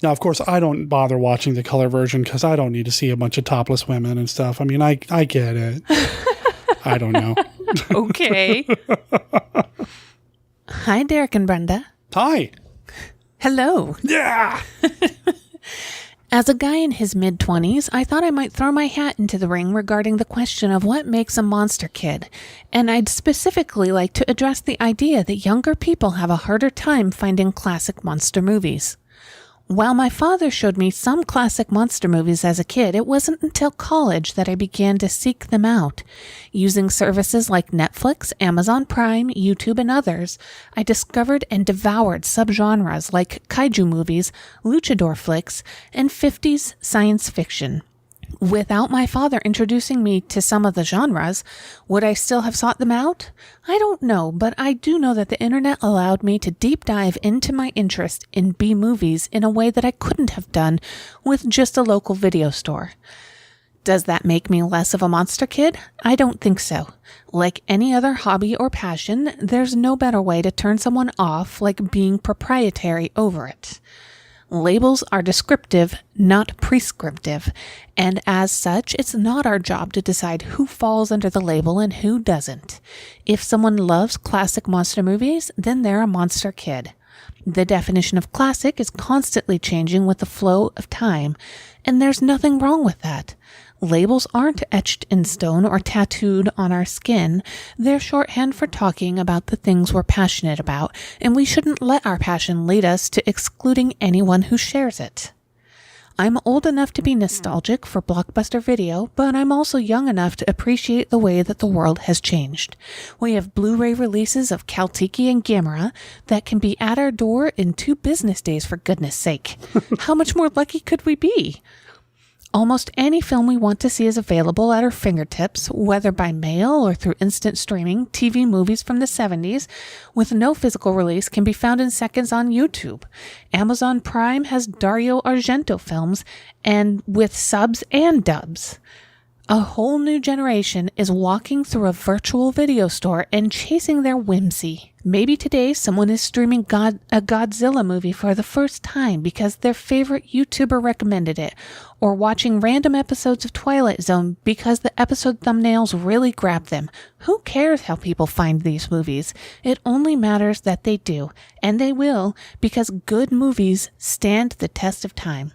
Now, of course, I don't bother watching the color version because I don't need to see a bunch of topless women and stuff. I mean, I get it. I don't know. Okay. Hi, Derek and Brenda. Hi. Hello. Yeah. As a guy in his mid-20s, I thought I might throw my hat into the ring regarding the question of what makes a monster kid, and I'd specifically like to address the idea that younger people have a harder time finding classic monster movies. While my father showed me some classic monster movies as a kid, it wasn't until college that I began to seek them out. Using services like Netflix, Amazon Prime, YouTube, and others, I discovered and devoured subgenres like kaiju movies, luchador flicks, and 50s science fiction. Without my father introducing me to some of the genres, would I still have sought them out? I don't know, but I do know that the internet allowed me to deep dive into my interest in B-movies in a way that I couldn't have done with just a local video store. Does that make me less of a monster kid? I don't think so. Like any other hobby or passion, there's no better way to turn someone off like being proprietary over it. Labels are descriptive, not prescriptive, and as such, it's not our job to decide who falls under the label and who doesn't. If someone loves classic monster movies, then they're a monster kid. The definition of classic is constantly changing with the flow of time, and there's nothing wrong with that. Labels aren't etched in stone or tattooed on our skin. They're shorthand for talking about the things we're passionate about, and we shouldn't let our passion lead us to excluding anyone who shares it. I'm old enough to be nostalgic for Blockbuster Video, but I'm also young enough to appreciate the way that the world has changed. We have Blu-ray releases of Kaltiki and Gamera that can be at our door in 2 business days, for goodness sake. How much more lucky could we be? Almost any film we want to see is available at our fingertips, whether by mail or through instant streaming. TV movies from the 70s with no physical release can be found in seconds on YouTube. Amazon Prime has Dario Argento films, and with subs and dubs. A whole new generation is walking through a virtual video store and chasing their whimsy. Maybe today someone is streaming a Godzilla movie for the first time because their favorite YouTuber recommended it, or watching random episodes of Twilight Zone because the episode thumbnails really grabbed them. Who cares how people find these movies? It only matters that they do, and they will, because good movies stand the test of time.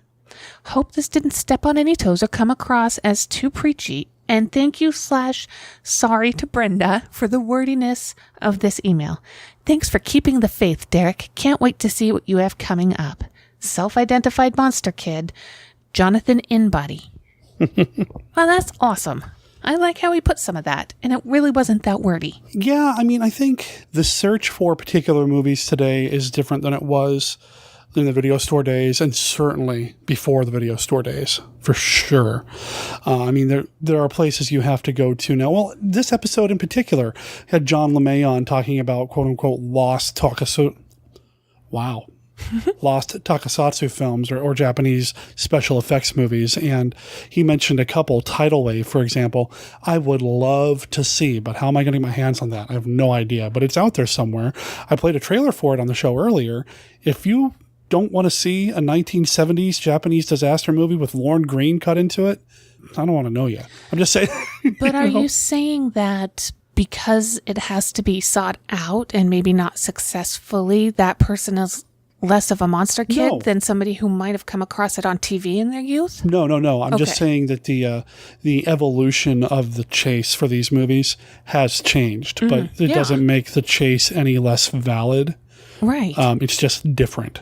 Hope this didn't step on any toes or come across as too preachy. And thank you / sorry to Brenda for the wordiness of this email. Thanks for keeping the faith, Derek. Can't wait to see what you have coming up. Self-identified monster kid, Jonathan Inbody. Well, that's awesome. I like how he put some of that, and it really wasn't that wordy. Yeah, I mean, I think the search for particular movies today is different than it was in the video store days, and certainly before the video store days, for sure. I mean, there are places you have to go to now. Well, this episode in particular had John LeMay on talking about quote-unquote Lost Tokusatsu films or Japanese special effects movies, and he mentioned a couple. Tidal Wave, for example, I would love to see, but how am I getting my hands on that? I have no idea, but it's out there somewhere. I played a trailer for it on the show earlier. If you don't want to see a 1970s Japanese disaster movie with Lorne Greene cut into it, I don't want to know you. I'm just saying. But are you saying that because it has to be sought out and maybe not successfully, that person is less of a monster kid than somebody who might have come across it on TV in their youth? No. I'm just saying that the evolution of the chase for these movies has changed, but it doesn't make the chase any less valid. Right. It's just different.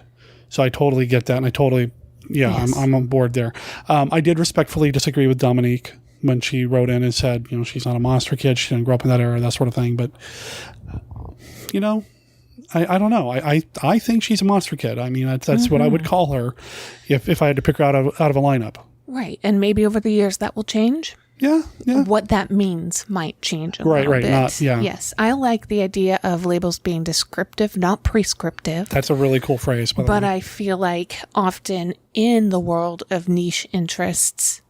So I totally get that, and I totally, yes. I'm on board there. I did respectfully disagree with Dominique when she wrote in and said, she's not a monster kid, she didn't grow up in that era, that sort of thing. But, I don't know. I think she's a monster kid. I mean, that's what I would call her if I had to pick her out of a lineup. Right, and maybe over the years that will change. Yeah. What that means might change a little bit. Yes, I like the idea of labels being descriptive, not prescriptive. That's a really cool phrase. But I feel like often in the world of niche interests,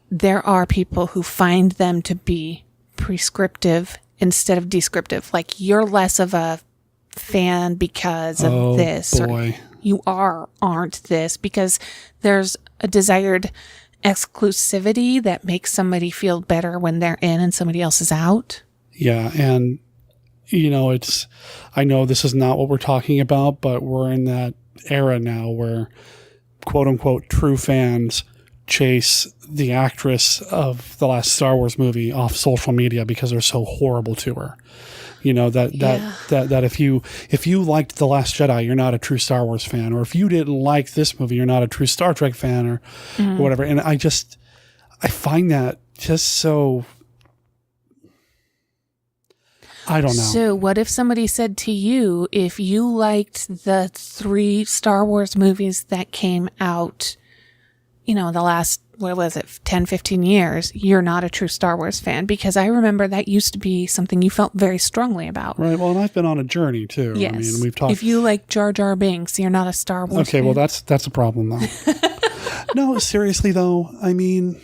there are people who find them to be prescriptive instead of descriptive. Like, you're less of a fan because of this. Boy. Or you aren't this, because there's a desired exclusivity that makes somebody feel better when they're in and somebody else is out. Yeah, and I know this is not what we're talking about, but we're in that era now where quote unquote true fans chase the actress of the last Star Wars movie off social media because they're so horrible to her. That if you liked The Last Jedi, you're not a true Star Wars fan, or if you didn't like this movie, you're not a true Star Trek fan, or whatever. And I find that just so, I don't know. So what if somebody said to you, if you liked the 3 Star Wars movies that came out, the last, 10, 15 years, you're not a true Star Wars fan? Because I remember that used to be something you felt very strongly about. Right. Well, and I've been on a journey too. Yes. I mean, we've talked. If you like Jar Jar Binks, you're not a Star Wars fan. Well, that's a problem though. No, seriously though, I mean,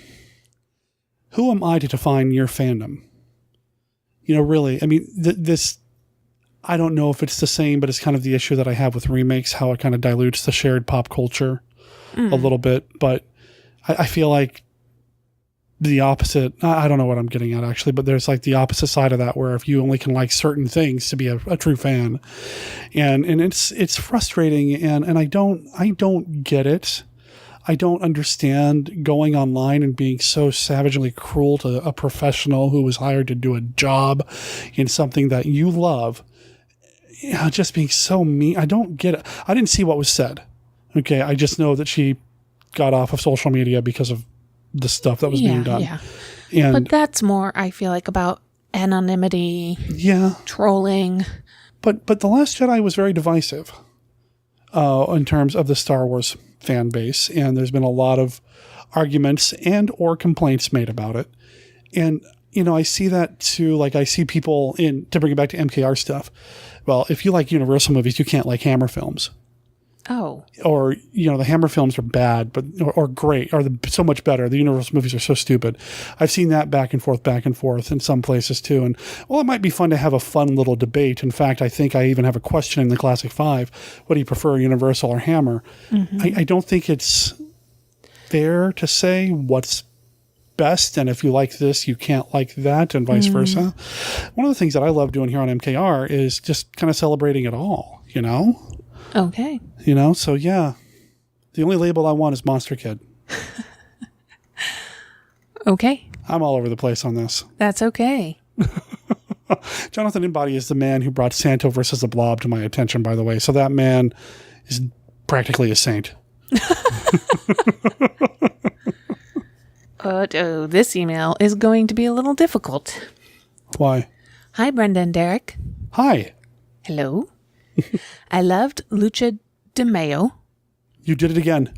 who am I to define your fandom? Really, I mean, I don't know if it's the same, but it's kind of the issue that I have with remakes, how it kind of dilutes the shared pop culture a little bit. But I feel like the opposite, I don't know what I'm getting at actually, but there's like the opposite side of that, where if you only can like certain things to be a true fan, and it's frustrating, and I don't get it. I don't understand going online and being so savagely cruel to a professional who was hired to do a job in something that you love. Just being so mean. I don't get it. I didn't see what was said. Okay. I just know that she got off of social media because of the stuff that was being done. Yeah. But that's more, I feel like, about anonymity, trolling. But The Last Jedi was very divisive in terms of the Star Wars fan base, and there's been a lot of arguments and or complaints made about it. And, I see that too. Like, I see people to bring it back to MKR stuff. Well, if you like Universal movies, you can't like Hammer films. Oh. Or, the Hammer films are bad, or great, or so much better. The Universal movies are so stupid. I've seen that back and forth in some places too. And, well, it might be fun to have a fun little debate. In fact, I think I even have a question in the Classic 5. What do you prefer, Universal or Hammer? Mm-hmm. I don't think it's fair to say what's best, and if you like this, you can't like that, and vice versa. One of the things that I love doing here on MKR is just kind of celebrating it all, Okay. So yeah, the only label I want is Monster Kid. Okay. I'm all over the place on this. That's okay. Jonathan Embody is the man who brought Santo versus the Blob to my attention, by the way. So that man is practically a saint. This email is going to be a little difficult. Why? Hi, Brenda and Derek. Hi. Hello. I loved Lucha de Mayo. You did it again.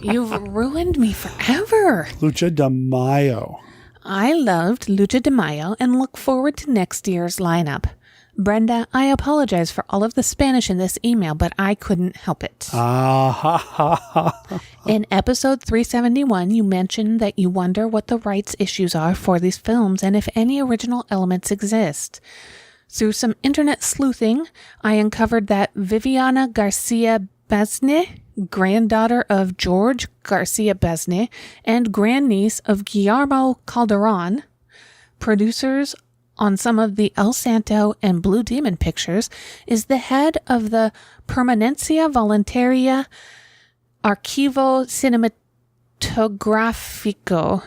You've ruined me forever. Lucha de Mayo. I loved Lucha de Mayo and look forward to next year's lineup. Brenda, I apologize for all of the Spanish in this email, but I couldn't help it. In episode 371, you mentioned that you wonder what the rights issues are for these films and if any original elements exist. Through some internet sleuthing, I uncovered that Viviana Garcia Besne, granddaughter of George Garcia Besne and grandniece of Guillermo Calderon, producers on some of the El Santo and Blue Demon pictures, is the head of the Permanencia Voluntaria Archivo Cinematográfico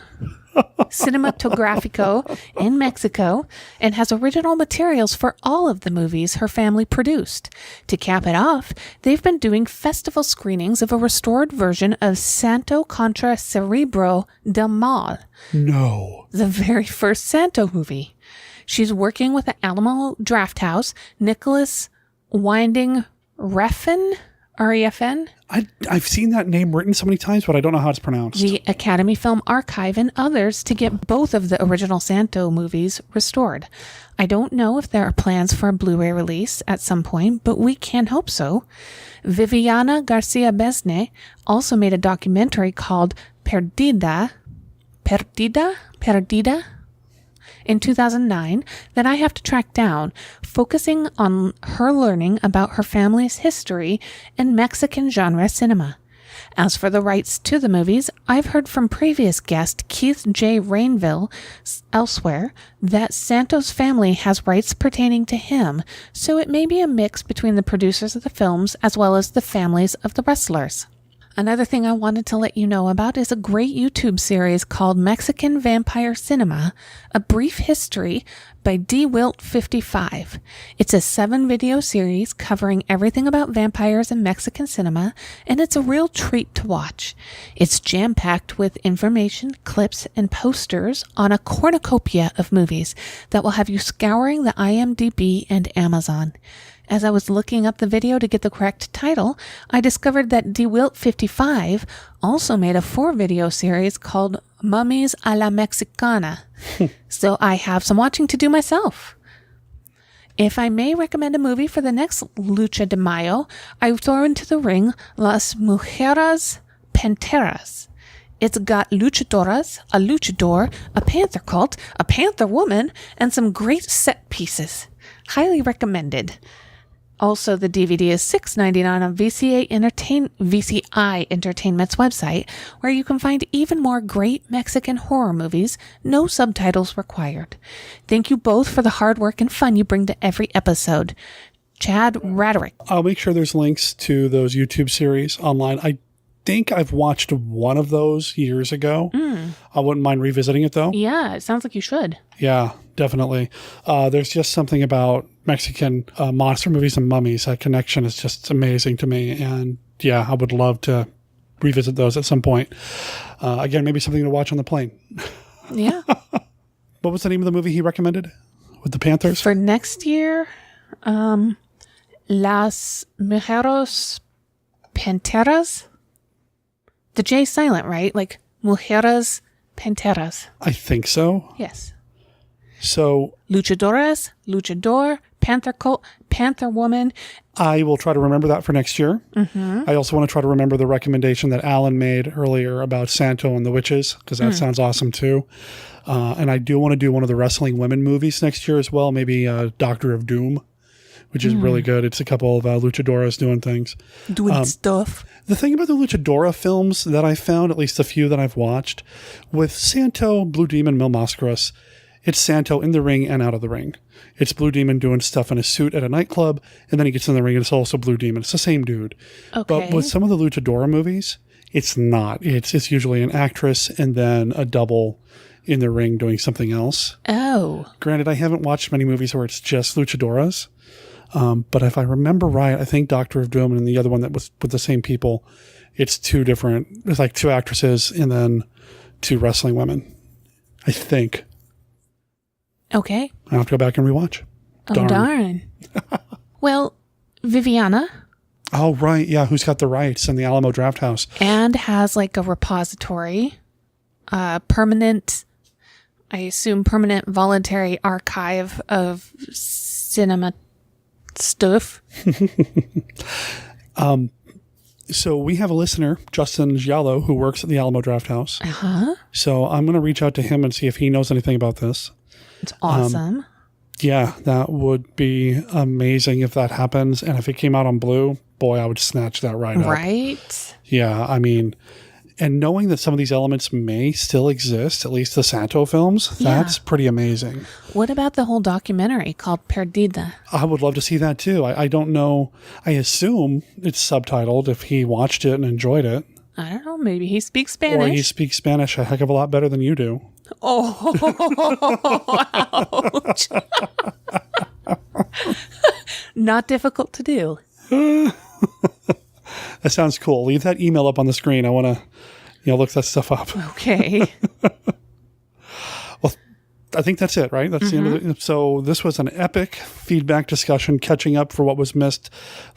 in Mexico, and has original materials for all of the movies her family produced. To cap it off, they've been doing festival screenings of a restored version of Santo contra Cerebro del Mal. No. The very first Santo movie. She's working with the Alamo Drafthouse, Nicholas Winding Refn, R-E-F-N. I've seen that name written so many times, but I don't know how it's pronounced. The Academy Film Archive and others to get both of the original Santo movies restored. I don't know if there are plans for a Blu-ray release at some point, but we can hope so. Viviana Garcia Besne also made a documentary called Perdida in 2009 that I have to track down, focusing on her learning about her family's history and Mexican genre cinema. As for the rights to the movies, I've heard from previous guest Keith J. Rainville elsewhere that Santo's family has rights pertaining to him, so it may be a mix between the producers of the films as well as the families of the wrestlers. Another thing I wanted to let you know about is a great YouTube series called Mexican Vampire Cinema, A Brief History by DWilt55. It's a 7-video series covering everything about vampires in Mexican cinema, and it's a real treat to watch. It's jam-packed with information, clips, and posters on a cornucopia of movies that will have you scouring the IMDb and Amazon. As I was looking up the video to get the correct title, I discovered that DeWilt55 also made a 4-video series called Mummies a la Mexicana. So I have some watching to do myself. If I may recommend a movie for the next Lucha de Mayo, I throw into the ring Las Mujeres Panteras. It's got luchadoras, a luchador, a panther cult, a panther woman, and some great set pieces. Highly recommended. Also, the DVD is $6.99 on VCI Entertainment's website, where you can find even more great Mexican horror movies, no subtitles required. Thank you both for the hard work and fun you bring to every episode. Chad Raderick. I'll make sure there's links to those YouTube series online. I think I've watched one of those years ago. I wouldn't mind revisiting it, though. Yeah, it sounds like you should. Yeah, definitely. There's just something about Mexican monster movies and mummies. That connection is just amazing to me. And yeah, I would love to revisit those at some point. Again, maybe something to watch on the plane. Yeah. What was the name of the movie he recommended with the Panthers? For next year, Las Mujeres Panteras. The J silent, right? Like Mujeres Panteras. I think so. Yes. So Luchadoras, Luchador, Panther Colt, Panther Woman. I will try to remember that for next year. Mm-hmm. I also want to try to remember the recommendation that Alan made earlier about Santo and the Witches, because that sounds awesome too. And I do want to do one of the wrestling women movies next year as well. Maybe Doctor of Doom, which is really good. It's a couple of luchadoras doing things. Doing stuff. The thing about the luchadora films that I found, at least a few that I've watched, with Santo, Blue Demon, Mil Mascaras, it's Santo in the ring and out of the ring. It's Blue Demon doing stuff in a suit at a nightclub, and then he gets in the ring and it's also Blue Demon. It's the same dude. Okay. But with some of the luchadora movies, it's not. It's usually an actress and then a double in the ring doing something else. Oh. Granted, I haven't watched many movies where it's just luchadoras. But if I remember right, I think Doctor of Doom and the other one that was with the same people, it's it's like two actresses and then two wrestling women. I think. Okay. I have to go back and rewatch. Oh, darn. Well, Viviana. Oh, right. Yeah. Who's got the rights in the Alamo Draft House? And has like a repository, permanent, I assume permanent voluntary archive of cinema stuff. So we have a listener, Justin Giallo, who works at the Alamo Draft House. Uh-huh. So I'm going to reach out to him and see if he knows anything about this. It's awesome. Yeah, that would be amazing if that happens. And if it came out on Blue, boy, I would snatch that right up. Right? Yeah, I mean, and knowing that some of these elements may still exist, at least the Santo films, that's pretty amazing. What about the whole documentary called Perdida? I would love to see that too. I don't know. I assume it's subtitled if he watched it and enjoyed it. I don't know. Maybe he speaks Spanish. Or he speaks Spanish a heck of a lot better than you do. Oh, ouch. Not difficult to do. That sounds cool. Leave that email up on the screen. I want to, look that stuff up. Okay. Well, I think that's it, right? That's the end of it. So this was an epic feedback discussion, catching up for what was missed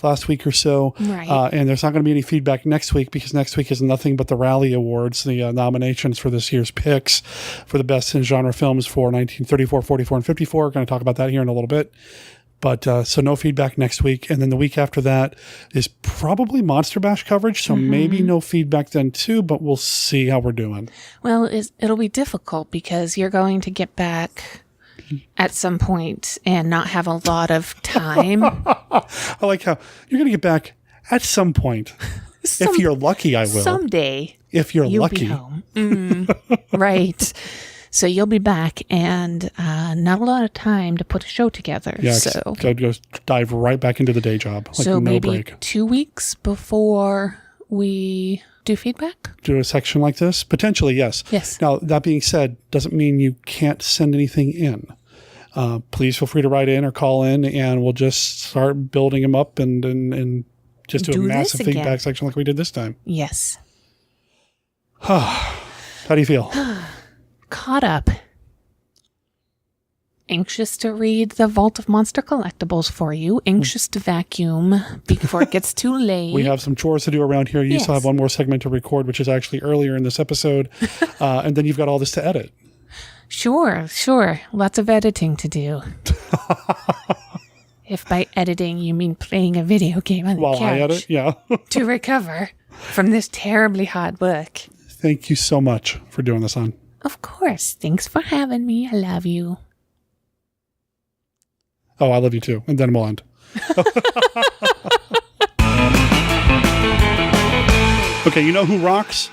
last week or so. Right. And there's not going to be any feedback next week because next week is nothing but the Rally Awards, the nominations for this year's picks for the best in genre films for 1934, 44, and 54. We're going to talk about that here in a little bit. But so no feedback next week. And then the week after that is probably Monster Bash coverage. So maybe no feedback then too, but we'll see how we're doing. Well, it'll be difficult because you're going to get back at some point and not have a lot of time. I like how you're going to get back at some point. If you're lucky, I will. Someday. If you'll Be lucky. home. Right. So you'll be back and not a lot of time to put a show together. Yeah, so I'd go dive right back into the day job. Like so no maybe break. 2 weeks before we do feedback? Do a section like this? Potentially, yes. Yes. Now, that being said, doesn't mean you can't send anything in. Please feel free to write in or call in, and we'll just start building them up and just do a massive feedback section like we did this time. Yes. How do you feel? Caught up. Anxious to read the Vault of Monster Collectibles for you. Anxious to vacuum before it gets too late. We have some chores to do around here. You still have one more segment to record, which is actually earlier in this episode. And then you've got all this to edit. Sure. Lots of editing to do. If by editing you mean playing a video game on the couch. While I edit, yeah. To recover from this terribly hard work. Thank you so much for doing this, hon. Of course. Thanks for having me. I love you. Oh, I love you too. And then we'll end. Okay, you know who rocks?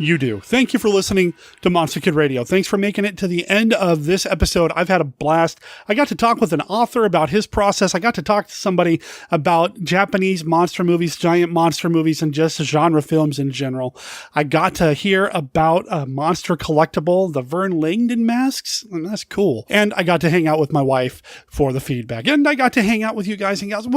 you do. Thank you for listening to Monster Kid Radio. Thanks for making it to the end of this episode. I've had a blast. I got to talk with an author about his process. I got to talk to somebody about Japanese monster movies, giant monster movies, and just genre films in general. I got to hear about a monster collectible, the Vern Langdon masks, and that's cool. And I got to hang out with my wife for the feedback. And I got to hang out with you guys and gals.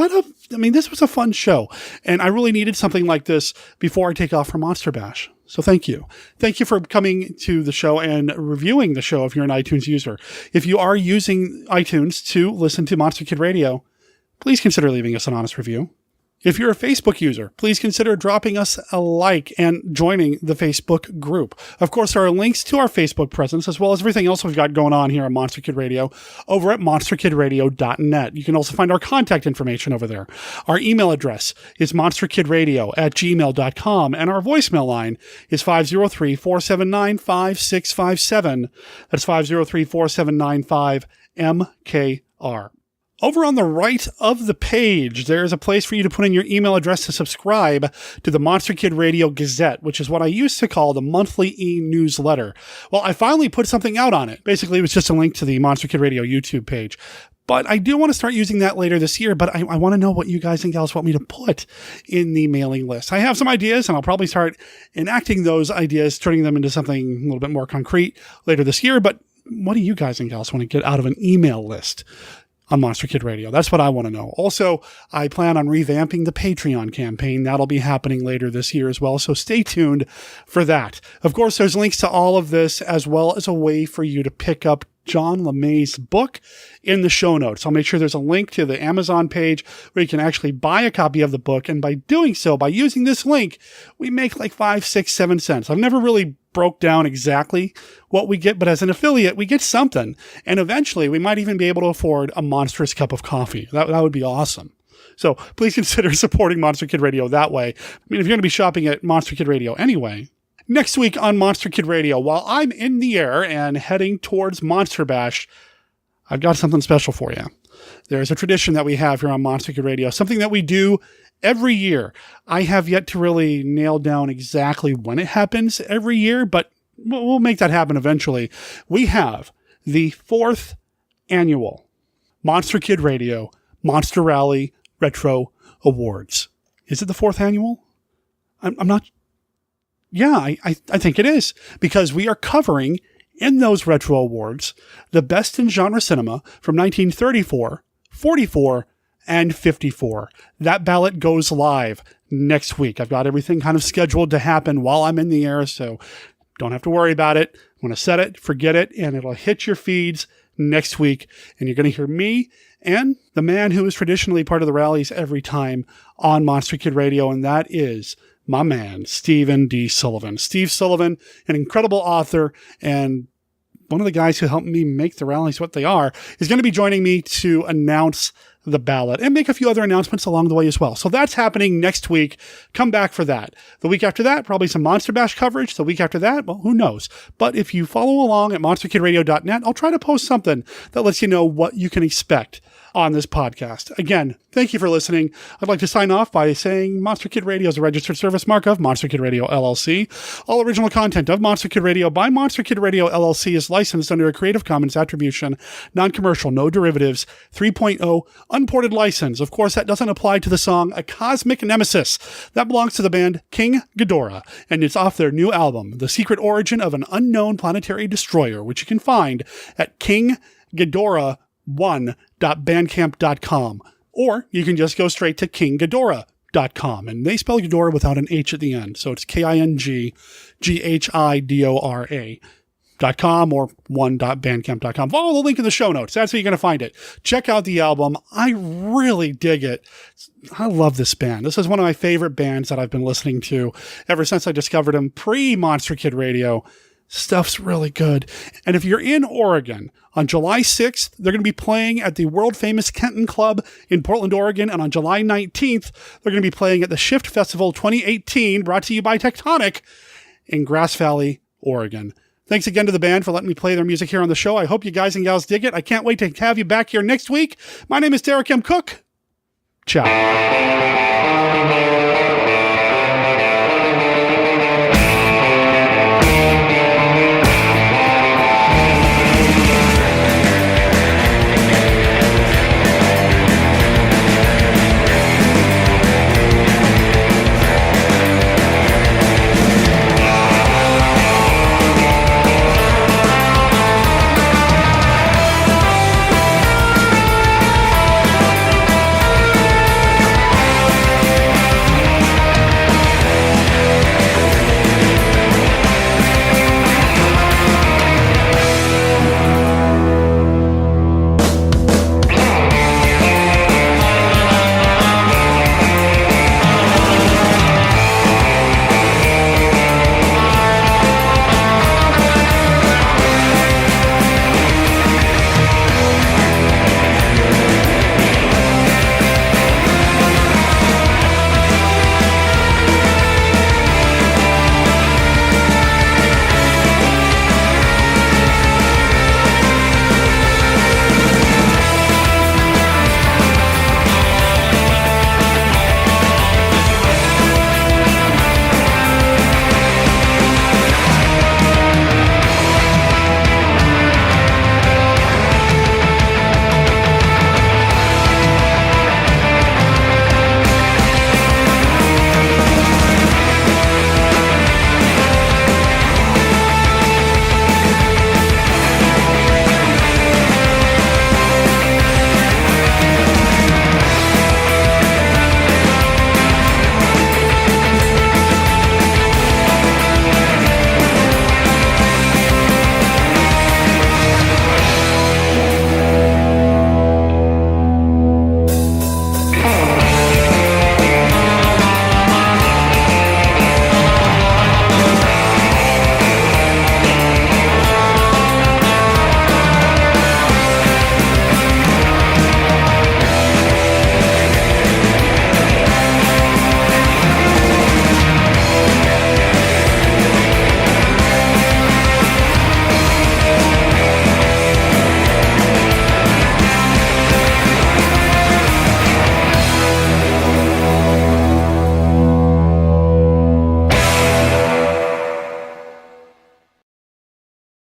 This was a fun show. And I really needed something like this before I take off for Monster Bash. So thank you. Thank you for coming to the show and reviewing the show if you're an iTunes user. If you are using iTunes to listen to Monster Kid Radio, please consider leaving us an honest review. If you're a Facebook user, please consider dropping us a like and joining the Facebook group. Of course, there are links to our Facebook presence as well as everything else we've got going on here on Monster Kid Radio over at monsterkidradio.net. You can also find our contact information over there. Our email address is monsterkidradio@gmail.com, and our voicemail line is 503-479-5657. That's 503-479-5MKR. Over on the right of the page, there's a place for you to put in your email address to subscribe to the Monster Kid Radio Gazette, which is what I used to call the monthly e-newsletter. Well, I finally put something out on it. Basically, it was just a link to the Monster Kid Radio YouTube page. But I do want to start using that later this year, but I want to know what you guys and gals want me to put in the mailing list. I have some ideas, and I'll probably start enacting those ideas, turning them into something a little bit more concrete later this year. But what do you guys and gals want to get out of an email list on Monster Kid Radio? That's what I want to know. Also, I plan on revamping the Patreon campaign. That'll be happening later this year as well, so stay tuned for that. Of course, there's links to all of this as well as a way for you to pick up John LeMay's book in the show notes. I'll make sure there's a link to the Amazon page where you can actually buy a copy of the book, and by doing so, by using this link, we make like 5, 6, 7 cents. I've never really broke down exactly what we get, but as an affiliate, we get something. And eventually, we might even be able to afford a monstrous cup of coffee. That would be awesome. So please consider supporting Monster Kid Radio that way. I mean, if you're going to be shopping at Monster Kid Radio anyway. Next week on Monster Kid Radio, while I'm in the air and heading towards Monster Bash, I've got something special for you. There's a tradition that we have here on Monster Kid Radio, something that we do every year. I have yet to really nail down exactly when it happens every year, but we'll make that happen eventually. We have the 4th annual Monster Kid Radio Monster Rally Retro Awards. Is it the 4th annual? I'm not... Yeah, I think it is, because we are covering in those retro awards the best in genre cinema from 1934, 44, and 54. That ballot goes live next week. I've got everything kind of scheduled to happen while I'm in the air, so don't have to worry about it. I'm going to set it, forget it, and it'll hit your feeds next week, and you're going to hear me and the man who is traditionally part of the rallies every time on Monster Kid Radio, and that is my man, Stephen D. Sullivan. Steve Sullivan, an incredible author and one of the guys who helped me make the rallies what they are, is going to be joining me to announce the ballot and make a few other announcements along the way as well. So that's happening next week. Come back for that. The week after that, probably some Monster Bash coverage. The week after that, well, who knows? But if you follow along at monsterkidradio.net, I'll try to post something that lets you know what you can expect on this podcast. Again, thank you for listening. I'd like to sign off by saying Monster Kid Radio is a registered service mark of Monster Kid Radio LLC. All original content of Monster Kid Radio by Monster Kid Radio LLC is licensed under a Creative Commons Attribution, Non-Commercial, No Derivatives, 3.0 unported license. Of course, that doesn't apply to the song A Cosmic Nemesis. That belongs to the band King Ghidora, and it's off their new album, The Secret Origin of an Unknown Planetary Destroyer, which you can find at KingGhidora1.bandcamp.com. Or you can just go straight to KingGhidora.com, and they spell Ghidorah without an H at the end, so it's KingGhidora.com or 1.bandcamp.com. Follow the link in the show notes. That's where you're going to find it. Check out the album. I really dig it. I love this band. This is one of my favorite bands that I've been listening to ever since I discovered them pre-Monster Kid Radio. Stuff's really good. And if you're in Oregon, on July 6th, they're going to be playing at the world-famous Kenton Club in Portland, Oregon. And on July 19th, they're going to be playing at the Shift Festival 2018, brought to you by Tectonic, in Grass Valley, Oregon. Thanks again to the band for letting me play their music here on the show. I hope you guys and gals dig it. I can't wait to have you back here next week. My name is Derek M. Cook. Ciao.